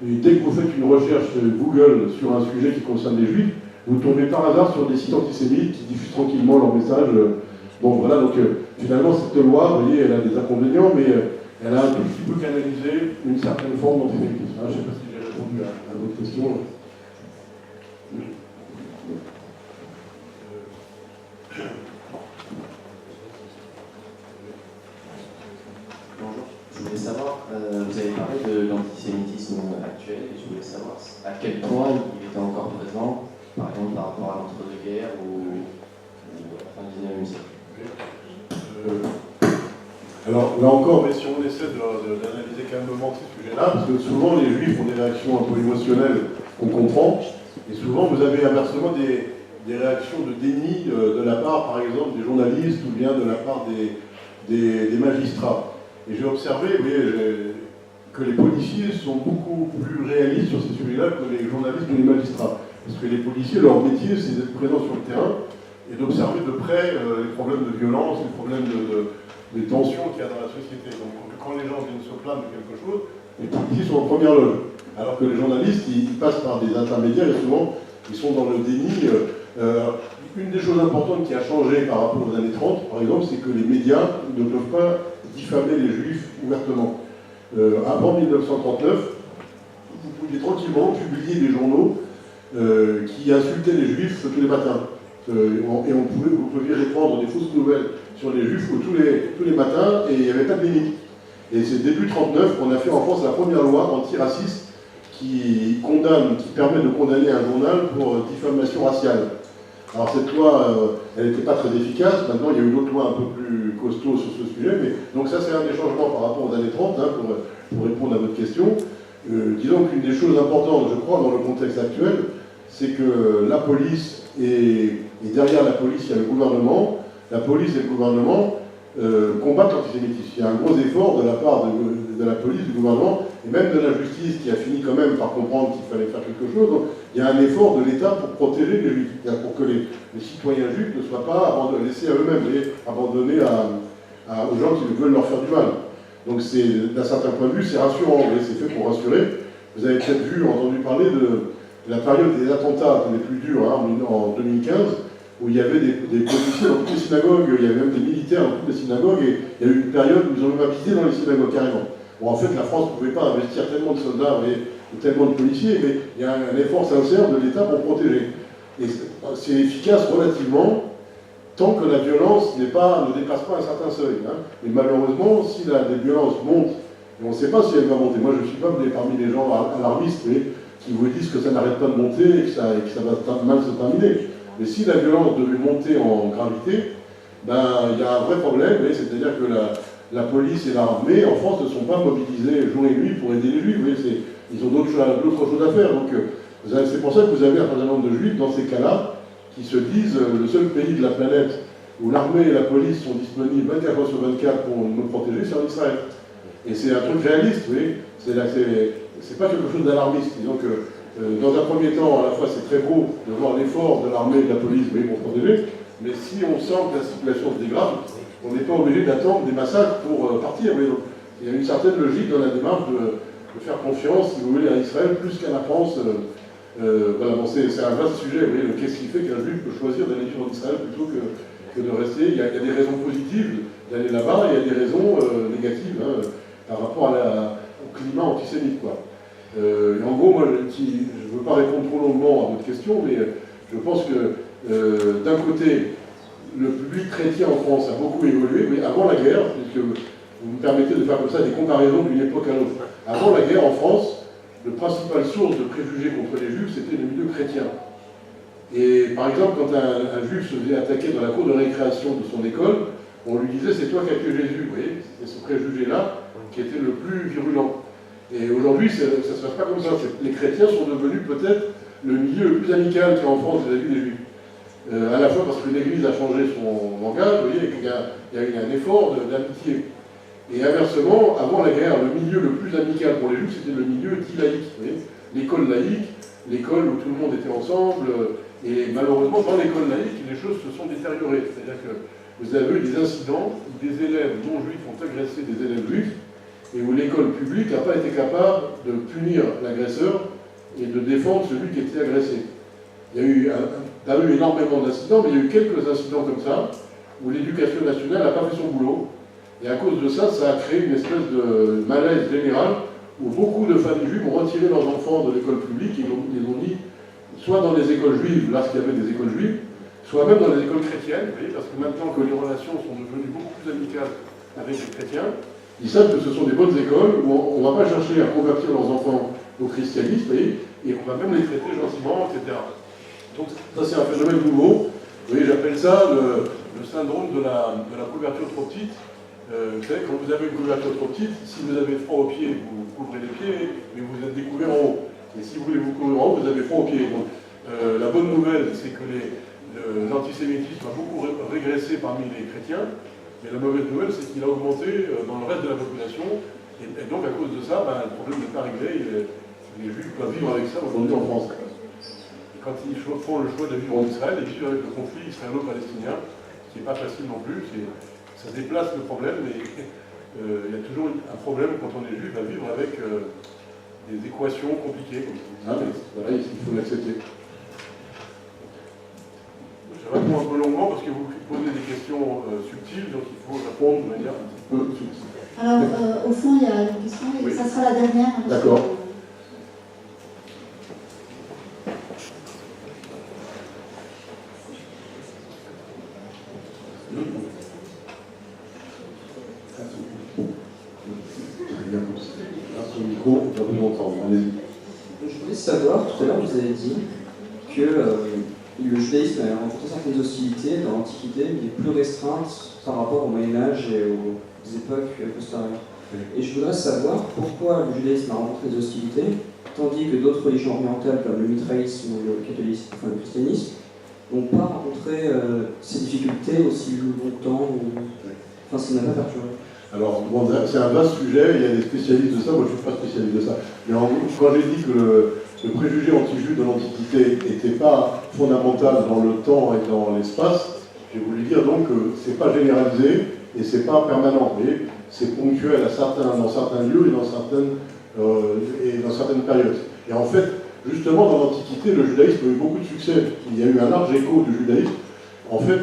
dès que vous faites une recherche Google sur un sujet qui concerne les Juifs, vous tombez par hasard sur des sites antisémites qui diffusent tranquillement leurs messages. Bon, voilà, donc finalement, cette loi, vous voyez, elle a des inconvénients, mais elle a un tout petit peu canalisé une certaine forme d'antisémitisme. Je ne sais pas si j'ai répondu à votre question. Bonjour. Je voulais savoir, vous avez parlé de l'antisémitisme actuel, et je voulais savoir à quel point il était encore présent, par exemple par rapport à l'entre-deux-guerres ou à la fin du 19e siècle. Alors là encore, mais si on essaie d'analyser calmement ces sujets-là, parce que souvent les Juifs ont des réactions un peu émotionnelles qu'on comprend, et souvent vous avez inversement des réactions de déni de la part, par exemple, des journalistes ou bien de la part des magistrats. Et j'ai observé, vous voyez, que les policiers sont beaucoup plus réalistes sur ces sujets-là que les journalistes ou les magistrats. Parce que les policiers, leur métier, c'est d'être présents sur le terrain et d'observer de près les problèmes de violence, les problèmes des tensions qu'il y a dans la société. Donc quand les gens viennent se plaindre de quelque chose, les policiers sont en première loge. Alors que les journalistes, ils passent par des intermédiaires et souvent, ils sont dans le déni. Une des choses importantes qui a changé par rapport aux années 30, par exemple, c'est que les médias ne peuvent pas diffamer les Juifs ouvertement. Avant 1939, vous pouviez tranquillement publier des journaux qui insultaient les Juifs tous les matins. Et vous pouviez répandre des fausses nouvelles sur les Juifs tous les matins, et il n'y avait pas de limite. Et c'est début 1939 qu'on a fait en France la première loi antiraciste qui permet de condamner un journal pour diffamation raciale. Alors cette loi, elle n'était pas très efficace. Maintenant, il y a une autre loi un peu plus costaud sur ce sujet. Mais, donc ça, c'est un des changements par rapport aux années 30, hein, pour répondre à votre question. Disons qu'une des choses importantes, je crois, dans le contexte actuel, c'est que la police, et derrière la police, il y a le gouvernement. La police et le gouvernement combattent l'antisémitisme. Il y a un gros effort de la part de la police, du gouvernement, et même de la justice, qui a fini quand même par comprendre qu'il fallait faire quelque chose. Donc, il y a un effort de l'État pour protéger les Juifs, pour que les citoyens juifs ne soient pas laissés à eux-mêmes, abandonnés aux gens qui veulent leur faire du mal. Donc, d'un certain point de vue, c'est rassurant, c'est fait pour rassurer. Vous avez peut-être entendu parler de la période des attentats les plus durs, hein, en 2015, où il y avait des policiers dans toutes les synagogues, il y avait même des militaires dans toutes les synagogues, et il y a eu une période où ils ont même habité dans les synagogues, carrément. Bon, en fait, la France ne pouvait pas investir tellement de soldats ou tellement de policiers, mais il y a un effort sincère de l'État pour protéger. Et c'est efficace relativement, tant que la violence ne dépasse pas un certain seuil. Hein. Mais malheureusement, si la violence monte, et on ne sait pas si elle va monter, moi je ne suis pas parmi les gens alarmistes, mais qui vous disent que ça n'arrête pas de monter et que ça va mal se terminer. Mais si la violence devait monter en gravité, ben, il y a un vrai problème, c'est-à-dire que la police et l'armée en France ne sont pas mobilisés jour et nuit pour aider les Juifs. Ils ont d'autres choses à faire. Donc c'est pour ça que vous avez un certain nombre de Juifs dans ces cas-là qui se disent le seul pays de la planète où l'armée et la police sont disponibles 24 heures sur 24 pour nous protéger, c'est en Israël. Et c'est un truc réaliste, vous voyez. C'est pas quelque chose d'alarmiste. Disons que dans un premier temps, à la fois c'est très beau de voir l'effort de l'armée et de la police, vous voyez, pour protéger, mais si on sent que la situation se dégrade, on n'est pas obligé d'attendre des massacres pour partir. Mais donc, il y a une certaine logique dans la démarche de faire confiance, si vous voulez, à Israël plus qu'à la France. Voilà, bon, c'est un vaste sujet, vous voyez, qu'est-ce qui fait qu'un juif peut choisir d'aller vivre en Israël plutôt que de rester. Il y a des raisons positives d'aller là-bas, et il y a des raisons négatives par rapport au climat antisémite, quoi. Et en gros, moi, je ne veux pas répondre trop longuement à votre question, mais je pense que d'un côté, le public chrétien en France a beaucoup évolué, mais avant la guerre, puisque vous me permettez de faire comme ça des comparaisons d'une époque à l'autre. Avant la guerre, en France, la principale source de préjugés contre les juifs, c'était le milieu chrétien. Et par exemple, quand un juif se faisait attaquer dans la cour de récréation de son école, on lui disait « c'est toi qui as tué Jésus ». Vous voyez, c'était ce préjugé-là qui était le plus virulent. Et aujourd'hui, ça ne se passe pas comme ça. Les chrétiens sont devenus peut-être le milieu le plus amical qu'il y a en France vis-à-vis des juifs. À la fois parce que l'Église a changé son langage, vous voyez, et qu'il y a eu un effort d'amitié. Et inversement, avant la guerre, le milieu le plus amical pour les juifs, c'était le milieu dit laïque. L'école laïque, l'école où tout le monde était ensemble. Et malheureusement, dans l'école laïque, les choses se sont détériorées. C'est-à-dire que vous avez eu des incidents où des élèves non-juifs ont agressé des élèves juifs, et où l'école publique n'a pas été capable de punir l'agresseur et de défendre celui qui était agressé. Il y a eu énormément d'incidents, mais il y a eu quelques incidents comme ça, où l'éducation nationale n'a pas fait son boulot. Et à cause de ça, ça a créé une espèce de malaise général, où beaucoup de familles juives ont retiré leurs enfants de l'école publique et les ont mis soit dans les écoles juives, lorsqu'il y avait des écoles juives, soit même dans les écoles chrétiennes, vous voyez, parce que maintenant que les relations sont devenues beaucoup plus amicales avec les chrétiens, ils savent que ce sont des bonnes écoles où on ne va pas chercher à convertir leurs enfants au christianisme, et on va même les traiter gentiment, etc. Donc ça c'est un phénomène nouveau. Vous voyez, j'appelle ça le syndrome de la couverture trop petite. Vous savez, quand vous avez une couverture trop petite, si vous avez froid aux pieds, vous couvrez les pieds, mais vous êtes découvert en haut. Et si vous voulez vous couvrir en haut, vous avez froid aux pieds. Donc la bonne nouvelle, c'est que l'antisémitisme a beaucoup régressé parmi les chrétiens. Mais la mauvaise nouvelle, c'est qu'il a augmenté dans le reste de la population. Et donc, à cause de ça, le problème n'est pas réglé. Les juifs peuvent vivre avec ça aujourd'hui en France. Et quand ils font le choix de vivre en Israël, ils vivent avec le conflit israélo-palestinien, qui n'est pas facile non plus. Ça déplace le problème, mais il y a toujours un problème quand on est juif à vivre avec des équations compliquées. Voilà, il faut l'accepter. Je réponds un peu longuement parce que vous posez des questions subtiles, donc il faut répondre de manière un petit peu subtile. Alors, au fond, il y a une question, et ça sera la dernière. D'accord. Grâce au micro, on va vous entendre. Allez-y. Je voulais savoir, tout à l'heure vous avez dit que le judaïsme a rencontré certaines hostilités dans l'Antiquité, mais plus restreintes par rapport au Moyen-Âge et aux époques postérieures. Et je voudrais savoir pourquoi le judaïsme a rencontré des hostilités, tandis que d'autres religions orientales comme le mitraïsme ou le catholisme, enfin le christianisme, n'ont pas rencontré ces difficultés aussi longtemps, enfin ça n'a pas perturbé. Alors, bon, c'est un vaste sujet, il y a des spécialistes de ça, moi je ne suis pas spécialiste de ça. Mais quand j'ai dit que le préjugé anti-juif de l'Antiquité n'était pas fondamental dans le temps et dans l'espace, j'ai voulu dire donc que ce n'est pas généralisé et ce n'est pas permanent. Mais c'est ponctuel dans certains lieux et dans certaines périodes. Et en fait, justement, dans l'Antiquité, le judaïsme a eu beaucoup de succès. Il y a eu un large écho du judaïsme. En fait,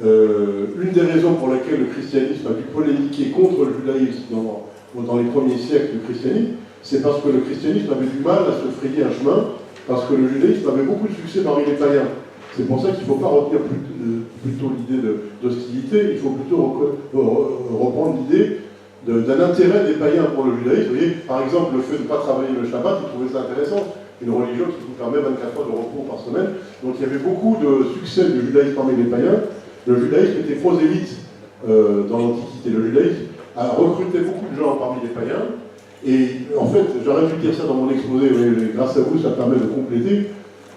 une des raisons pour lesquelles le christianisme a dû polémiquer contre le judaïsme dans les premiers siècles du christianisme, c'est parce que le christianisme avait du mal à se frayer un chemin, parce que le judaïsme avait beaucoup de succès parmi les païens. C'est pour ça qu'il ne faut pas retenir plutôt l'idée d'hostilité, il faut plutôt reprendre l'idée d'un intérêt des païens pour le judaïsme. Vous voyez, par exemple, le fait de ne pas travailler le Shabbat, ils trouvaient ça intéressant. Une religion qui vous permet 24 heures de repos par semaine. Donc il y avait beaucoup de succès du judaïsme parmi les païens. Le judaïsme était prosélyte dans l'Antiquité. Le judaïsme a recruté beaucoup de gens parmi les païens. Et en fait, j'aurais dû dire ça dans mon exposé, mais grâce à vous, ça permet de compléter.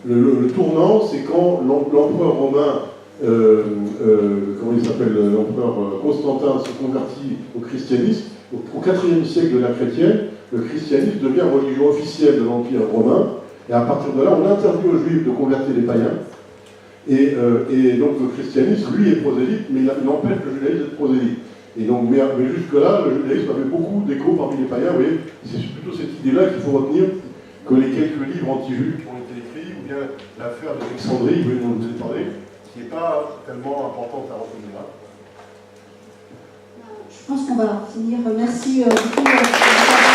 Le tournant, c'est quand l'empereur romain, comment il s'appelle, l'empereur Constantin se convertit au christianisme, Au IVe siècle de l'ère chrétienne, le christianisme devient religion officielle de l'Empire romain, et à partir de là, on interdit aux juifs de convertir les païens, et donc le christianisme, lui, est prosélyte, mais il empêche le judaïsme d'être prosélyte. Et donc, mais jusque-là, le judaïsme avait beaucoup d'écho parmi les païens, vous voyez, c'est plutôt cette idée-là qu'il faut retenir que les quelques livres anti-juifs qui ont été écrits, ou bien l'affaire d'Alexandrie, dont je vous ai parlé, qui n'est pas tellement importante à retenir là. Je pense qu'on va finir. Merci beaucoup.